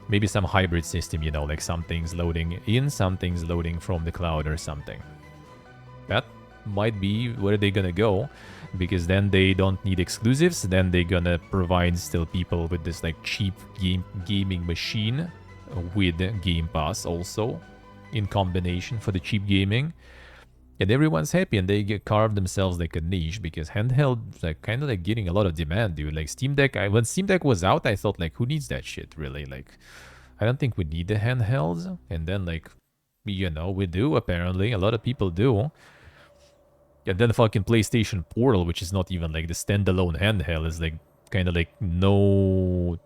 Maybe some hybrid system, you know, like some things loading in, some things loading from the cloud or something. That might be where they're gonna go, because then they don't need exclusives, then they're gonna provide still people with this like cheap gaming machine with Game Pass also in combination for the cheap gaming, and everyone's happy and they get carved themselves like a niche, because handheld like kind of like getting a lot of demand, dude. Like Steam Deck, when Steam Deck was out, I thought like, who needs that shit really? Like, I don't think we need the handhelds, and then like, you know, we do apparently, a lot of people do. And then fucking PlayStation Portal, which is not even like the standalone handheld, is like kind of like no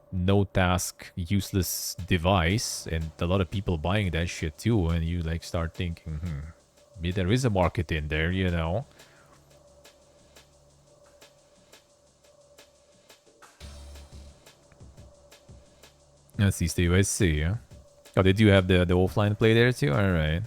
task, useless device, and a lot of people buying that shit too. And you like start thinking, maybe there is a market in there, you know. Let's see, Steve. I see. Oh, they do have the offline play there too. All right.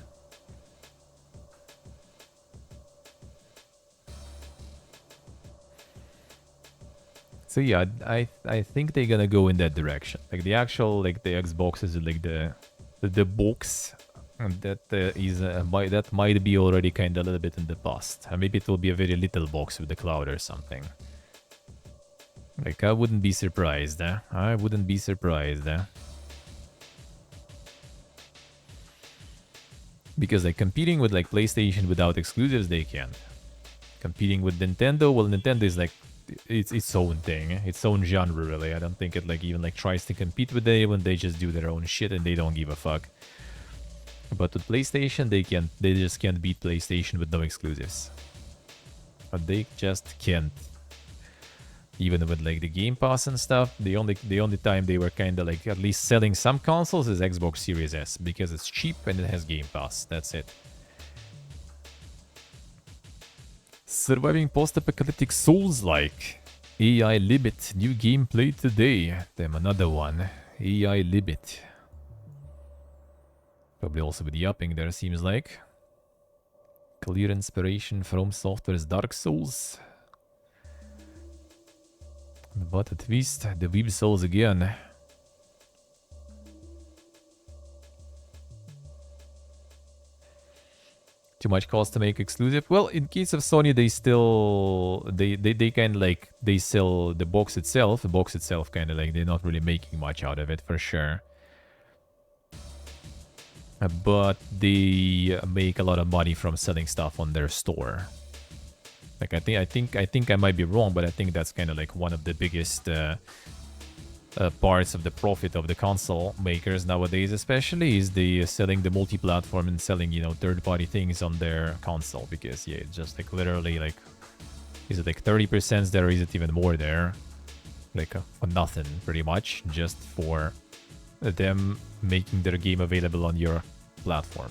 So yeah, I think they're gonna go in that direction. Like the actual like the Xbox is like the box, and that that might be already kind of a little bit in the past. And maybe it will be a very little box with the cloud or something. Like I wouldn't be surprised. I wouldn't be surprised. Because like competing with like PlayStation without exclusives, they can't. Competing with Nintendo, well, Nintendo is like its own thing, its own genre, really. I don't think it like even like tries to compete with them when they just do their own shit and they don't give a fuck. But with PlayStation, they just can't beat PlayStation with no exclusives. But they just can't. Even with like the Game Pass and stuff, the only time they were kind of like at least selling some consoles is Xbox Series S, because it's cheap and it has Game Pass. That's it. Surviving post-apocalyptic Souls-like. AI Libit. New gameplay today. Damn, another one. AI Libit. Probably also with yapping there, seems like. Clear inspiration from Software's Dark Souls. But a twist. The Weeb Souls again. Too much cost to make exclusive. Well, in case of Sony, they still they kind of like they sell the box itself. The box itself kind of like they're not really making much out of it for sure. But they make a lot of money from selling stuff on their store. Like I think I might be wrong, but I think that's kind of like one of the biggest parts of the profit of the console makers nowadays, especially, is the selling the multi-platform and selling, you know, third-party things on their console. Because yeah, it's just like literally like, is it like 30% there, or is it even more there? Like for nothing, pretty much, just for them making their game available on your platform.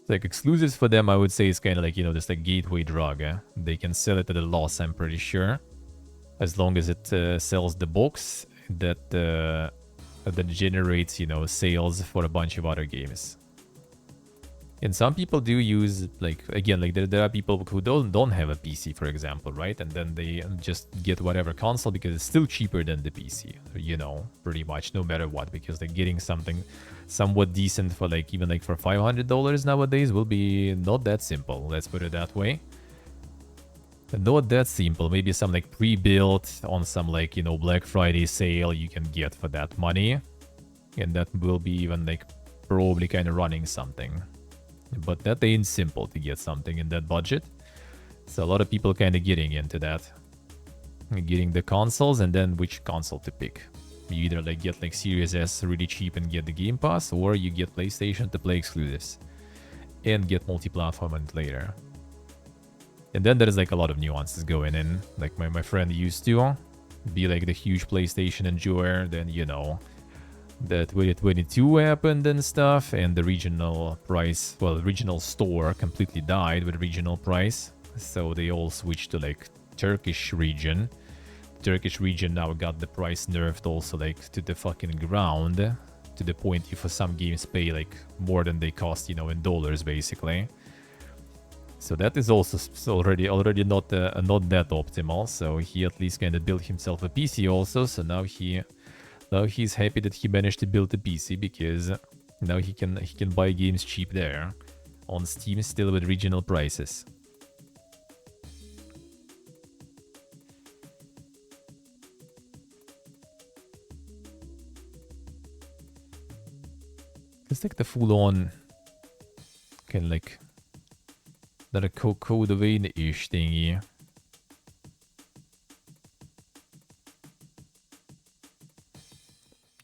Like exclusives for them, I would say, is kind of like, you know, this like gateway drug. They can sell it at a loss, I'm pretty sure, as long as it sells the box that that generates, you know, sales for a bunch of other games. And some people do use, like, again, like there are people who don't have a PC, for example, right? And then they just get whatever console because it's still cheaper than the PC, you know, pretty much, no matter what, because they're getting something somewhat decent for like, even like for $500 nowadays will be not that simple, let's put it that way. Not that simple, maybe some like pre-built on some like, you know, Black Friday sale you can get for that money. And that will be even like probably kind of running something. But that ain't simple to get something in that budget. So a lot of people kind of getting into that. Getting the consoles and then which console to pick. You either like get like Series S really cheap and get the Game Pass, or you get PlayStation to play exclusives. And get multi-platform on it later. And then there's like a lot of nuances going in. Like my friend used to be like the huge PlayStation enjoyer, then you know, that 2022 happened and stuff, and the regional price, well, the regional store completely died with regional price, so they all switched to like Turkish region. Turkish region now got the price nerfed also like to the fucking ground, to the point you for some games pay like more than they cost, you know, in dollars basically. So that is also already not that optimal. So he at least kind of built himself a PC also. So now he's happy that he managed to build a PC, because now he can buy games cheap there on Steam, still with regional prices. It's like the full-on kind of like that a code vein-ish thingy.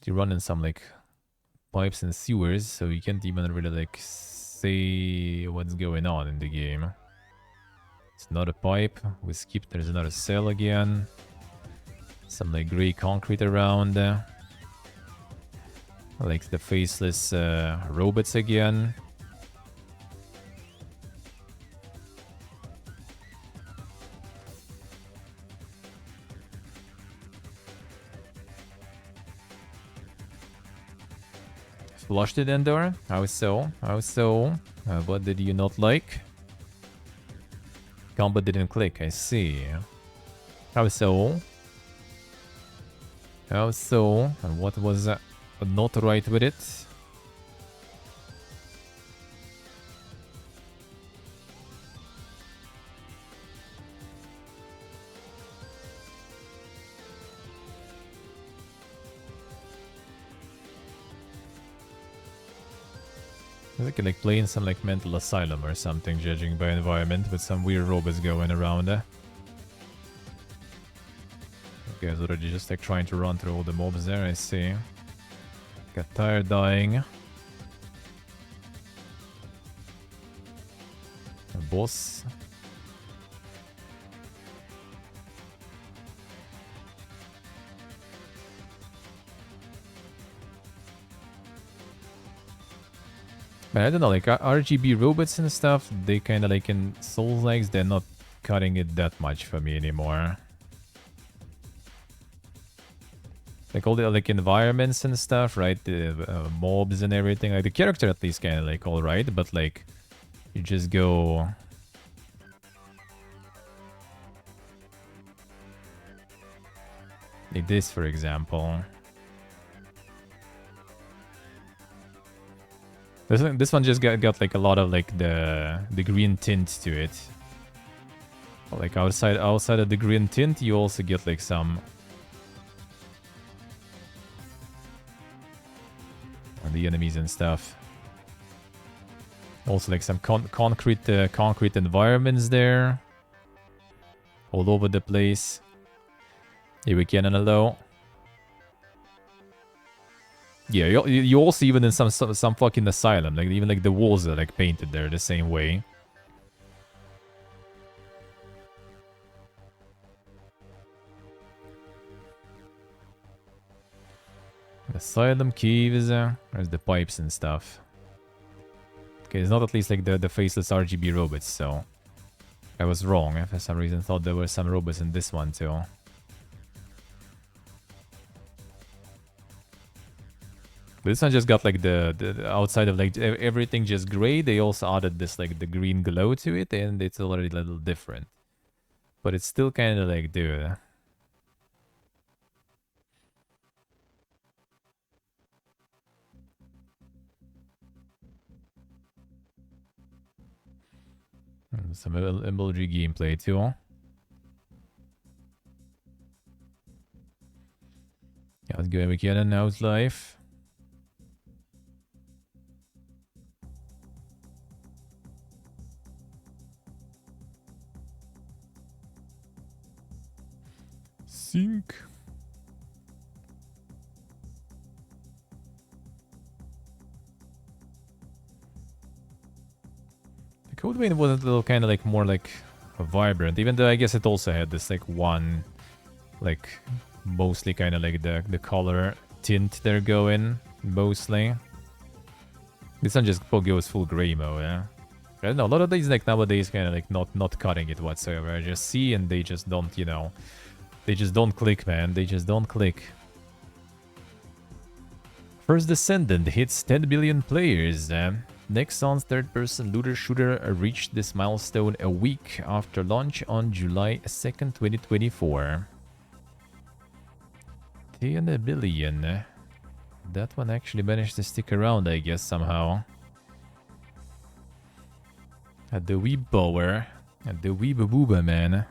You're running some like pipes and sewers, so you can't even really like say what's going on in the game. It's not a pipe. We skipped. There's another cell again. Some like gray concrete around. Like the faceless robots again. Flushed it, Endor? How so? How so? What did you not like? Combo didn't click, I see. How so? How so? And what was not right with it? I think like playing some like mental asylum or something, judging by environment, with some weird robots going around. Guys already just like trying to run through all the mobs there, I see. Got tired dying. A boss. But I don't know, like RGB robots and stuff, they kind of like in Souls-likes, they're not cutting it that much for me anymore. Like all the like environments and stuff, right? The mobs and everything. Like the character at least kind of like alright, but like you just go. Like this, for example. This one just got like a lot of like the green tint to it. Like outside of the green tint, you also get like some. The enemies and stuff. Also like some concrete environments there. All over the place. Here we can hello. Yeah, you also even in some fucking asylum, like even like the walls are like painted there the same way. Asylum caves, there's the pipes and stuff. Okay, it's not at least like the faceless RGB robots, so I was wrong. I for some reason thought there were some robots in this one too. But this one just got like the outside of like everything just gray. They also added this like the green glow to it, and it's already a little different. But it's still kind of like, dude. Some emoji gameplay too. Ja, let's go again now it's live. Sync. The code vein was a little kind of like more like vibrant, even though I guess it also had this like one, like mostly kind of like the color tint they're going mostly. This one just goes full gray mode, yeah. I don't know, a lot of these like nowadays kind of like not cutting it whatsoever. I just see and they just don't, you know, they just don't click, man. They just don't click. First Descendant hits 10 billion players. Nexon's third-person looter shooter reached this milestone a week after launch on July 2nd, 2024. 10 billion. That one actually managed to stick around, I guess, somehow. At the Weeb Power. At the Weeb Booba, man.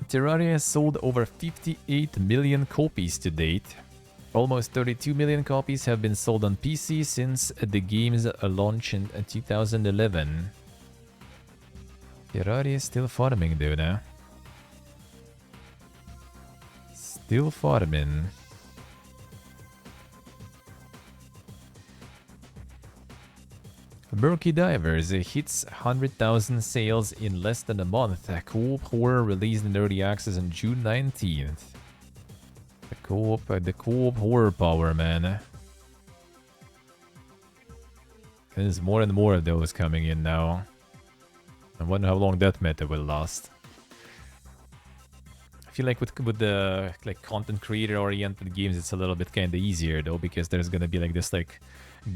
Terraria has sold over 58 million copies to date. Almost 32 million copies have been sold on PC since the game's launch in 2011. Terraria is still farming, dude, huh? Still farming. Murky Divers hits 100,000 sales in less than a month. A co-op horror released in early access on June 19th. The co-op horror power, man. There's more and more of those coming in now. I wonder how long that meta will last. I feel like with the like content creator oriented games, it's a little bit kind of easier though, because there's gonna be like this like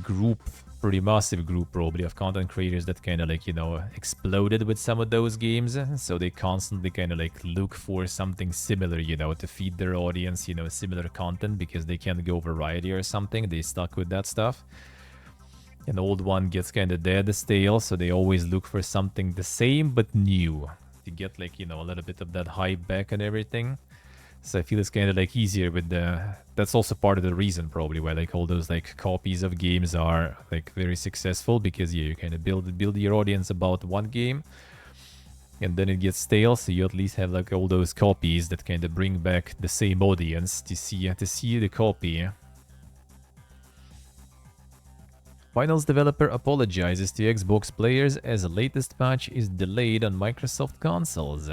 group, pretty massive group probably of content creators that kind of like, you know, exploded with some of those games. So they constantly kind of like look for something similar, you know, to feed their audience, you know, similar content, because they can't go variety or something. They stuck with that stuff. An old one gets kind of dead, stale, so they always look for something the same but new to get like, you know, a little bit of that hype back and everything. So I feel it's kind of like easier with the... That's also part of the reason probably why like all those like copies of games are like very successful, because yeah, you kind of build your audience about one game and then it gets stale, so you at least have like all those copies that kind of bring back the same audience to see the copy. Finals developer apologizes to Xbox players as the latest patch is delayed on Microsoft consoles.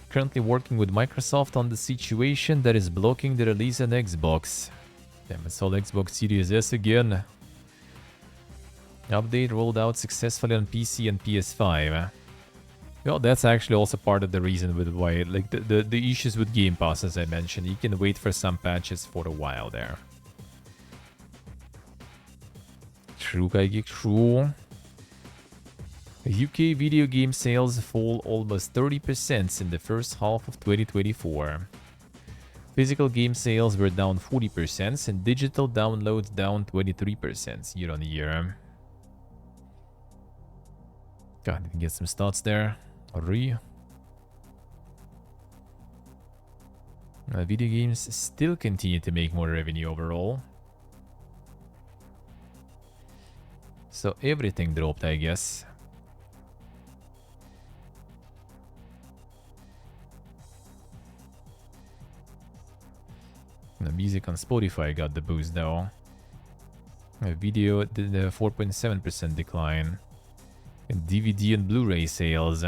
Currently working with Microsoft on the situation that is blocking the release on Xbox. Damn, it's all Xbox Series S again. Update rolled out successfully on PC and PS5. Well, that's actually also part of the reason with why, like the issues with Game Pass, as I mentioned. You can wait for some patches for a while there. True, Kaigi, true. UK video game sales fall almost 30% in the first half of 2024. Physical game sales were down 40% and digital downloads down 23% year on year. God, didn't get some stats there. Video games still continue to make more revenue overall. So everything dropped, I guess. The music on Spotify got the boost though. Video did a 4.7% decline. And DVD and Blu-ray sales.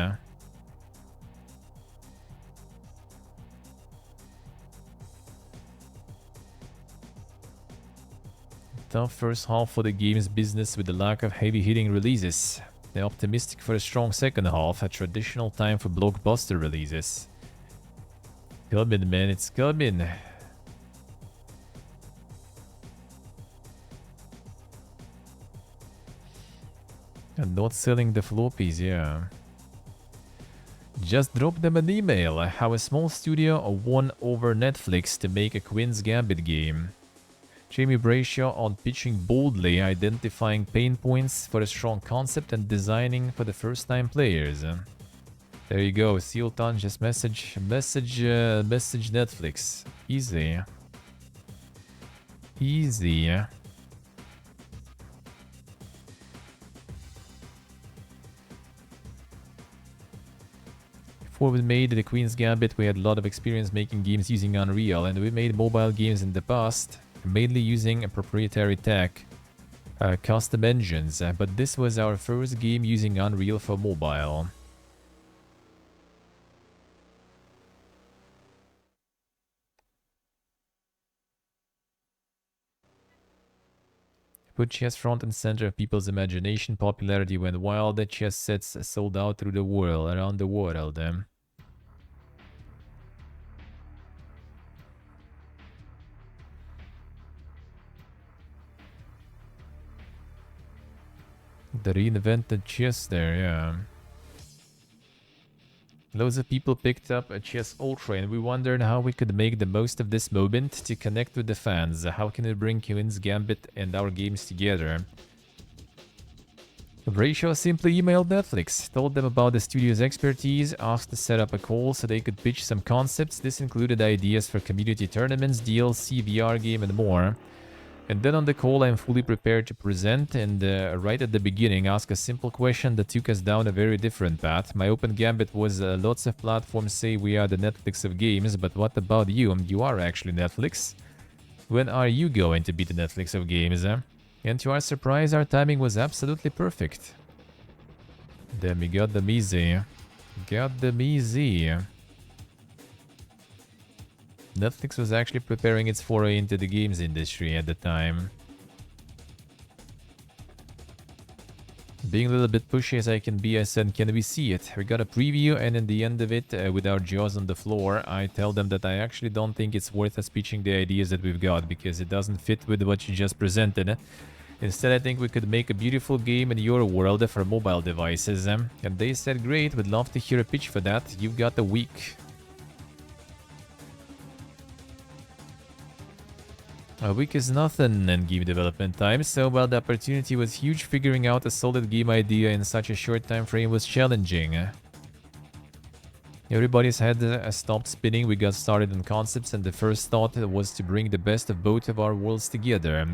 Tough first half for the games business with the lack of heavy-hitting releases. They're optimistic for a strong second half, a traditional time for blockbuster releases. Coming, man, it's coming. And not selling the floppies, yeah. Just drop them an email. How a small studio won over Netflix to make a Queen's Gambit game. Jamie Brayshaw on pitching boldly, identifying pain points for a strong concept and designing for the first-time players. There you go, Sealton, just message Netflix. Easy. Easy. Before we made the Queen's Gambit, we had a lot of experience making games using Unreal, and we made mobile games in the past, mainly using a proprietary tech, custom engines, but this was our first game using Unreal for mobile. Put chess front and center of people's imagination, popularity went wild, the chess sets sold out through the world, around the world. The reinvented chess there, yeah. Loads of people picked up a Chess Ultra and we wondered how we could make the most of this moment to connect with the fans. How can we bring Queen's Gambit and our games together? Brayshaw simply emailed Netflix, told them about the studio's expertise, asked to set up a call so they could pitch some concepts. This included ideas for community tournaments, DLC, VR game and more. And then on the call, I'm fully prepared to present and right at the beginning ask a simple question that took us down a very different path. My open gambit was lots of platforms say we are the Netflix of games, but what about you? You are actually Netflix. When are you going to be the Netflix of games? And to our surprise, our timing was absolutely perfect. Then we got them easy. Got them easy. Netflix was actually preparing its foray into the games industry at the time. Being a little bit pushy as I can be, I said, can we see it? We got a preview and in the end of it, with our jaws on the floor, I tell them that I actually don't think it's worth us pitching the ideas that we've got because it doesn't fit with what you just presented. Instead, I think we could make a beautiful game in your world for mobile devices. And they said, great, we'd love to hear a pitch for that. You've got a week. A week is nothing in game development time, so while the opportunity was huge, figuring out a solid game idea in such a short time frame was challenging. Everybody's head stopped spinning, we got started on concepts, and the first thought was to bring the best of both of our worlds together.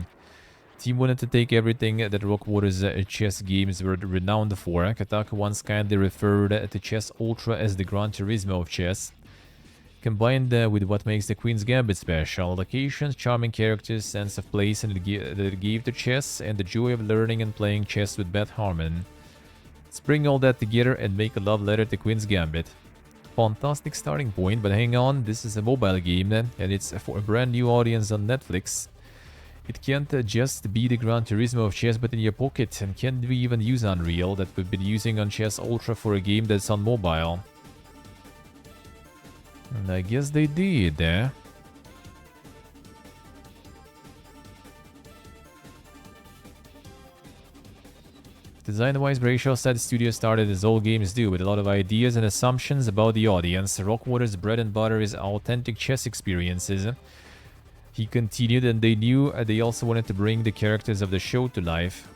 Team wanted to take everything that Rockwater's chess games were renowned for. Kotaku once kindly referred to Chess Ultra as the Gran Turismo of chess. Combined with what makes the Queen's Gambit special, locations, charming characters, sense of place and that it gave to chess, and the joy of learning and playing chess with Beth Harmon. Let's bring all that together and make a love letter to Queen's Gambit. Fantastic starting point, but hang on, this is a mobile game and it's for a brand new audience on Netflix. It can't just be the Gran Turismo of chess but in your pocket, and can't we even use Unreal that we've been using on Chess Ultra for a game that's on mobile? And I guess they did, eh? Design-wise, Brayshaw said the studio started as all games do, with a lot of ideas and assumptions about the audience. Rockwater's bread and butter is authentic chess experiences. He continued, and they knew they also wanted to bring the characters of the show to life.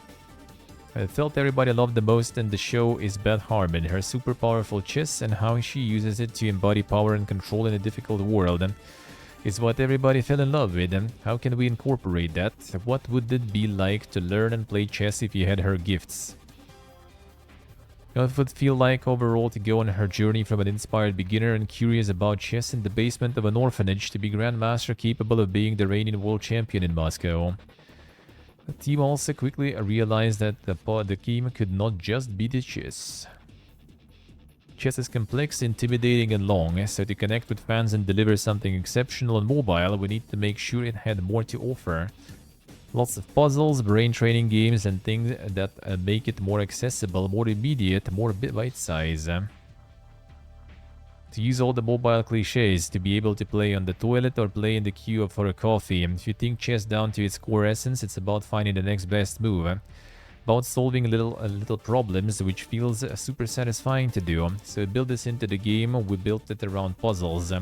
I felt everybody loved the most in the show is Beth Harmon, her super powerful chess and how she uses it to embody power and control in a difficult world. is what everybody fell in love with. And how can we incorporate that? What would it be like to learn and play chess if you had her gifts? What would it feel like overall to go on her journey from an inspired beginner and curious about chess in the basement of an orphanage to be grandmaster capable of being the reigning world champion in Moscow? The team also quickly realized that the game could not just be the chess. Chess is complex, intimidating and long, so to connect with fans and deliver something exceptional on mobile, we need to make sure it had more to offer. Lots of puzzles, brain training games and things that make it more accessible, more immediate, more bite-size. To use all the mobile cliches, to be able to play on the toilet or play in the queue for a coffee. If you think chess down to its core essence, it's about finding the next best move. About solving little problems, which feels super satisfying to do. So we built this into the game, we built it around puzzles.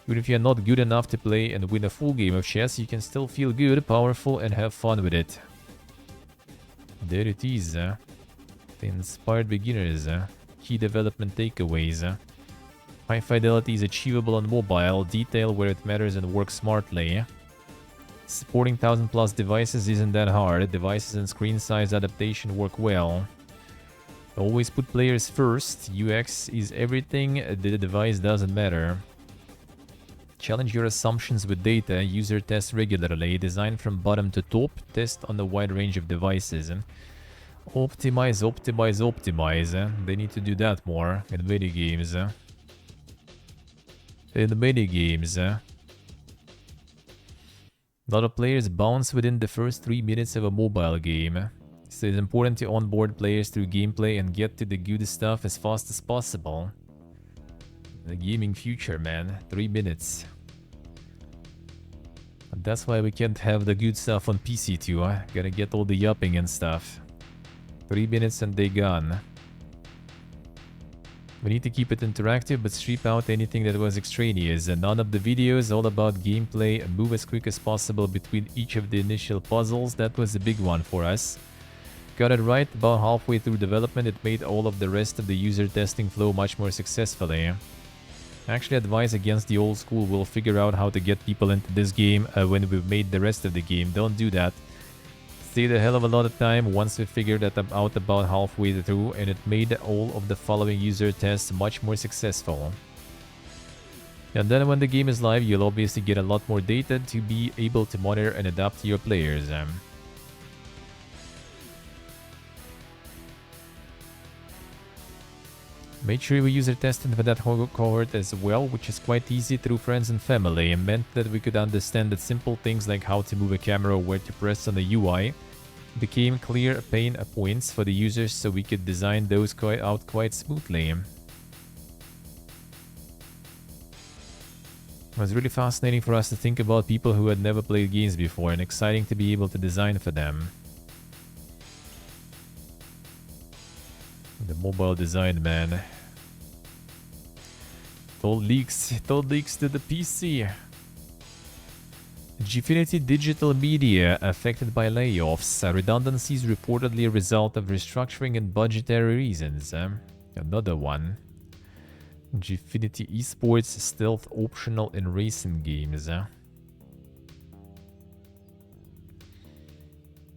Even if you're not good enough to play and win a full game of chess, you can still feel good, powerful and have fun with it. There it is. The inspired beginners. Key development takeaways. High fidelity is achievable on mobile, detail where it matters and work smartly. Supporting 1000+ devices isn't that hard, devices and screen size adaptation work well. Always put players first, UX is everything, the device doesn't matter. Challenge your assumptions with data, user test regularly, design from bottom to top, test on a wide range of devices. Optimize, optimize, optimize. They need to do that more in minigames. In the minigames. A lot of players bounce within the first 3 minutes of a mobile game. So it's important to onboard players through gameplay and get to the good stuff as fast as possible. The gaming future, man. 3 minutes. And that's why we can't have the good stuff on PC too, huh? Gotta get all the yapping and stuff. 3 minutes and they gone. We need to keep it interactive but strip out anything that was extraneous. And none of the videos, all about gameplay, move as quick as possible between each of the initial puzzles. That was a big one for us. Got it right about halfway through development, it made all of the rest of the user testing flow much more successfully. Actually advise against the old school, we'll figure out how to get people into this game when we've made the rest of the game. Don't do that. Stayed a hell of a lot of time once we figured that out about halfway through, and it made all of the following user tests much more successful. And then when the game is live, you'll obviously get a lot more data to be able to monitor and adapt to your players. Made sure we user tested for that cohort as well, which is quite easy through friends and family, and meant that we could understand that simple things like how to move a camera or where to press on the UI became clear pain points for the users, so we could design those out quite smoothly. It was really fascinating for us to think about people who had never played games before, and exciting to be able to design for them. The mobile design, man. Told leaks to the PC. Gfinity Digital Media affected by layoffs. Redundancies reportedly a result of restructuring and budgetary reasons. Another one. Gfinity Esports stealth optional in racing games.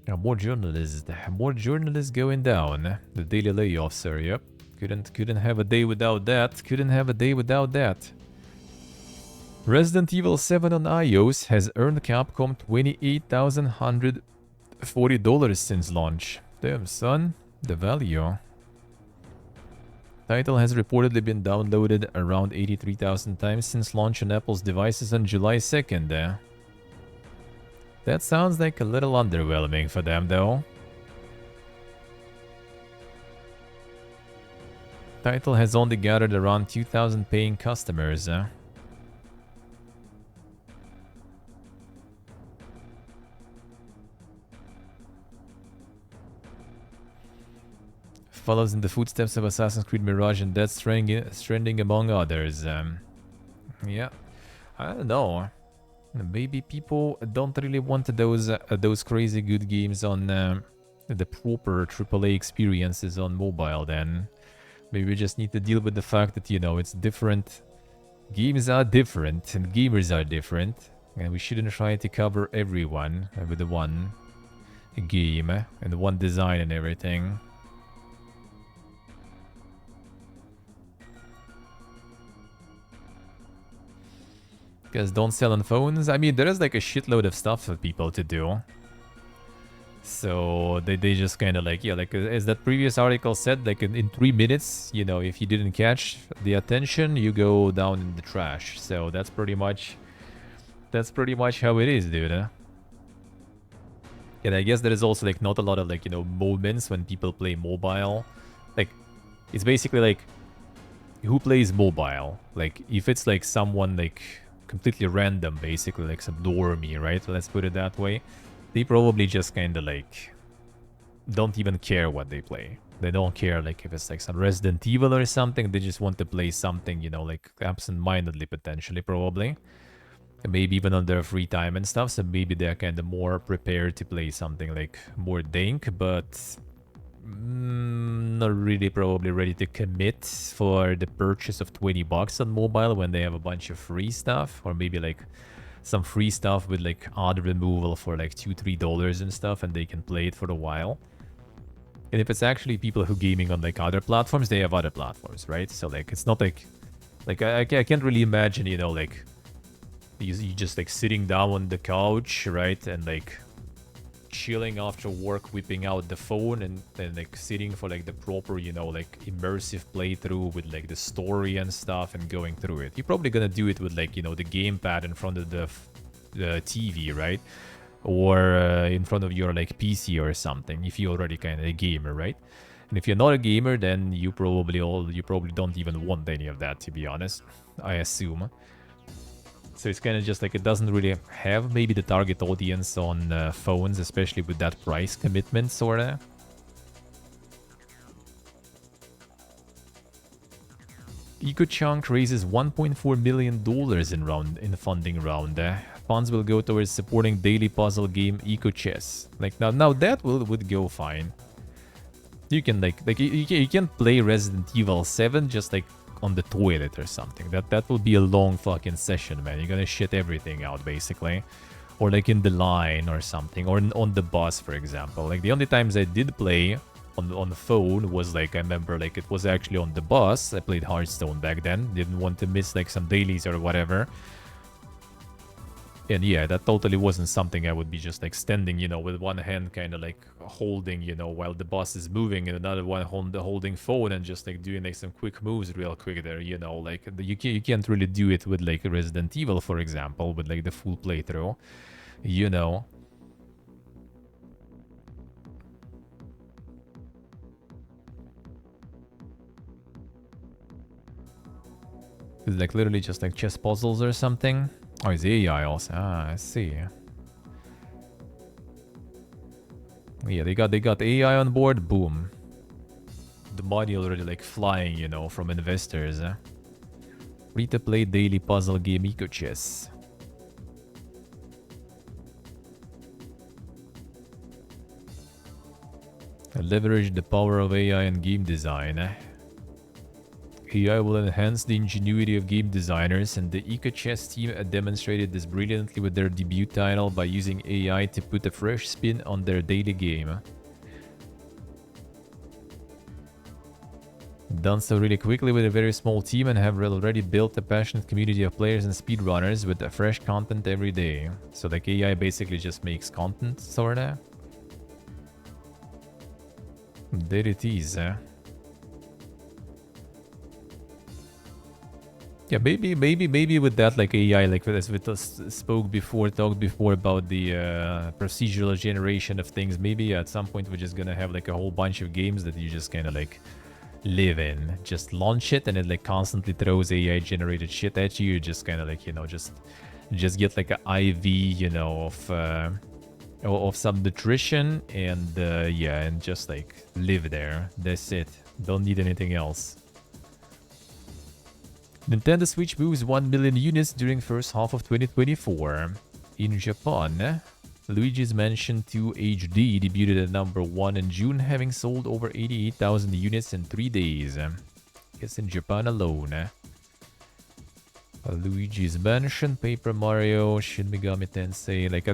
More journalists going down. The daily layoffs are, yep. Couldn't have a day without that. Couldn't have a day without that. Resident Evil 7 on iOS has earned Capcom $28,140 since launch. Damn, son. The value. Title has reportedly been downloaded around 83,000 times since launch on Apple's devices on July 2nd. That sounds like a little underwhelming for them, though. Title has only gathered around 2,000 paying customers. Follows in the footsteps of Assassin's Creed Mirage and Death Stranding among others. Yeah, I don't know. Maybe people don't really want those crazy good games on the proper AAA experiences on mobile then. Maybe we just need to deal with the fact that, you know, it's different Games are different and gamers are different. And we shouldn't try to cover everyone with the one game and one design and everything. Because don't sell on phones. I mean, there is like a shitload of stuff for people to do. So they just kind of like, yeah, like as that previous article said, like in 3 minutes, you know, if you didn't catch the attention, you go down in the trash. So that's pretty much how it is, dude. Huh? And I guess there is also like not a lot of like, you know, moments when people play mobile. Like, it's basically like, who plays mobile? Like, if it's like someone like completely random, basically like some normie, right? Let's put it that way. They probably just kind of like don't even care what they play. They don't care like if it's like some Resident Evil or something. They just want to play something, you know, like absent-mindedly potentially, probably. And maybe even on their free time and stuff. So maybe they're kind of more prepared to play something like more dank, but not really probably ready to commit for the purchase of 20 bucks on mobile when they have a bunch of free stuff, or maybe like some free stuff with like odd removal for like $2-3 and stuff, and they can play it for a while. And if it's actually people who gaming on like other platforms, they have other platforms, right? So like it's not like I can't really imagine, you know, like you just like sitting down on the couch, right, and like chilling after work, whipping out the phone and then like sitting for like the proper, you know, like immersive playthrough with like the story and stuff and going through it. You're probably gonna do it with like, you know, the gamepad in front of the TV, right? Or in front of your like PC or something, if you're already kind of a gamer, right? And if you're not a gamer, then you probably don't even want any of that, to be honest, I assume. So it's kind of just like it doesn't really have maybe the target audience on phones, especially with that price commitment, sorta. EcoChunk raises $1.4 million in the funding round. Funds will go towards supporting daily puzzle game EcoChess. Like now that would go fine. You can like you can play Resident Evil 7 just like on the toilet or something. That will be a long fucking session, man. You're gonna shit everything out, basically. Or like in the line or something. Or on the bus, for example. Like the only times I did play on the phone was like, I remember like it was actually on the bus. I played Hearthstone back then. Didn't want to miss like some dailies or whatever. And yeah, that totally wasn't something I would be just like standing, you know, with one hand kind of like holding, you know, while the boss is moving, and another one holding phone and just like doing like some quick moves real quick there, you know, like you can't really do it with like Resident Evil, for example, with like the full playthrough, you know. It's like literally just like chess puzzles or something. Oh, it's AI also. Ah, I see. Yeah, they got AI on board. Boom. The money already like flying, you know, from investors. Free to play daily puzzle game EcoChess. Leverage the power of AI in game design. AI will enhance the ingenuity of game designers, and the EcoChess team demonstrated this brilliantly with their debut title by using AI to put a fresh spin on their daily game. Done so really quickly with a very small team, and have already built a passionate community of players and speedrunners with fresh content every day. So like AI basically just makes content, sorta. There it is, Yeah, maybe with that, like AI, like as we talked before about the procedural generation of things, maybe at some point we're just gonna have like a whole bunch of games that you just kind of like live in. Just launch it and it like constantly throws AI generated shit at you. You just kind of like, you know, just get like an IV, you know, of some nutrition, and yeah, and just like live there. That's it. Don't need anything else. Nintendo Switch moves 1 million units during first half of 2024. In Japan, Luigi's Mansion 2 HD debuted at number 1 in June, having sold over 88,000 units in 3 days. It's in Japan alone. Luigi's Mansion, Paper Mario, Shin Megami Tensei. Like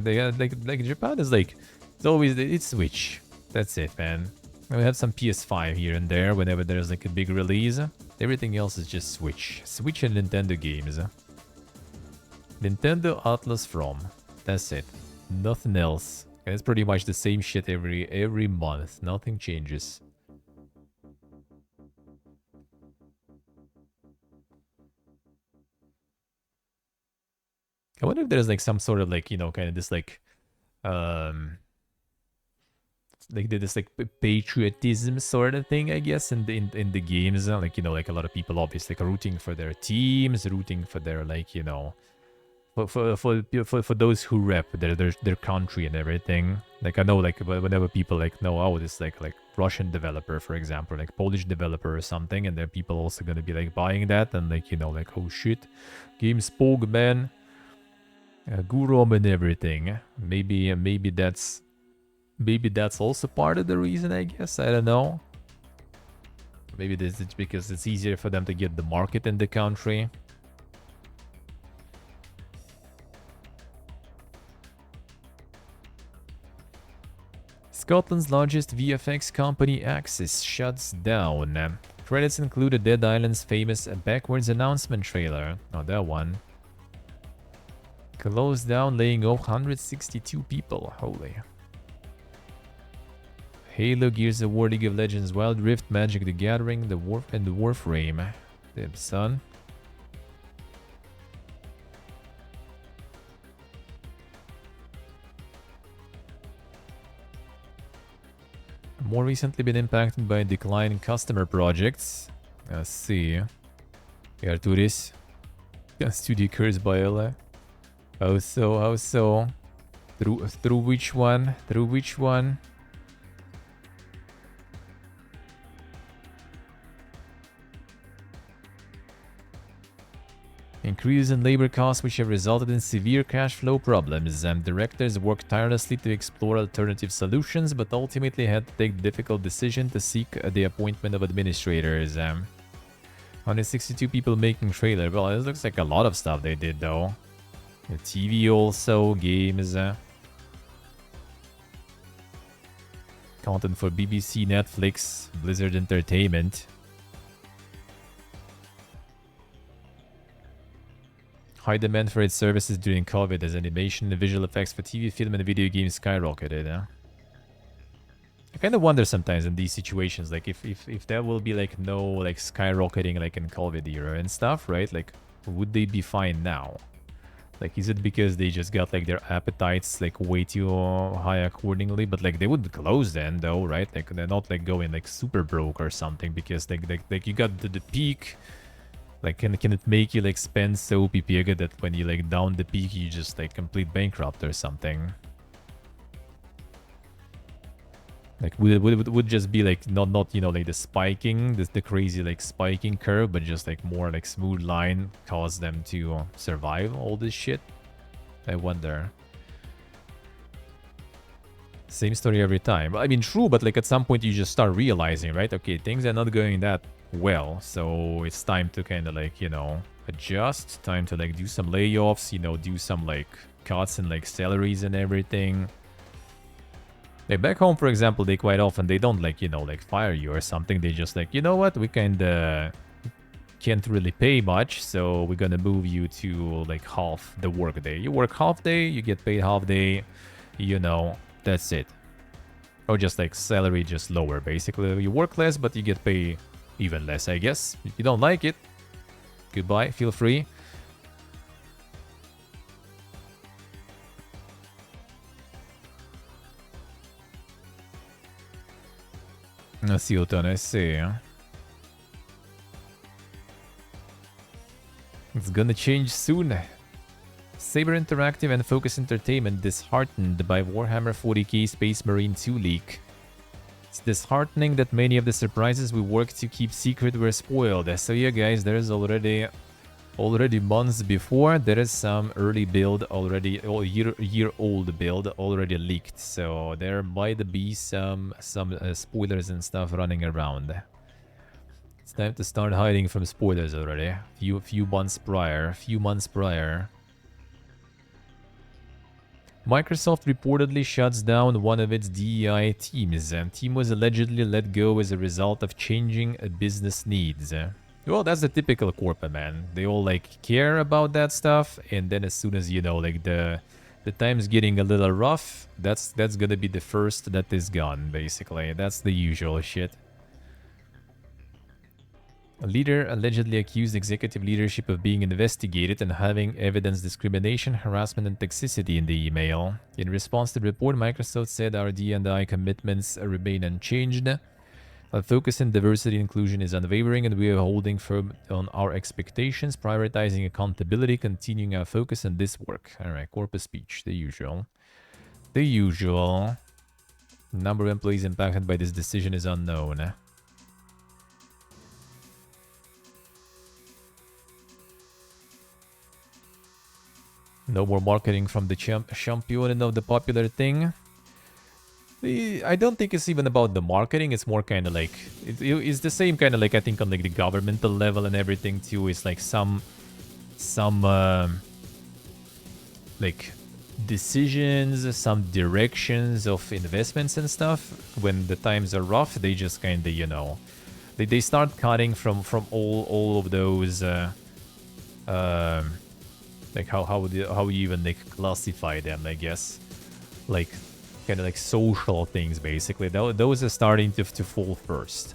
Japan is like, it's always, it's Switch. That's it, man. We have some PS5 here and there whenever there's like a big release. Everything else is just Switch. Switch and Nintendo games. Nintendo Atlas from. That's it. Nothing else. And it's pretty much the same shit every month. Nothing changes. I wonder if there's like some sort of like, you know, kind of this like this like patriotism sort of thing, I guess, in the games. Like, you know, like a lot of people obviously like rooting for their teams, rooting for their like, you know, for those who rep their country and everything. Like I know like whenever people like know, oh, this like Russian developer, for example, like Polish developer or something, and there are people also gonna be like buying that and like, you know, like, oh shit, game Spog, man. Gurom and everything. Maybe that's also part of the reason, I guess. I don't know. Maybe this is because it's easier for them to get the market in the country. Scotland's largest VFX company, Axis, shuts down. Credits include a Dead Island's famous backwards announcement trailer. Oh, that one. Closed down, laying off 162 people. Holy. Halo, Gears of War, League of Legends, Wild Rift, Magic the Gathering, the Warframe. Damn, son. More recently been impacted by a decline in customer projects. Let's see. Arturis. Studio cursed by LA. How so? Through which one? Through which one? Increase in labor costs which have resulted in severe cash flow problems. Directors worked tirelessly to explore alternative solutions, but ultimately had to take the difficult decision to seek the appointment of administrators. 162 people making trailer. Well, it looks like a lot of stuff they did, though. The TV also, games. Content for BBC, Netflix, Blizzard Entertainment. High demand for its services during COVID as animation and visual effects for TV, film, and video games skyrocketed. I kind of wonder sometimes in these situations, like if there will be like no like skyrocketing like in COVID era and stuff, right? Like, would they be fine now? Like, is it because they just got like their appetites like way too high accordingly? But like they would close then though, right? Like they're not like going like super broke or something because like you got the peak. Like, can it make you like spend so big that when you like down the peak you just like complete bankrupt or something? Like would just be like not you know like the spiking, the crazy like spiking curve, but just like more like smooth line cause them to survive all this shit? I wonder. Same story every time. I mean, true, but like at some point you just start realizing, right? Okay, things are not going that well, so it's time to kind of like, you know, adjust. Time to like do some layoffs, you know, do some like cuts and like salaries and everything. Like back home, for example, they quite often, they don't like, you know, like fire you or something. They just like, you know what, we kind of can't really pay much, so we're gonna move you to like half the work day. You work half day, you get paid half day, you know, that's it. Or just like salary just lower, basically. You work less, but you get paid even less, I guess. If you don't like it, goodbye, feel free. Let's see what I see. It's gonna change soon. Saber Interactive and Focus Entertainment disheartened by Warhammer 40k Space Marine 2 leak. It's disheartening that many of the surprises we worked to keep secret were spoiled. So yeah guys, there's already months before, there is some early build already, or year old build already leaked. So there might be some spoilers and stuff running around. It's time to start hiding from spoilers already. Few months prior. Microsoft reportedly shuts down one of its DEI teams. Team was allegedly let go as a result of changing business needs. Well, that's the typical corporate, man. They all like care about that stuff, and then as soon as, you know, like the time's getting a little rough, that's gonna be the first that is gone, basically. That's the usual shit. A leader allegedly accused executive leadership of being investigated and having evidence discrimination, harassment, and toxicity in the email. In response to the report, Microsoft said our D&I commitments remain unchanged. Our focus on diversity and inclusion is unwavering, and we are holding firm on our expectations, prioritizing accountability, continuing our focus on this work. Alright, corporate speech, the usual. The usual. Number of employees impacted by this decision is unknown. No more marketing from the champion of the popular thing. I don't think it's even about the marketing. It's more kind of like... It's the same kind of like, I think, on like the governmental level and everything too. It's like some like decisions, some directions of investments and stuff. When the times are rough, they just kind of, you know... They start cutting from all of those... like how you even like classify them, I guess, like kind of like social things, basically. Those are starting to fall first.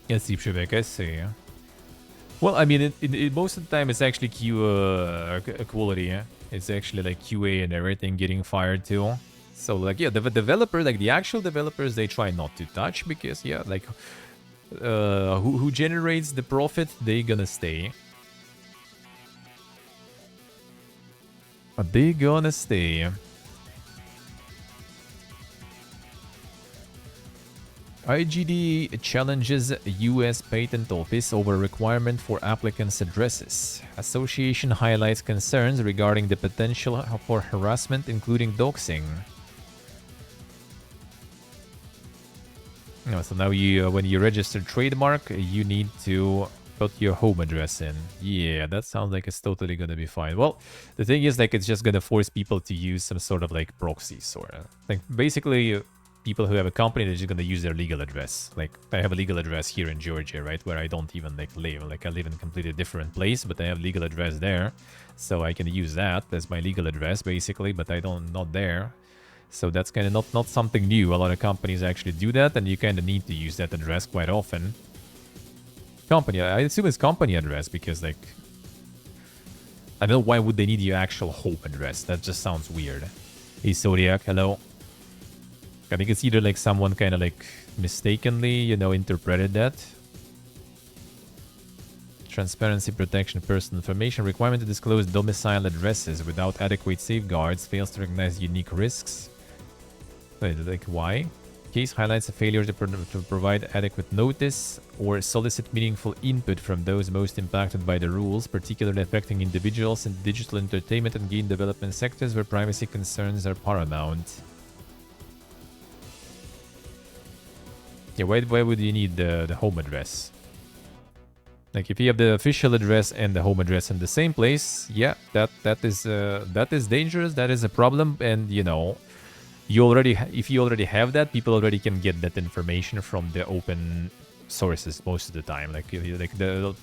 Yes, Deep Shibek, I see. Well, I mean, most of the time it's actually quality. Yeah? It's actually like QA and everything getting fired too. So like, yeah, the developer, like the actual developers, they try not to touch because, yeah, like who generates the profit, they gonna stay. They gonna stay. IGD challenges US Patent Office over requirement for applicants' addresses. Association highlights concerns regarding the potential for harassment, including doxing. No, so now you, when you register trademark, you need to put your home address in. Yeah, that sounds like it's totally gonna be fine. Well, the thing is, like, it's just gonna force people to use some sort of like proxy, sort of. Like, basically, people who have a company, they're just gonna use their legal address. Like, I have a legal address here in Georgia, right, where I don't even like live. Like, I live in a completely different place, but I have legal address there, so I can use that as my legal address, basically. But I don't, not there. So that's kind of not something new. A lot of companies actually do that, and you kind of need to use that address quite often. Company, I assume it's company address, because like, I don't know why would they need your actual home address. That just sounds weird. Hey Zodiac, hello. I think it's either like someone kind of like mistakenly, you know, interpreted that. Transparency, protection, personal information, requirement to disclose domicile addresses without adequate safeguards, fails to recognize unique risks. Wait, like why? Case highlights a failure to provide adequate notice or solicit meaningful input from those most impacted by the rules, particularly affecting individuals in digital entertainment and game development sectors where privacy concerns are paramount. Yeah, why would you need the home address? Like, if you have the official address and the home address in the same place, yeah, that is dangerous. That is a problem, and you know, you already if you already have that, people already can get that information from the open sources most of the time. Like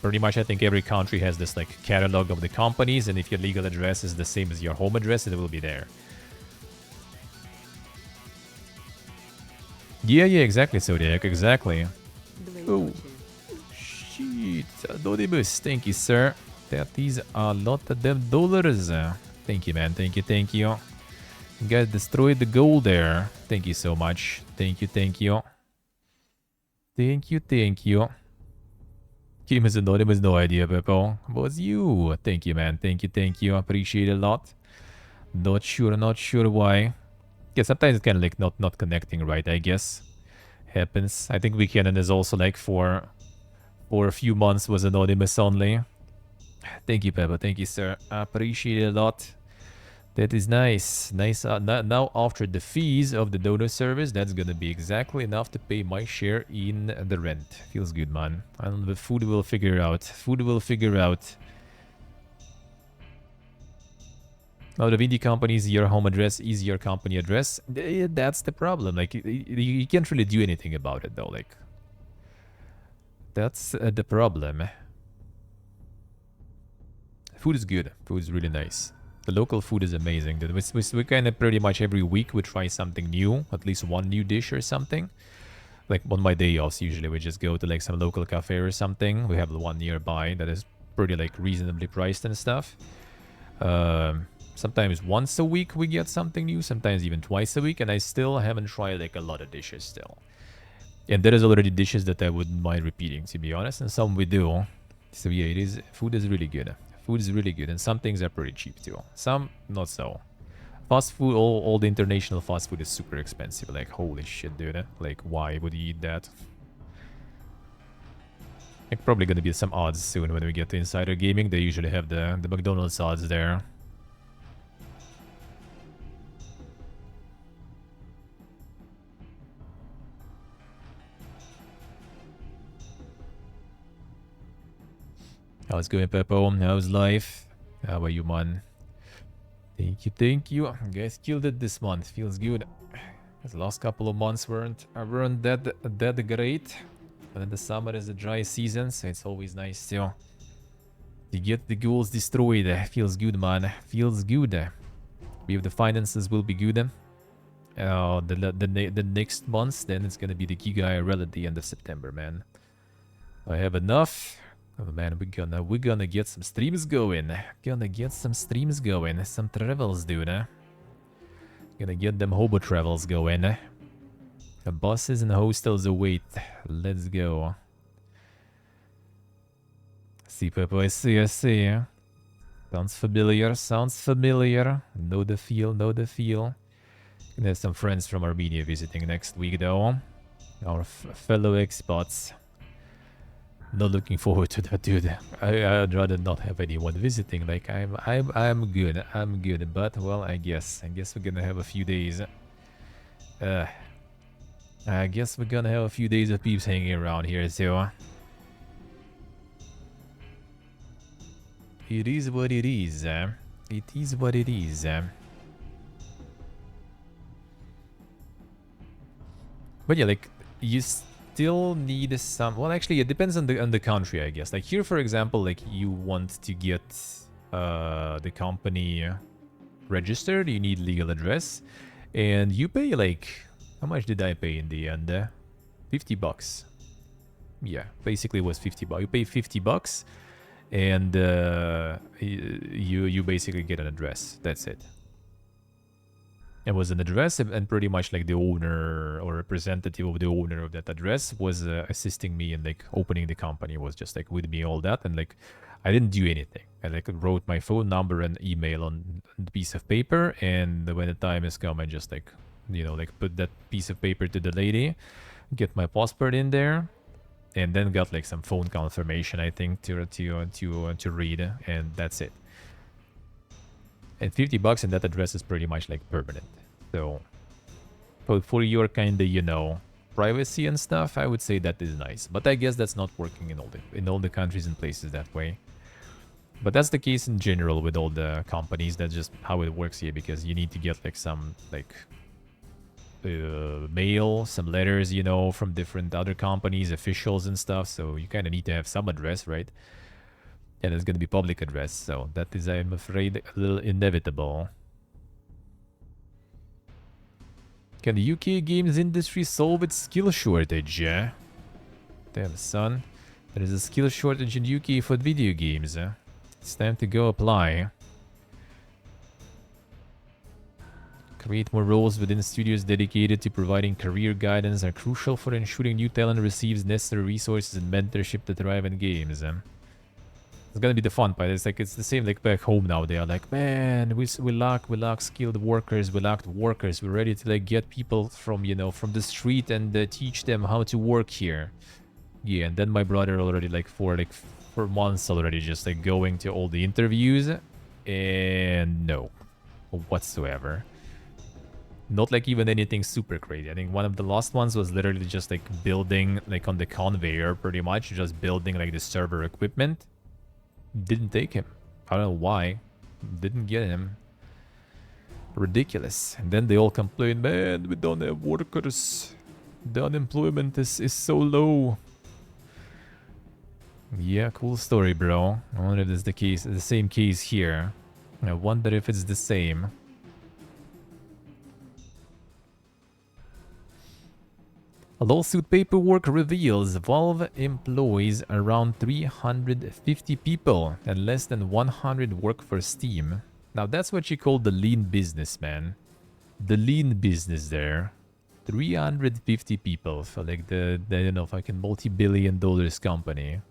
pretty much, I think every country has this like catalog of the companies, and if your legal address is the same as your home address, it will be there. Yeah, exactly, Zodiac, exactly. Oh, shit. Anonymous, thank you, sir. That is a lot of them dollars. Thank you, man. Thank you. You guys destroyed the goal there. Thank you so much. Thank you. Thank you. Kim is anonymous, no idea, Beppo. Was you? Thank you, man. Thank you. Appreciate it a lot. Not sure why. Yeah, sometimes it's kind of like not connecting right, I guess. Happens. I think Weekend is also like for a few months was anonymous only. Thank you, Peppa. Thank you, sir. I appreciate it a lot. That is nice. Nice. Now, after the fees of the donor service, that's gonna be exactly enough to pay my share in the rent. Feels good, man. And the food will figure out. Food will figure out. A lot of indie companies, your home address is your company address. That's the problem. Like, you can't really do anything about it, though. Like, that's the problem. Food is good. Food is really nice. The local food is amazing. We kind of pretty much every week we try something new, at least one new dish or something. Like on my day offs, usually we just go to like some local cafe or something. We have the one nearby that is pretty like reasonably priced and stuff. Sometimes once a week we get something new, sometimes even twice a week, and I still haven't tried like a lot of dishes still. And there is already dishes that I wouldn't mind repeating, to be honest, and some we do. So yeah, food is really good. Food is really good, and some things are pretty cheap too. Some not so. Fast food, all the international fast food is super expensive. Like holy shit, dude. Like why would you eat that? Like probably gonna be some odds soon when we get to Insider Gaming. They usually have the McDonald's odds there. How's it going, Peppo? How's life? How are you, man? Thank you, thank you. You guys killed it this month. Feels good. The last couple of months weren't that great. But then the summer is a dry season, so it's always nice to get the goals destroyed. Feels good, man. Feels good. If the finances will be good. The next months, then it's gonna be the Giga IRL at the end of September, man. I have enough. Oh man, we're gonna get some streams going. Gonna get some streams going. Some travels, dude. Gonna get them hobo travels going. The buses and hostels await. Let's go. See, Peppo, I see. Sounds familiar, Know the feel. Gonna have some friends from Armenia visiting next week, though. Our fellow expats. Not looking forward to that, dude. I'd rather not have anyone visiting. Like I'm good. But well, I guess we're gonna have a few days. I guess we're gonna have a few days of peeps hanging around here, so it is what it is. It is what it is. But yeah, like you still need some. Well, actually, it depends on the country, I guess. Like here, for example, like you want to get the company registered, you need legal address, and you pay like how much did I pay in the end? $50. Yeah, basically it was $50. You pay $50, and you basically get an address. That's it. It was an address, and pretty much like the owner or representative of the owner of that address was assisting me in like opening the company. Was just like with me all that, and like I didn't do anything. I like wrote my phone number and email on the piece of paper, and when the time has come, I just like like put that piece of paper to the lady, get my passport in there, and then got like some phone confirmation, I think, to read, and that's it. And $50 and that address is pretty much like permanent. So for your kind of, privacy and stuff, I would say that is nice. But I guess that's not working in all the countries and places that way. But that's the case in general with all the companies. That's just how it works here, because you need to get like some mail, some letters, from different other companies, officials and stuff. So you kind of need to have some address, right? And it's going to be public address, so that is, I'm afraid, a little inevitable. Can the UK games industry solve its skill shortage? Damn, son. There is a skill shortage in UK for video games. It's time to go apply. Create more roles within studios dedicated to providing career guidance are crucial for ensuring new talent receives necessary resources and mentorship to thrive in games. It's gonna be the fun part. It's like it's the same like back home now. They are like, man, we lack skilled workers. We lack workers. We're ready to like get people from from the street and teach them how to work here. Yeah, and then my brother already like for for months already, just like going to all the interviews, and no, whatsoever. Not like even anything super crazy. I think one of the last ones was literally just like building like on the conveyor, pretty much just building like the server equipment. Didn't take him. I don't know why. Didn't get him. Ridiculous. And then they all complain, man, we don't have workers. The unemployment is so low. Yeah, cool story, bro. I wonder if this is the case, the same case here. I wonder if it's the same. A lawsuit paperwork reveals Valve employs around 350 people and less than 100 work for Steam. Now that's what you call the lean business, man. The lean business there. 350 people for like the I don't know, fucking multi-billion dollars company.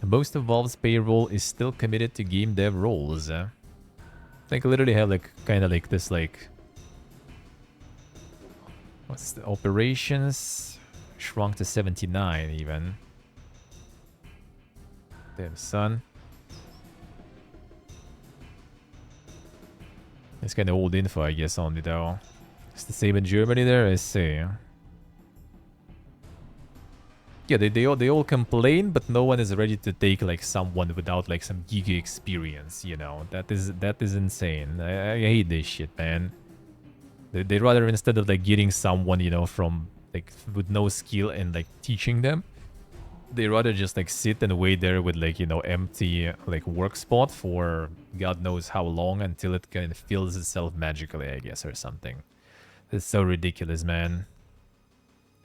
Most of Valve's payroll is still committed to game dev roles. Like literally have like kind of like this like what's the operations shrunk to 79 even. Damn son. It's kind of old info, I guess, only though. It's the same in Germany there, I see. Yeah, they all complain, but no one is ready to take like someone without like some giga experience, you know. That is insane. I hate this shit, man. They rather, instead of like getting someone, you know, from like with no skill and like teaching them, they rather just like sit and wait there with like, you know, empty like work spot for God knows how long until it kind of fills itself magically, I guess, or something. It's so ridiculous, man.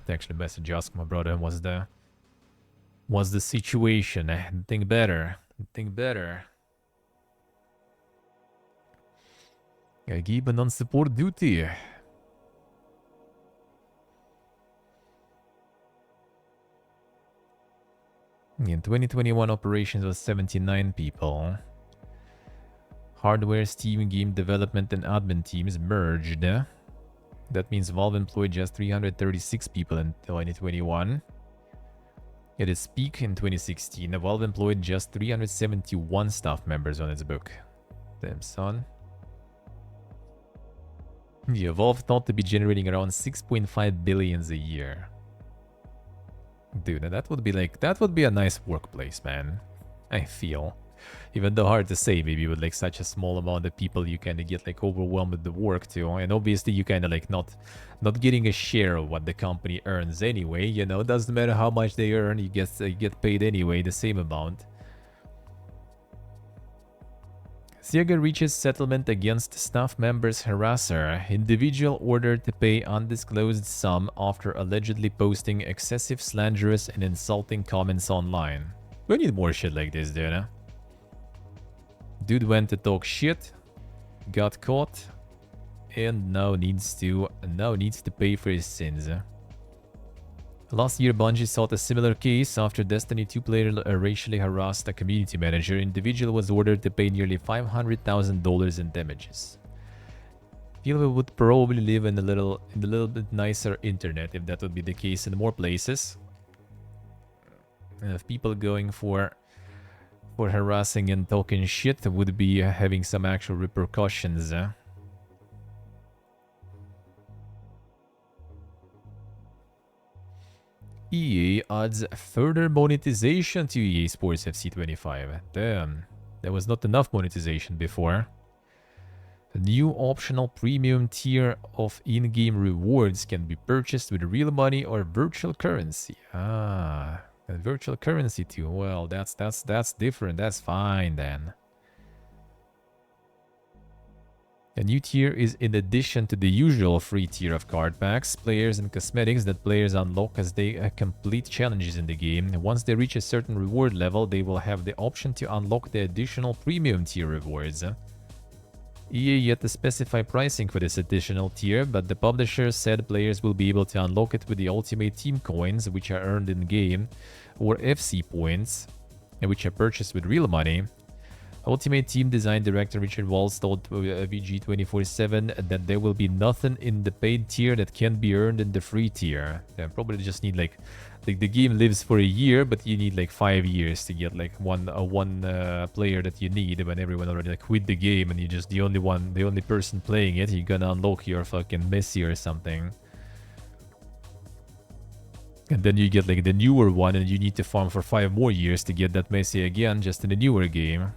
Actually, message ask my brother what's the situation. Think better. Think better. Given on support duty. In 2021, operations was 79 people. Hardware, Steam, game development, and admin teams merged. That means Valve employed just 336 people in 2021. At its peak in 2016, Valve employed just 371 staff members on its book. Damn, son. Yeah, Valve thought to be generating around 6.5 billions a year. Dude, that would be a nice workplace, man. I feel. Even though hard to say, maybe with like such a small amount of people, you kind of get like overwhelmed with the work too. And obviously you kind of like not getting a share of what the company earns anyway, you know. Doesn't matter how much they earn, you get paid anyway, the same amount. Sega reaches settlement against staff members harasser. Individual ordered to pay undisclosed sum after allegedly posting excessive slanderous and insulting comments online. We need more shit like this, dude. Dude went to talk shit, got caught, and now needs to pay for his sins. Last year, Bungie sought a similar case after Destiny 2 player racially harassed a community manager. Individual was ordered to pay nearly $500,000 in damages. Feel we would probably live in a little bit nicer internet if that would be the case in more places. If people going for harassing and talking shit would be having some actual repercussions. EA adds further monetization to EA Sports FC 25. Damn, there was not enough monetization before. A new optional premium tier of in-game rewards can be purchased with real money or virtual currency. Ah, and virtual currency too. Well, that's different. That's fine then. A new tier is in addition to the usual free tier of card packs, players, and cosmetics that players unlock as they complete challenges in the game. Once they reach a certain reward level, they will have the option to unlock the additional premium tier rewards. EA yet to specify pricing for this additional tier, but the publisher said players will be able to unlock it with the Ultimate Team coins, which are earned in-game, or FC points, which are purchased with real money. Ultimate Team Design Director Richard Walls told VG 24/7 that there will be nothing in the paid tier that can be earned in the free tier. Yeah, probably just need like the game lives for a year, but you need like 5 years to get like one player that you need when everyone already like quit the game and you're just the only person playing it. You're gonna unlock your fucking Messi or something. And then you get like the newer one and you need to farm for 5 more years to get that Messi again just in the newer game.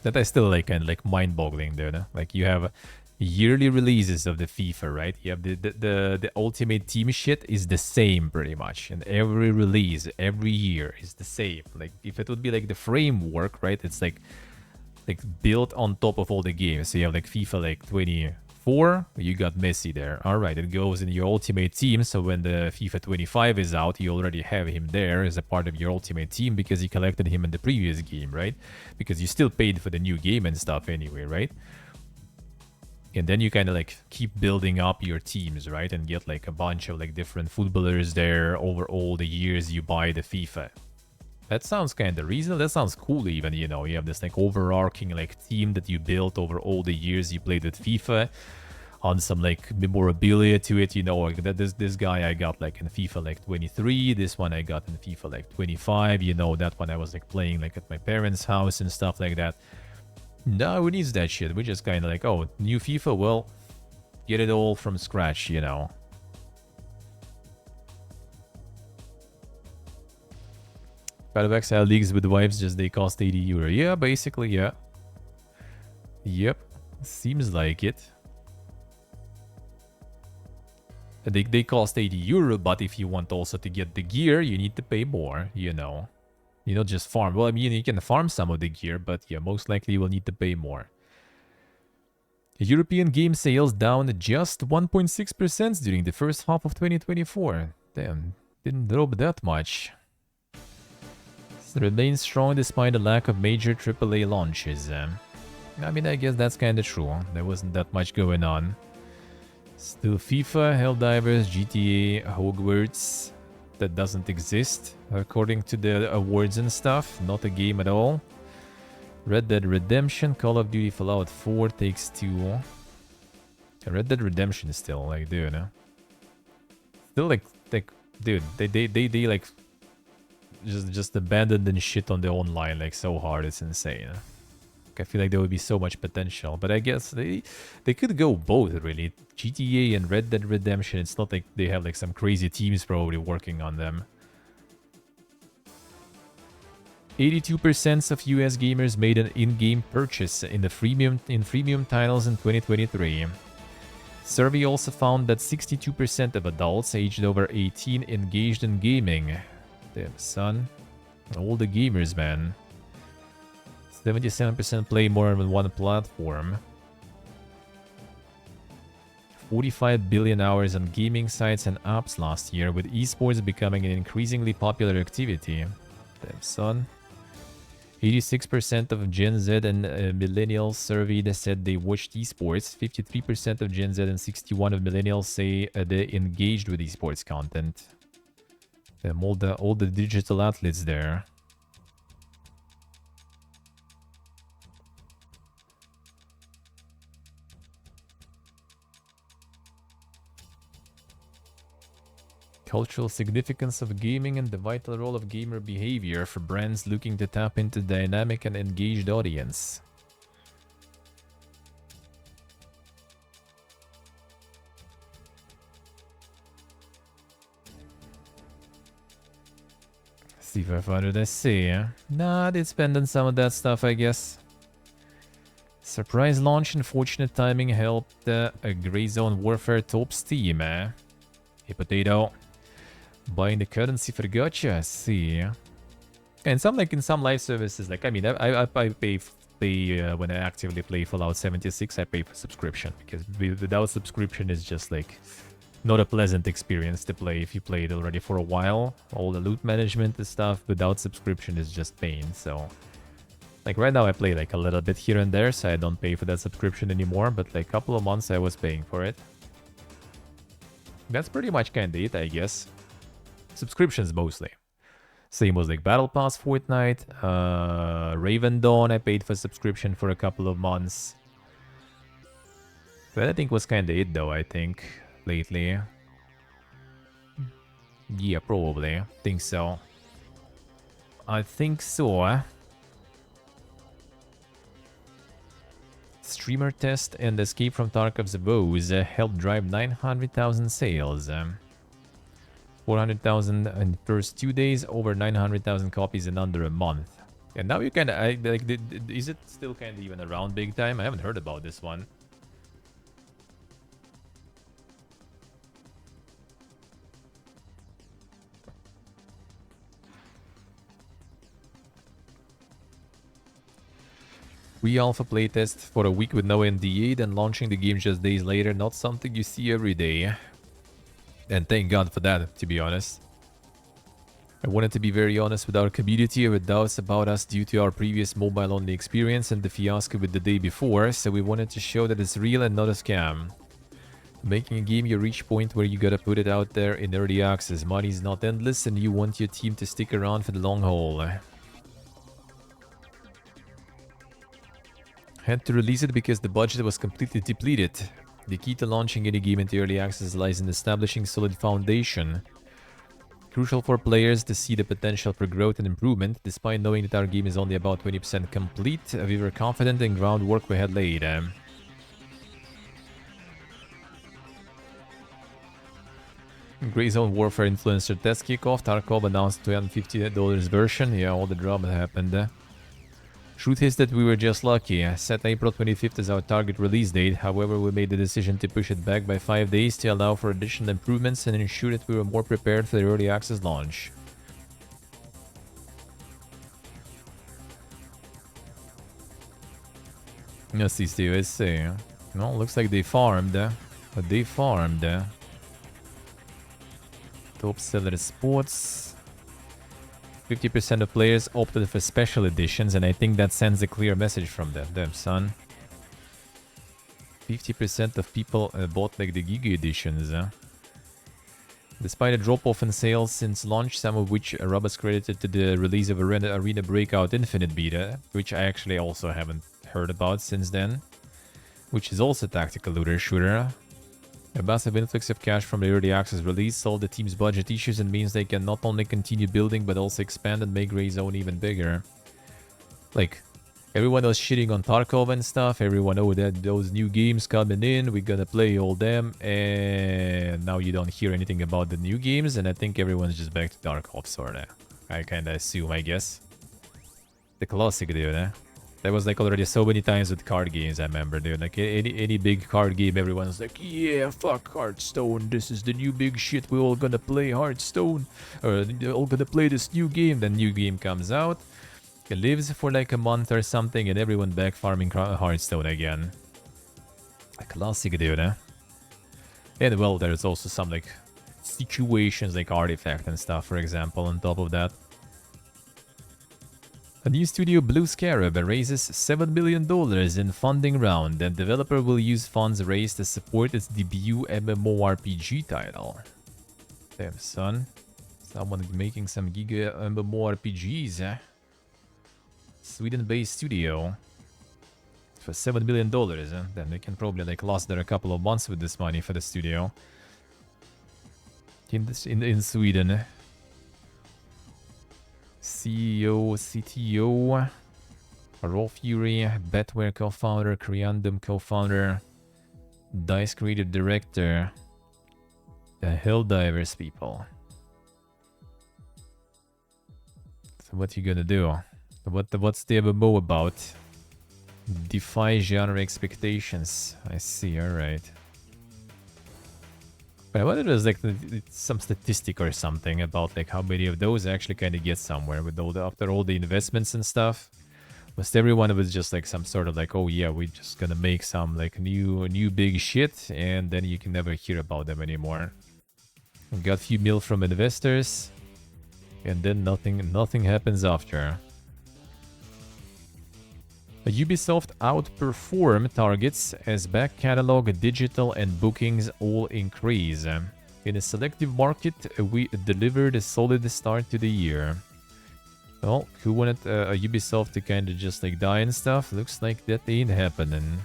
That I still like kind of like mind-boggling there, no? Like you have yearly releases of the FIFA, right? You have the Ultimate Team shit is the same pretty much, and every release every year is the same. Like if it would be like the framework, right? It's like built on top of all the games. So you have like FIFA like 24, you got Messi there. All right, it goes in your Ultimate Team. So when the FIFA 25 is out, you already have him there as a part of your Ultimate Team because you collected him in the previous game, right? Because you still paid for the new game and stuff anyway, right? And then you kind of like keep building up your teams, right? And get like a bunch of like different footballers there over all the years you buy the FIFA. That sounds kind of reasonable. That sounds cool even, you know. You have this like overarching like team that you built over all the years you played with FIFA. On some like memorabilia to it, you know, like that this guy I got like in FIFA like 23, this one I got in FIFA like 25, you know, that one I was like playing like at my parents' house and stuff like that. No, who needs that shit? We just kind of like, oh, new FIFA, well, get it all from scratch, you know. Out of Exile leagues with wives, just they cost 80 euro. Yeah, basically, yeah. Yep, seems like it. They cost 80 euro, but if you want also to get the gear, you need to pay more, you know. You don't just farm. Well, I mean, you can farm some of the gear, but yeah, most likely you will need to pay more. European game sales down just 1.6% during the first half of 2024. Damn, didn't drop that much. It remains strong despite the lack of major AAA launches. I mean, I guess that's kinda true. There wasn't that much going on. Still FIFA, Helldivers, GTA, Hogwarts. That doesn't exist, according to the awards and stuff. Not a game at all. Red Dead Redemption, Call of Duty, Fallout 4, Takes Two. Red Dead Redemption is still, like, dude, still, like, dude, they like, just abandoned and shit on the online, like, so hard, it's insane. I feel like there would be so much potential, but I guess they could go both, really. GTA and Red Dead Redemption, it's not like they have like some crazy teams probably working on them. 82% of US gamers made an in-game purchase in the freemium titles in 2023. Survey also found that 62% of adults aged over 18 engaged in gaming. Damn, son. All the gamers, man. 77% play more than one platform. 45 billion hours on gaming sites and apps last year, with esports becoming an increasingly popular activity. Damn, son. 86% of Gen Z and millennials surveyed said they watched esports. 53% of Gen Z and 61% of millennials say they engaged with esports content. Damn, all the digital athletes there. Cultural significance of gaming and the vital role of gamer behavior for brands looking to tap into dynamic and engaged audience. See if I found it. I see. Nah, they spend on some of that stuff, I guess. Surprise launch and fortunate timing helped a Grey Zone Warfare top Steam. Hey, potato. Buying the currency for gacha, see. And some like in some live services, like I mean, I pay when I actively play Fallout 76, I pay for subscription because without subscription, it's just like not a pleasant experience to play if you play it already for a while. All the loot management and stuff without subscription is just pain. So, like right now, I play like a little bit here and there, so I don't pay for that subscription anymore. But like a couple of months, I was paying for it. That's pretty much kinda it, I guess. Subscriptions mostly. Same was like Battle Pass Fortnite, Raven Dawn, I paid for subscription for a couple of months. That I think was kinda it though, I think, lately. Yeah, probably. Think so. I think so. Streamer test and Escape from Tarkov's Woes helped drive 900,000 sales. 400,000 in the first 2 days, over 900,000 copies in under a month. And now you kind of like, is it still kind of even around big time? I haven't heard about this one. Pre-alpha playtest for a week with no NDA, then launching the game just days later. Not something you see every day. And thank God for that, to be honest. I wanted to be very honest with our community with doubts about us due to our previous mobile-only experience and the fiasco with the day before, so we wanted to show that it's real and not a scam. Making a game, you reach point where you gotta put it out there in early access. Money's not endless and you want your team to stick around for the long haul. Had to release it because the budget was completely depleted. The key to launching any game into early access lies in establishing solid foundation. Crucial for players to see the potential for growth and improvement. Despite knowing that our game is only about 20% complete, we were confident in groundwork we had laid. Grey Zone Warfare Influencer Test Kickoff. Tarkov announced $250 version. Yeah, all the drama happened. Truth is that we were just lucky. Set April 25th as our target release date. However, we made the decision to push it back by 5 days to allow for additional improvements and ensure that we were more prepared for the early access launch. Let's see, Steve, let's see. No, looks like they farmed. But they farmed. Top Seller Sports. 50% of players opted for special editions, and I think that sends a clear message from them. Damn, son. 50% of people bought like the Giga editions. Despite a drop-off in sales since launch, some of which Robert's credited to the release of Arena Breakout Infinite Beta, which I actually also haven't heard about since then, which is also a tactical looter shooter. A massive influx of cash from the early access release solved the team's budget issues and means they can not only continue building but also expand and make Grey Zone even bigger. Like, everyone was shitting on Tarkov and stuff, everyone know that those new games coming in, we're gonna play all them, and now you don't hear anything about the new games, and I think everyone's just back to Tarkov, sorta. I kinda assume, I guess. The classic, dude, eh? That was like already so many times with card games, I remember, dude. Like any big card game, everyone's like, yeah, fuck Hearthstone, this is the new big shit, we're all gonna play Hearthstone. Or they're all gonna play this new game, then new game comes out. It lives for like a month or something, and everyone back farming Hearthstone again. A classic, dude, eh? And well, there's also some like situations like Artifact and stuff, for example, on top of that. A new studio, Blue Scarab, raises $7 million in funding round, and developer will use funds raised to support its debut MMORPG title. Damn, son. Someone making some giga MMORPGs, eh? Sweden-based studio. For $7 million, eh? Then they can probably like last there a couple of months with this money for the studio. In Sweden, eh? CEO, CTO, Raw Fury, Betware co-founder, Creandum co-founder, DICE creative director, the Helldivers people. So what you gonna do? What's the MMO about? Defy genre expectations. I see, alright. But I wonder if there's like some statistic or something about like how many of those actually kind of get somewhere with all the, after all the investments and stuff. Most everyone was just like some sort of like, oh yeah, we're just gonna make some like new big shit, and then you can never hear about them anymore. We got a few mil from investors, and then nothing happens after. Ubisoft outperformed targets as back catalog, digital, and bookings all increase. In a selective market, we delivered a solid start to the year. Well, who wanted Ubisoft to kind of just like die and stuff? Looks like that ain't happening.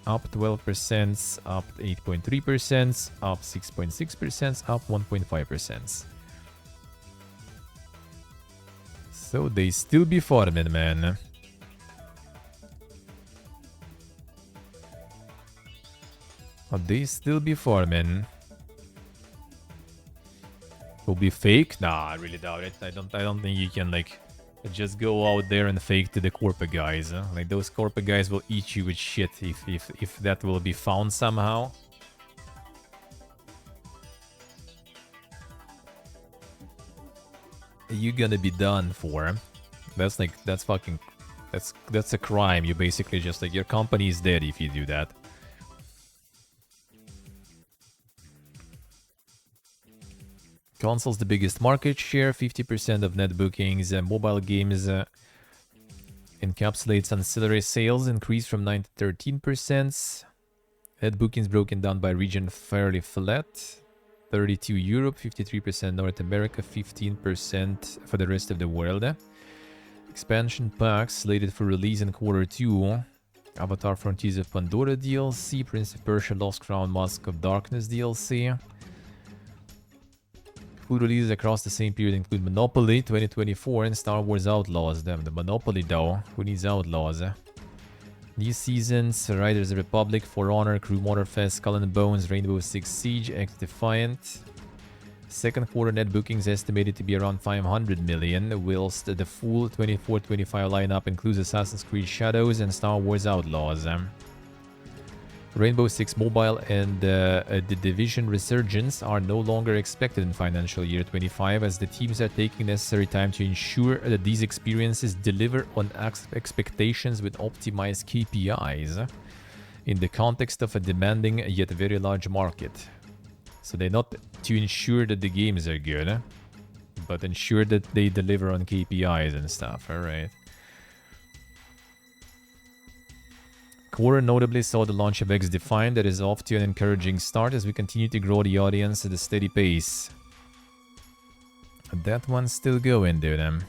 Up 12%, up 8.3%, up 6.6%, up 1.5%. So they still be farming, man. They still be farming. Will be fake? Nah, I really doubt it. I don't think you can like just go out there and fake to the corporate guys. Huh? Like those corporate guys will eat you with shit if that will be found somehow. You're gonna be done for. That's a crime. You basically just like your company is dead if you do that. Consoles the biggest market share, 50% of net bookings. Mobile games encapsulates ancillary sales, increased from 9 to 13%. Net bookings broken down by region fairly flat. 32 Europe, 53% North America, 15% for the rest of the world. Expansion packs slated for release in Q2. Avatar Frontiers of Pandora DLC, Prince of Persia Lost Crown Mask of Darkness DLC. Food releases across the same period include Monopoly 2024 and Star Wars Outlaws. Damn, the Monopoly though. Who needs Outlaws? New seasons, Riders of the Republic, For Honor, Crew Motorfest, Skull and Bones, Rainbow Six Siege, X Defiant. Second quarter net bookings estimated to be around 500 million, whilst the full 24-25 lineup includes Assassin's Creed Shadows and Star Wars Outlaws. Rainbow Six Mobile and The Division Resurgence are no longer expected in financial year 25, as the teams are taking necessary time to ensure that these experiences deliver on expectations with optimized KPIs in the context of a demanding yet very large market. So they're not to ensure that the games are good, but ensure that they deliver on KPIs and stuff. Alright. Quarter notably saw the launch of X Defiant that is off to an encouraging start as we continue to grow the audience at a steady pace. That one's still going, dude.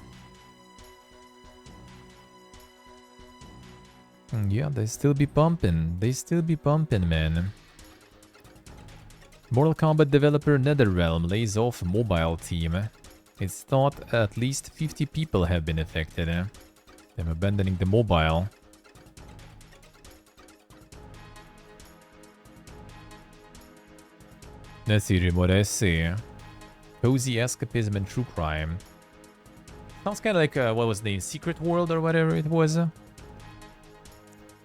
Yeah, they still be pumping. They still be pumping, man. Mortal Kombat developer NetherRealm lays off mobile team. It's thought at least 50 people have been affected. Them abandoning the mobile. Let's see what I see. Cozy escapism and true crime. Sounds kind of like, what was the name? Secret World or whatever it was.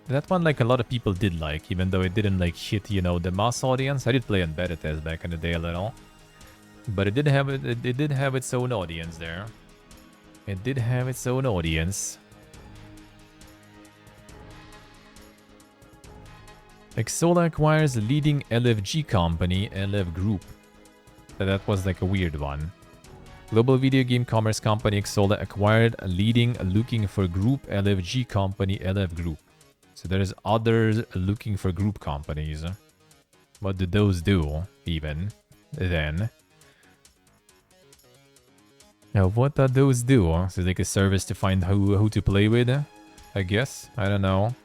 That one, like, a lot of people did like, even though it didn't, like, hit, you know, the mass audience. I did play on beta test back in the day a little. But it did have its own audience there. It did have its own audience. Exola acquires a leading LFG company, LF Group. That was like a weird one. Global video game commerce company Exola acquired a leading looking for group LFG company, LF Group. So there's others looking for group companies. What do those do, even, then? Now, what do those do? So like a service to find who to play with, I guess? I don't know.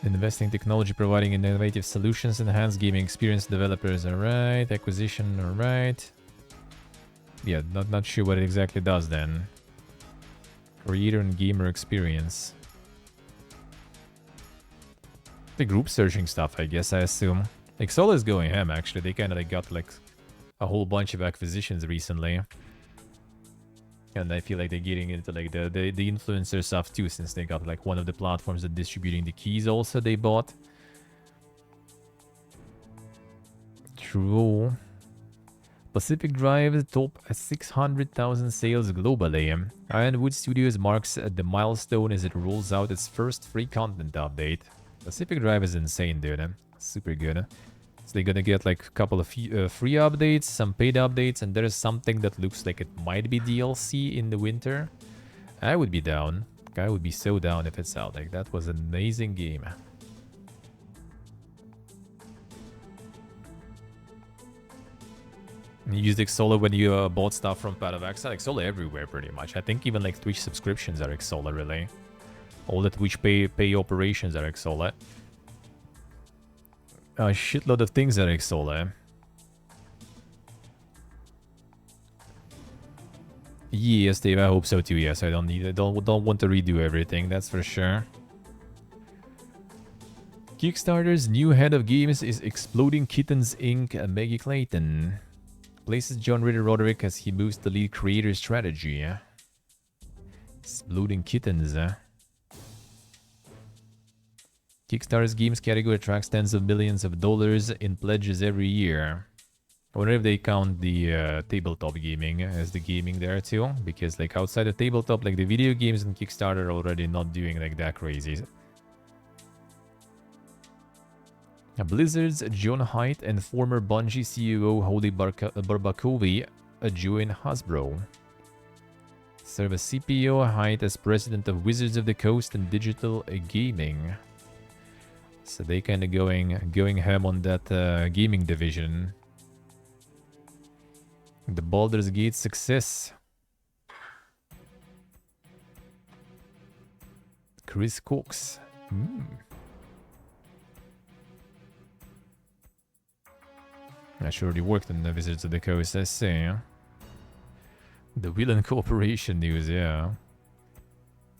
Investing technology, providing innovative solutions, enhance gaming experience developers. Alright, acquisition, alright. Yeah, not sure what it exactly does then. Creator and gamer experience. The group searching stuff, I guess, I assume. Exola is going ham, actually. They kind of like got like a whole bunch of acquisitions recently. And I feel like they're getting into like the influencer stuff too, since they got like one of the platforms that distributing the keys also they bought. True. Pacific Drive top 600,000 sales globally. Ironwood Studios marks the milestone as it rolls out its first free content update. Pacific Drive is insane, dude. Super good. So they're gonna get like a couple of free updates, some paid updates, and there's something that looks like it might be DLC in the winter. I would be down. I would be so down if it's out. Like, that was an amazing game. You used Xsola when you bought stuff from Padavaxa. Xsola everywhere, pretty much. I think even like Twitch subscriptions are Xsola, really. All the Twitch pay operations are Xsola. A shitload of things are Xsola. Yes, Dave, I hope so too. Yes, I don't want to redo everything, that's for sure. Kickstarter's new head of games is Exploding Kittens Inc. Maggie Clayton. Places John Ritter Roderick as he moves to lead creator strategy. Exploding Kittens. Kickstarter's games category attracts tens of millions of dollars in pledges every year. I wonder if they count the tabletop gaming as the gaming there too, because like outside of tabletop, like the video games and Kickstarter are already not doing like that crazy. Blizzard's John Haidt and former Bungie CEO Holly Barbakovi join Hasbro. Serve as CPO, Haidt as president of Wizards of the Coast and Digital Gaming. So they kind of going ham on that gaming division. The Baldur's Gate success. Chris Cox. I sure already worked on the Wizards of the Coast, I see. The Whelan Corporation news, yeah.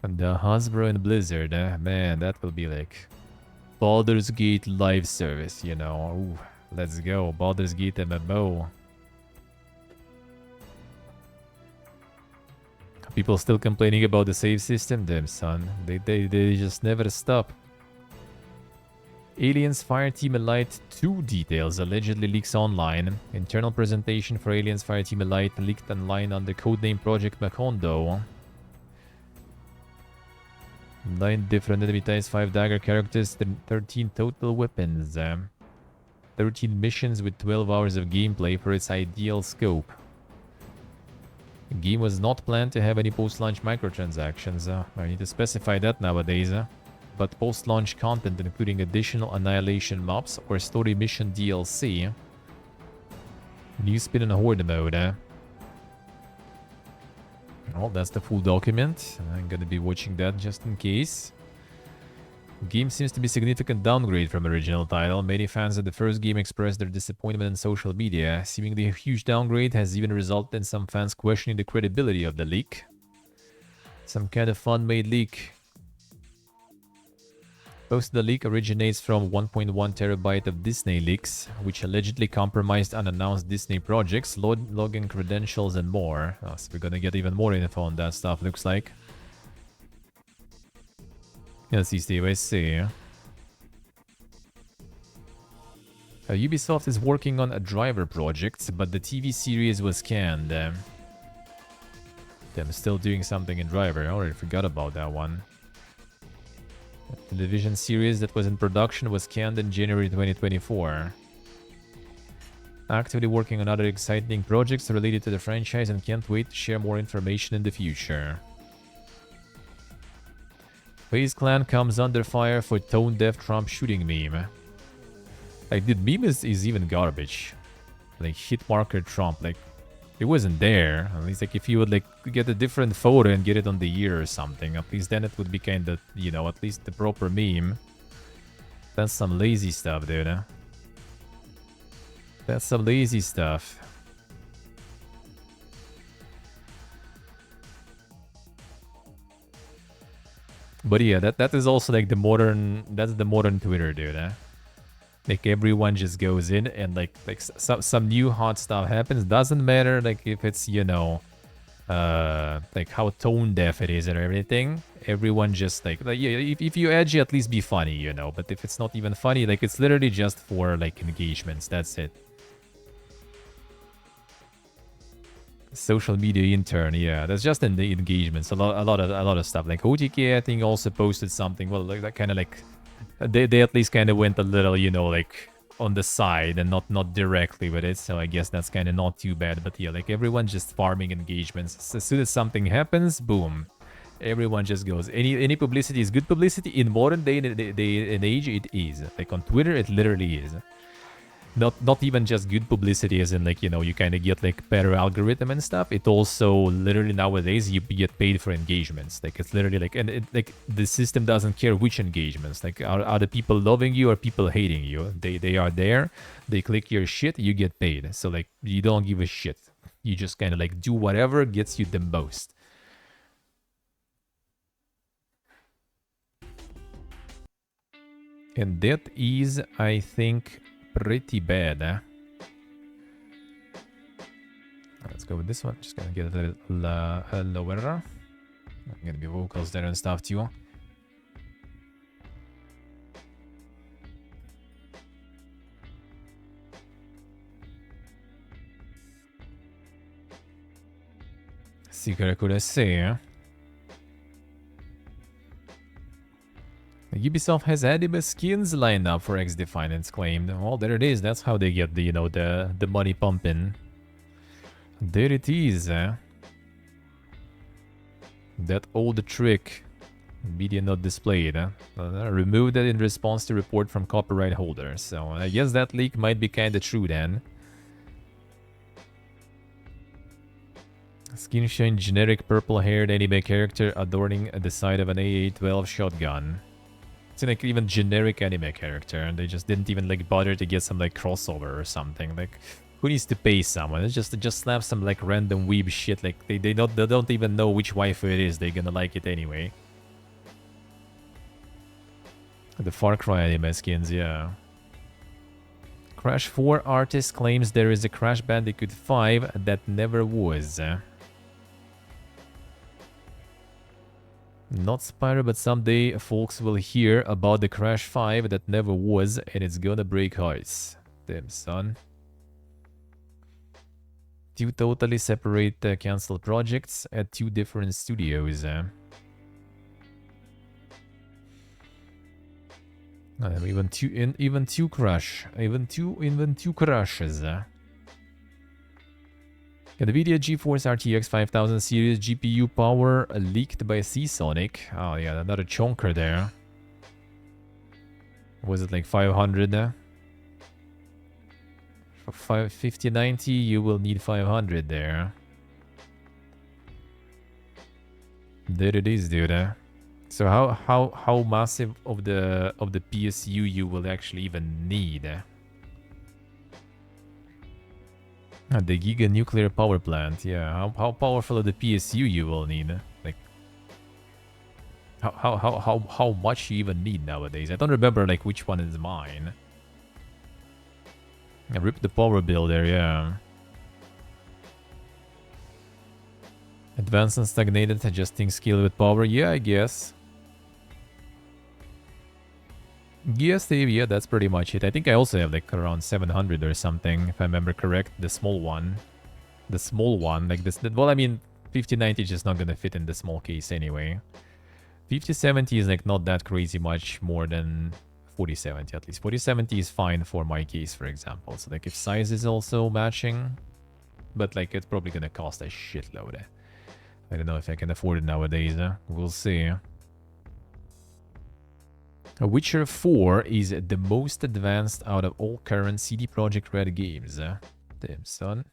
And the Hasbro and Blizzard, man, that will be like Baldur's Gate live service, you know. Ooh, let's go, Baldur's Gate MMO. People still complaining about the save system? Damn, son. They just never stop. Aliens Fireteam Elite 2 details allegedly leaks online. Internal presentation for Aliens Fireteam Elite leaked online under codename Project Macondo. 9 different enemy types, 5 dagger characters, 13 total weapons. 13 missions with 12 hours of gameplay for its ideal scope. The game was not planned to have any post-launch microtransactions. I need to specify that nowadays. But post-launch content including additional Annihilation mobs or story mission DLC. New spin on Horde mode. Well, that's the full document. I'm gonna be watching that just in case. Game seems to be a significant downgrade from original title. Many fans of the first game expressed their disappointment on social media. Seemingly a huge downgrade has even resulted in some fans questioning the credibility of the leak. Some kind of fan-made leak. Most of the leak originates from 1.1 terabyte of Disney leaks, which allegedly compromised unannounced Disney projects, login credentials, and more. Oh, so we're gonna get even more info on that stuff, looks like. Let's see, Steve, I see. Ubisoft is working on a driver project, but the TV series was canned. Them still doing something in driver. I already forgot about that one. The television series that was in production was canned in January 2024. Actively working on other exciting projects related to the franchise and can't wait to share more information in the future. FaZe Clan comes under fire for tone-deaf Trump shooting meme. Like, the meme is even garbage. Like, hit marker Trump, like, it wasn't there. At least, like, if you would, like, get a different photo and get it on the ear or something, at least then it would be kind of, you know, at least the proper meme. That's some lazy stuff, dude. That's some lazy stuff. But yeah, that is also like the modern, that's the modern Twitter, dude. Like everyone just goes in and like some new hot stuff happens. Doesn't matter like if it's, you know, like how tone deaf it is and everything. Everyone just like yeah, if you edgy, at least be funny, you know. But if it's not even funny, like it's literally just for like engagements. That's it. Social media intern, yeah, that's just in the engagements. A lot of stuff. Like OTK, I think, also posted something. Well, like that kind of like they at least kind of went a little, you know, like on the side and not directly with it. So I guess that's kind of not too bad. But yeah, like everyone's just farming engagements. As soon as something happens, boom, everyone just goes. Any publicity is good publicity. In modern day and age, it is. Like on Twitter, it literally is. not even just good publicity as in like, you know, you kind of get like better algorithm and stuff. It also literally nowadays you get paid for engagements. Like it's literally like, and like the system doesn't care which engagements. Like are the people loving you or people hating you? They are there, they click your shit, you get paid. So like you don't give a shit. You just kind of like do whatever gets you the most. And that is, I think, pretty bad. Let's go with this one. Just gonna get a little lower. Gonna be vocals there and stuff too. Sì, che cosa say? Ubisoft has anime skins lined up for XDefiant, it's claimed. Well, there it is. That's how they get the, you know, the money pumping. There it is. That old trick. Media not displayed. Removed that in response to report from copyright holders. So I guess that leak might be kinda true then. Skin shine generic purple-haired anime character adorning the side of an AA-12 shotgun. It's like even generic anime character, and they just didn't even like bother to get some like crossover or something. Like, who needs to pay someone? It's just slap some like random weeb shit. Like they don't even know which waifu it is. They're gonna like it anyway. The Far Cry anime skins, yeah. Crash 4 artist claims there is a Crash Bandicoot 5 that never was. Not Spyro, but someday folks will hear about the Crash 5 that never was, and it's gonna break hearts. Damn, son. Two totally separate cancelled projects at two different studios. Even two crashes. NVIDIA GeForce RTX 5000 series GPU power leaked by Seasonic. Oh yeah, another chonker there. Was it like 500? For 5090, you will need 500 there. There it is, dude. So how massive of the PSU you will actually even need? The Giga Nuclear Power Plant, yeah. How powerful of the PSU you will need? Like, how much you even need nowadays? I don't remember like which one is mine. I ripped the power bill there, yeah. Advanced and stagnated, adjusting skill with power, yeah, I guess. Yes, Dave, yeah, that's pretty much it. I think I also have like around 700 or something, if I remember correct. The small one. The small one, like this. Well, I mean, 5090 is just not gonna fit in the small case anyway. 5070 is like not that crazy much more than 4070 at least. 4070 is fine for my case, for example. So like if size is also matching, but like it's probably gonna cost a shitload. I don't know if I can afford it nowadays. We'll see. Witcher 4 is the most advanced out of all current CD Projekt Red games. Damn, son.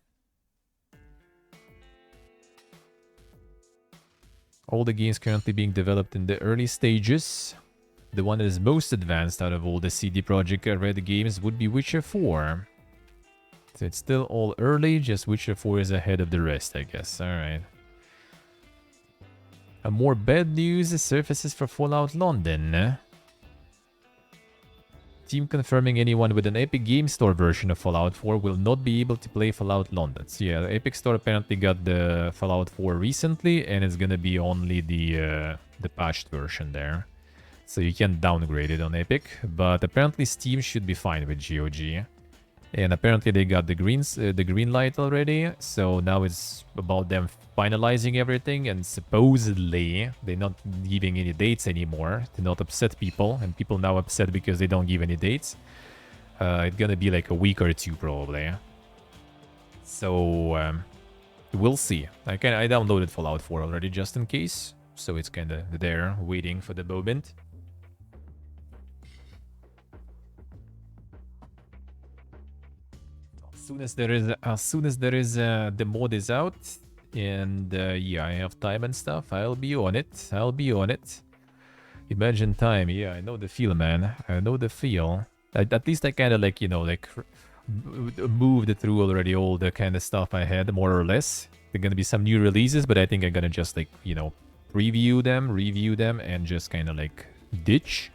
All the games currently being developed in the early stages. The one that is most advanced out of all the CD Projekt Red games would be Witcher 4. So it's still all early, just Witcher 4 is ahead of the rest, I guess. Alright. More bad news surfaces for Fallout London. Team confirming anyone with an Epic Game Store version of Fallout 4 will not be able to play Fallout London. So yeah, the Epic Store apparently got the Fallout 4 recently, and it's gonna be only the patched version there. So you can downgrade it on Epic, but apparently Steam should be fine with GOG. And apparently they got the green light already, so now it's about them finalizing everything, and supposedly they're not giving any dates anymore to not upset people, and people now upset because they don't give any dates. It's gonna be like a week or two probably. So we'll see. I downloaded Fallout 4 already just in case, so it's kind of there waiting for the moment. As soon as there is the mod is out, and yeah, I have time and stuff, I'll be on it. I'll be on it. Imagine time. Yeah, I know the feel, man. I know the feel. At least I kind of like, you know, like moved through already all the kind of stuff I had, more or less. There are gonna be some new releases, but I think I'm gonna just like, you know, review them, and just kind of like ditch.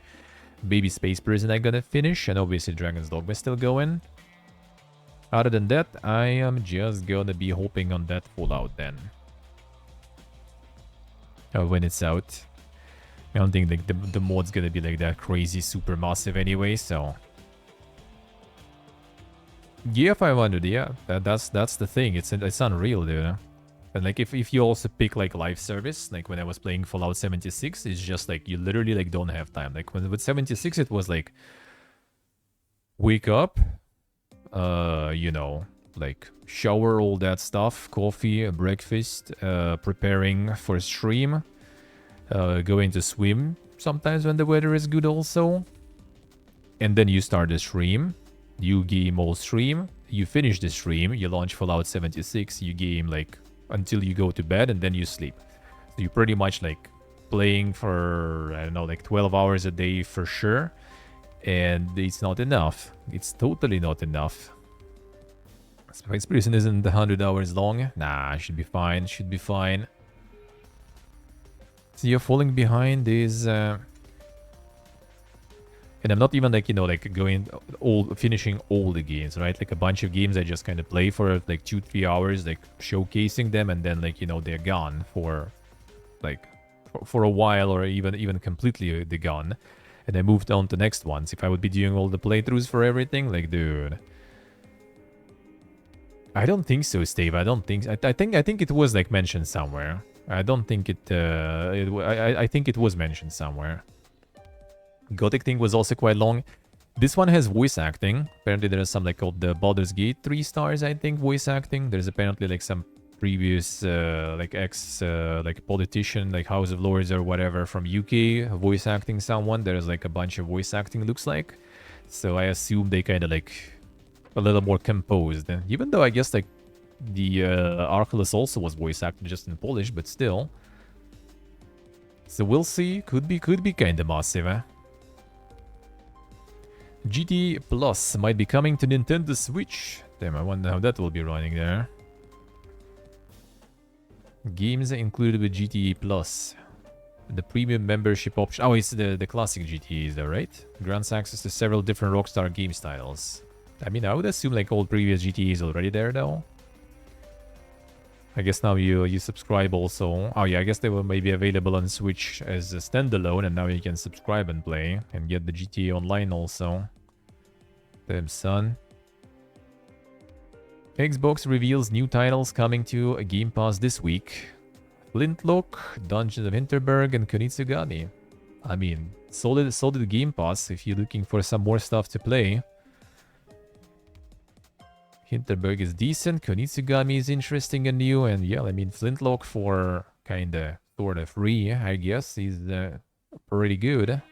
Baby Space Prison I'm gonna finish, and obviously Dragon's Dogma is still going. Other than that, I am just gonna be hoping on that Fallout then. When it's out. I don't think like the mod's gonna be like that crazy super massive anyway, so... Yeah, 500, yeah. That's the thing. It's unreal, dude. And like if you also pick like live service, like when I was playing Fallout 76, it's just like you literally like don't have time. Like with 76 it was like wake up, you know, like shower, all that stuff, coffee, breakfast, preparing for stream, going to swim sometimes when the weather is good also. And then you start the stream, you game all stream, you finish the stream, you launch Fallout 76, you game like until you go to bed, and then you sleep. So you're pretty much like playing for, I don't know, like 12 hours a day for sure. And it's not enough. It's totally not enough. Space Prison isn't 100 hours long. Nah, should be fine. Should be fine. So you're falling behind is... And I'm not even like, you know, like finishing all the games, right? Like a bunch of games I just kind of play for like 2-3 hours, like showcasing them, and then like, you know, they're gone for like for a while, or even completely they're gone. And I moved on to next ones. If I would be doing all the playthroughs for everything, like, dude. I don't think so, Steve. I don't think... I think it was like mentioned somewhere. I don't think it... I think it was mentioned somewhere. Gothic thing was also quite long. This one has voice acting. Apparently there is some like called the Baldur's Gate 3 stars, I think, voice acting. There's apparently like some previous like like politician, like House of Lords or whatever from UK voice acting someone. There's like a bunch of voice acting, looks like. So I assume they kind of like a little more composed. And even though I guess like the Archelaus also was voice acted just in Polish, but still. So we'll see. Could be kind of massive, eh? GT Plus might be coming to Nintendo Switch. Damn, I wonder how that will be running there. Games included with GTE Plus. The premium membership option. Oh, it's the classic GTEs though, right? Grants access to several different Rockstar game styles. I mean, I would assume like all previous GTEs already there though. I guess now you subscribe also. Oh yeah, I guess they were maybe available on Switch as a standalone, and now you can subscribe and play and get the GTA Online also. Damn, son. Xbox reveals new titles coming to a Game Pass this week. Flintlock, Dungeons of Hinterberg, and Kunitsugami. I mean, solid Game Pass if you're looking for some more stuff to play. Hinterberg is decent, Kunitsugami is interesting and new, and yeah, I mean, Flintlock for kinda, sorta free, I guess, is pretty good.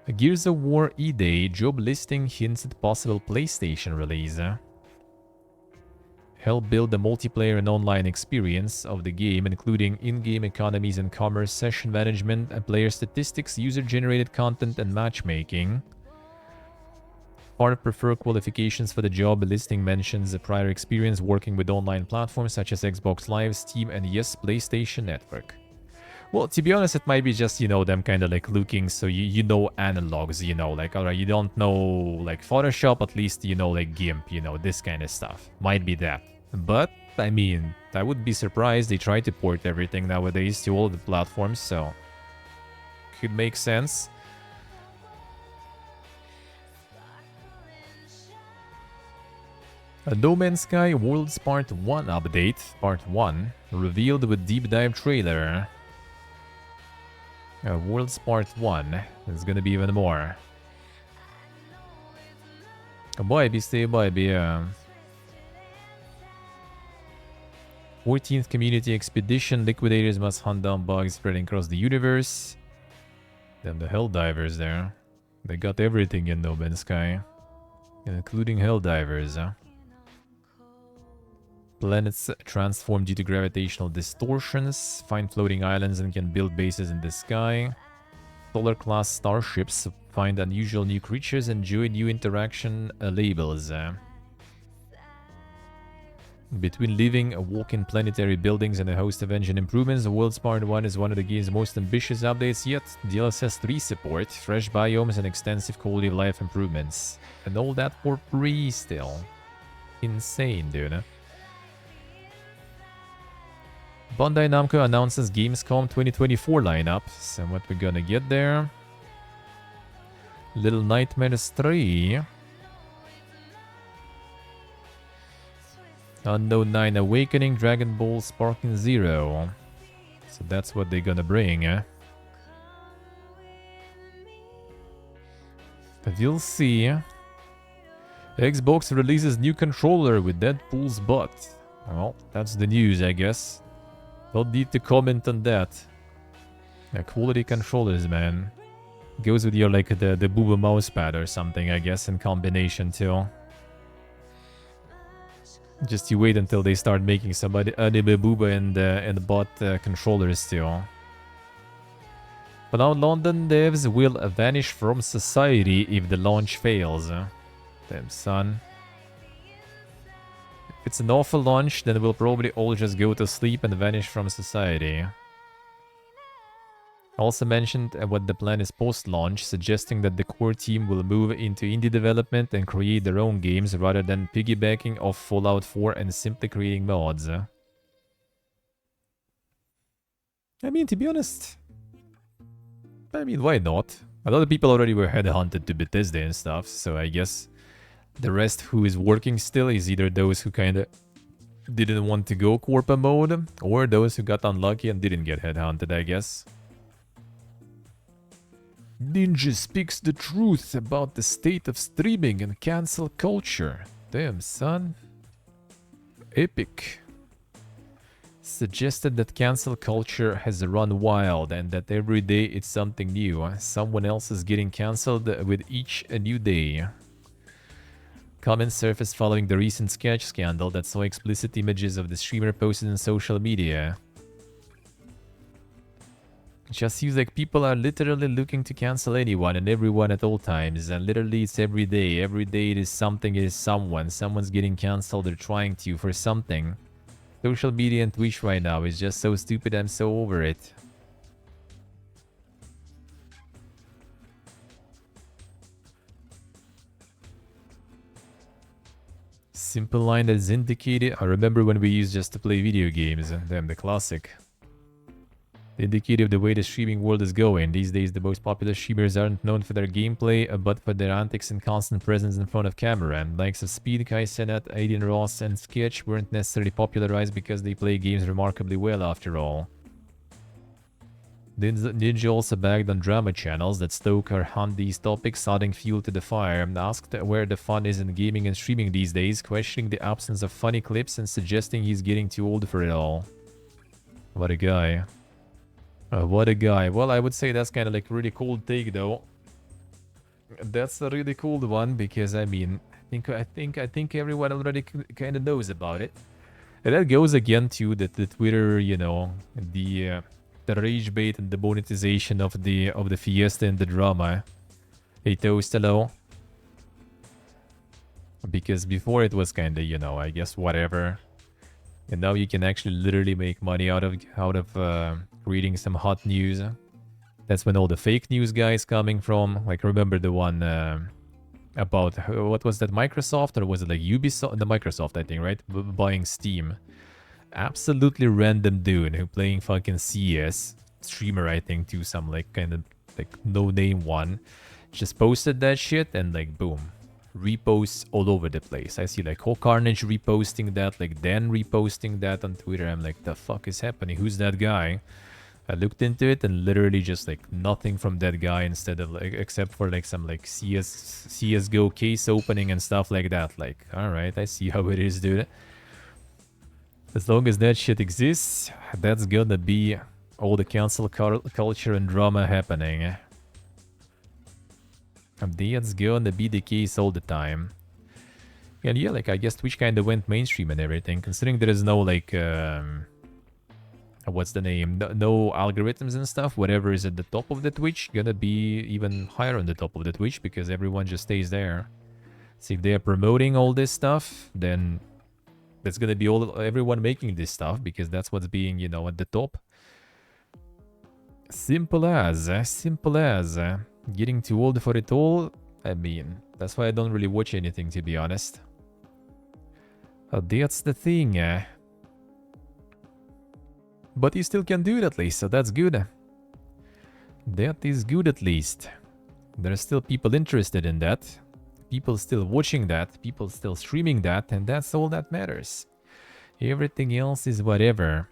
A Gears of War E-Day job listing hints at possible PlayStation release. Help build the multiplayer and online experience of the game, including in-game economies and commerce, session management, and player statistics, user-generated content, and matchmaking. Part of preferred qualifications for the job listing mentions a prior experience working with online platforms such as Xbox Live, Steam, and yes, PlayStation Network. Well, to be honest, it might be just, you know, them kind of like looking, so you know analogs, you know, like, alright, you don't know like Photoshop, at least you know like GIMP, you know, this kind of stuff. Might be that. But, I mean, I would be surprised. They try to port everything nowadays to all the platforms, so could make sense. A No Man's Sky Worlds Part 1 update, Part 1, revealed with deep dive trailer. Worlds Part 1, there's gonna be even more. Stay by, 14th Community Expedition, Liquidators must hunt down bugs spreading across the universe. Then the Helldivers there. They got everything in No Man's Sky. Including Helldivers. Planets transform due to gravitational distortions, find floating islands and can build bases in the sky. Solar-class starships find unusual new creatures and join new interaction labels. Between living, walk-in planetary buildings and a host of engine improvements, the World's Part 1 is one of the game's most ambitious updates yet. DLSS 3 support, fresh biomes and extensive quality of life improvements. And all that for free still. Insane, dude. Bandai Namco announces Gamescom 2024 lineup. So what we're gonna get there? Little Nightmares 3. Unknown 9 Awakening, Dragon Ball Sparking Zero. So that's what they're gonna bring, eh? But you'll see. Xbox releases new controller with Deadpool's butt. Well, that's the news, I guess. Don't need to comment on that. Yeah, quality controllers, man. Goes with your, like, the Booba mousepad or something, I guess, in combination, too. Just you wait until they start making somebody anime Booba and bot controllers too. But now London devs will vanish from society if the launch fails. Damn son. If it's an awful launch, then we'll probably all just go to sleep and vanish from society. Also mentioned what the plan is post-launch, suggesting that the core team will move into indie development and create their own games rather than piggybacking off Fallout 4 and simply creating mods. I mean, to be honest, why not? A lot of people already were headhunted to Bethesda and stuff, so I guess the rest who is working still is either those who kinda didn't want to go Corpa mode, or those who got unlucky and didn't get headhunted, I guess. Ninja speaks the truth about the state of streaming and cancel culture. Damn, son. Epic. Suggested that cancel culture has run wild and that every day it's something new. Someone else is getting cancelled with each a new day. Comments surfaced following the recent sketch scandal that saw explicit images of the streamer posted on social media. It just seems like people are literally looking to cancel anyone and everyone at all times, and literally it's every day. Every day it is something, it is someone. Someone's getting cancelled or trying to for something. Social media and Twitch right now is just so stupid, I'm so over it. Simple line that is indicated. I remember when we used just to play video games. Damn, the classic. Indicative of the way the streaming world is going. These days, the most popular streamers aren't known for their gameplay, but for their antics and constant presence in front of camera. And likes of Speed, Kai Cenat, Aiden Ross, and Sketch weren't necessarily popularized because they play games remarkably well after all. Ninja also bagged on drama channels that stoke or hunt these topics, adding fuel to the fire, and asked where the fun is in gaming and streaming these days, questioning the absence of funny clips and suggesting he's getting too old for it all. What a guy. What a guy. Well, I would say that's kind of like a really cool take, though. That's a really cool one because I mean, I think everyone already kind of knows about it. And that goes again to the Twitter, you know, the rage bait and the monetization of the fiesta and the drama. Hey, Toast, hello. Because before it was kind of, you know, I guess whatever. And now you can actually literally make money out of reading some hot news. That's when all the fake news guys coming from. Like, remember the one about, what was that, Microsoft? Or was it like Ubisoft? The Microsoft, I think, right? Buying Steam. Absolutely random dude who playing fucking CS. Streamer, I think, too. Some like kind of like no-name one. Just posted that shit and like, boom. Reposts all over the place. I see like whole Carnage reposting that, like Dan reposting that on Twitter. I'm like, the fuck is happening? Who's that guy? I looked into it and literally just like nothing from that guy instead of like, except for like some like CSGO case opening and stuff like that. Like, alright, I see how it is, dude. As long as that shit exists, that's gonna be all the cancel culture and drama happening. That's gonna be the case all the time. And yeah, like I guess Twitch kind of went mainstream and everything, considering there is no like what's the name? No algorithms and stuff. Whatever is at the top of the Twitch gonna be even higher on the top of the Twitch because everyone just stays there. So if they are promoting all this stuff, then that's gonna be everyone making this stuff because that's what's being, you know, at the top. Simple as. Getting too old for it all. I mean, that's why I don't really watch anything, to be honest. That's the thing. But you still can do it at least, so that's good. That is good at least. There are still people interested in that. People still watching that. People still streaming that. And that's all that matters. Everything else is whatever.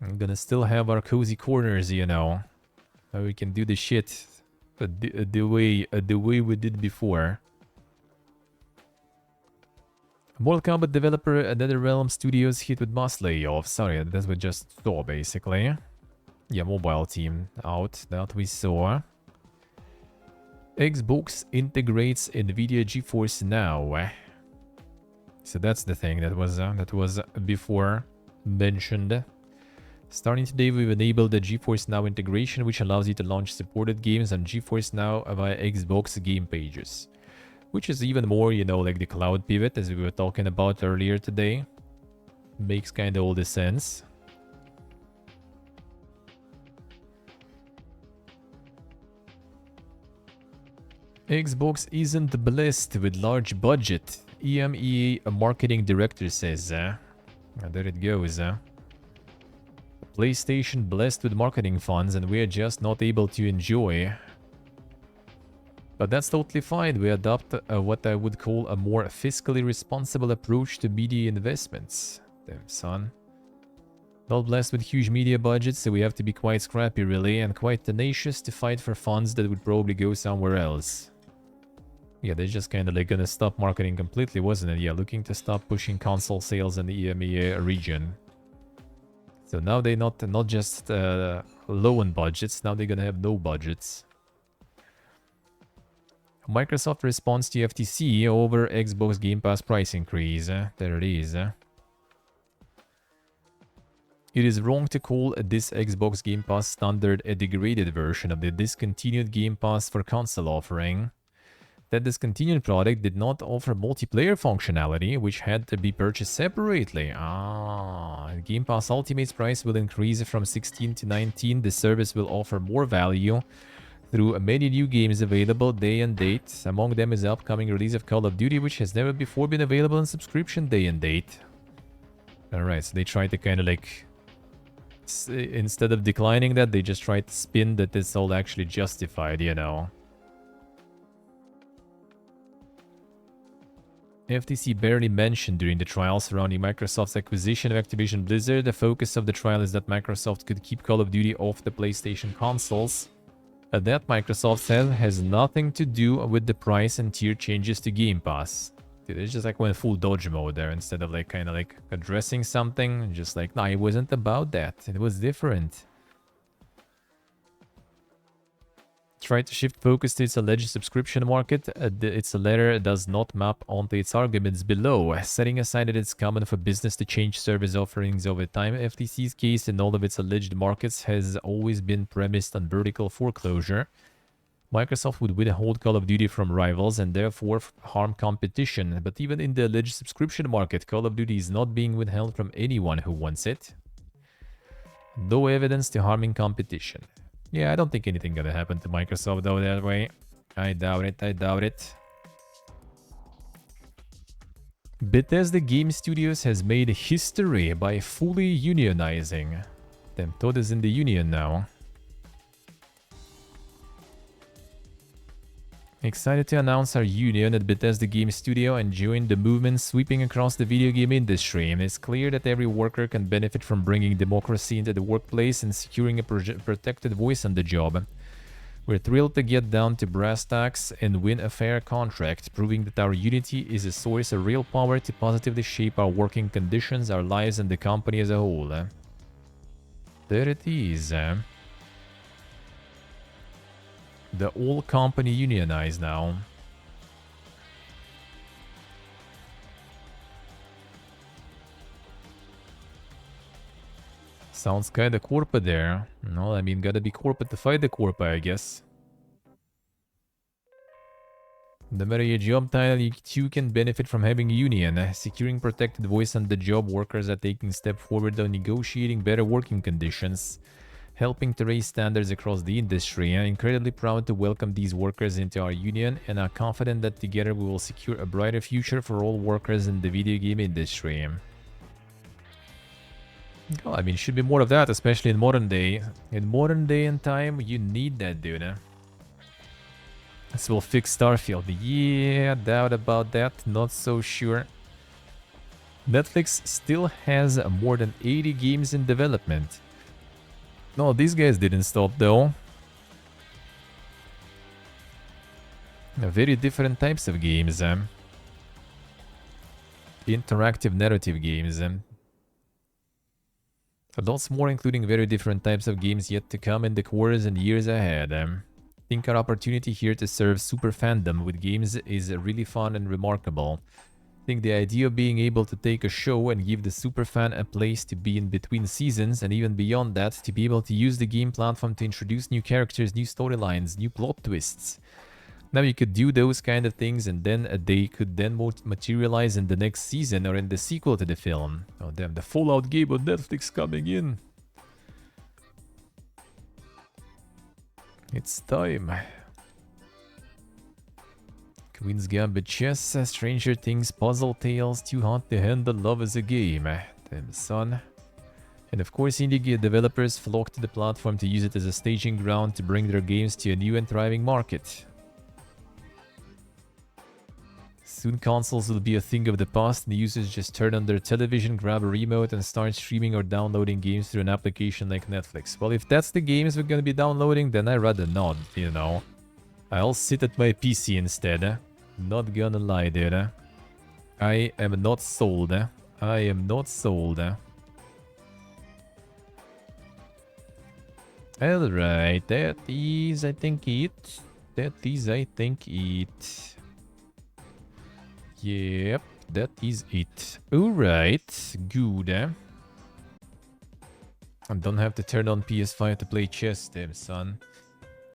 I'm gonna still have our cozy corners, you know. Where we can do the shit the way we did before. Mortal Kombat developer NetherRealm Studios hit with mass layoffs. Sorry, that's what we just saw, basically. Yeah, mobile team out. That we saw. Xbox integrates NVIDIA GeForce Now. So that's the thing that was before mentioned. Starting today, we've enabled the GeForce Now integration, which allows you to launch supported games on GeForce Now via Xbox game pages. Which is even more, you know, like the cloud pivot, as we were talking about earlier today. Makes kind of all the sense. Xbox isn't blessed with large budget. EMEA, a marketing director, says. There it goes. PlayStation blessed with marketing funds and we're just not able to enjoy. But that's totally fine. We adopt what I would call a more fiscally responsible approach to media investments. Damn, son. Not blessed with huge media budgets, so we have to be quite scrappy, really, and quite tenacious to fight for funds that would probably go somewhere else. Yeah, they're just kind of like gonna stop marketing completely, wasn't it? Yeah, looking to stop pushing console sales in the EMEA region. So now they're not just low on budgets, now they're gonna have no budgets. Microsoft responds to FTC over Xbox Game Pass price increase. There it is. It is wrong to call this Xbox Game Pass standard a degraded version of the discontinued Game Pass for console offering. That discontinued product did not offer multiplayer functionality, which had to be purchased separately. Game Pass Ultimate's price will increase from 16 to 19. The service will offer more value through many new games available day and date. Among them is the upcoming release of Call of Duty, which has never before been available on subscription day and date. Alright, so they try to kind of like... Instead of declining that, they just try to spin that it's all actually justified, you know. FTC barely mentioned during the trial surrounding Microsoft's acquisition of Activision Blizzard. The focus of the trial is that Microsoft could keep Call of Duty off the PlayStation consoles. That Microsoft said has nothing to do with the price and tier changes to Game Pass. Dude, it's just like went full dodge mode there instead of like kind of like addressing something. Just like, no, it wasn't about that. It was different. Tried to shift focus to its alleged subscription market. Its letter does not map onto its arguments below. Setting aside that it's common for business to change service offerings over time, FTC's case in all of its alleged markets has always been premised on vertical foreclosure. Microsoft would withhold Call of Duty from rivals and therefore harm competition. But even in the alleged subscription market, Call of Duty is not being withheld from anyone who wants it. No evidence to harming competition. Yeah, I don't think anything gonna happen to Microsoft though that way. I doubt it. Bethesda Game Studios has made history by fully unionizing. Damn, Todd is in the union now. Excited to announce our union at Bethesda Game Studio and join the movement sweeping across the video game industry. It's clear that every worker can benefit from bringing democracy into the workplace and securing a protected voice on the job. We're thrilled to get down to brass tacks and win a fair contract, proving that our unity is a source of real power to positively shape our working conditions, our lives, and the company as a whole. There it is. The whole company unionized now. Sounds kinda corporate there. No, I mean, gotta be corporate to fight the corporate, I guess. No matter your job title, you too can benefit from having a union. Securing protected voice on the job, workers are taking step forward on negotiating better working conditions, helping to raise standards across the industry. I'm incredibly proud to welcome these workers into our union and are confident that together we will secure a brighter future for all workers in the video game industry. Well, I mean, should be more of that, especially in modern day. In modern day and time, you need that, dude. This will fix Starfield. Yeah, doubt about that. Not so sure. Netflix still has more than 80 games in development. No, these guys didn't stop though. Very different types of games. Interactive narrative games. Lots more, including very different types of games yet to come in the quarters and years ahead. I think our opportunity here to serve super fandom with games is really fun and remarkable. I think the idea of being able to take a show and give the super fan a place to be in between seasons, and even beyond that, to be able to use the game platform to introduce new characters, new storylines, new plot twists. Now you could do those kind of things, and then they could then materialize in the next season or in the sequel to the film. Oh damn, the Fallout game on Netflix coming in. It's time. Queen's Gambit Chess, Stranger Things, Puzzle Tales, Too Hot to Handle, Love is a Game. Damn son. And of course, indie developers flock to the platform to use it as a staging ground to bring their games to a new and thriving market. Soon consoles will be a thing of the past and users just turn on their television, grab a remote and start streaming or downloading games through an application like Netflix. Well, if that's the games we're gonna be downloading, then I'd rather not, you know. I'll sit at my PC instead. Not gonna lie, dude. I am not sold. I am not sold. Alright, that is, I think, it. That is, I think, it. Yep, that is it. Alright, good. I don't have to turn on PS5 to play chess, damn son.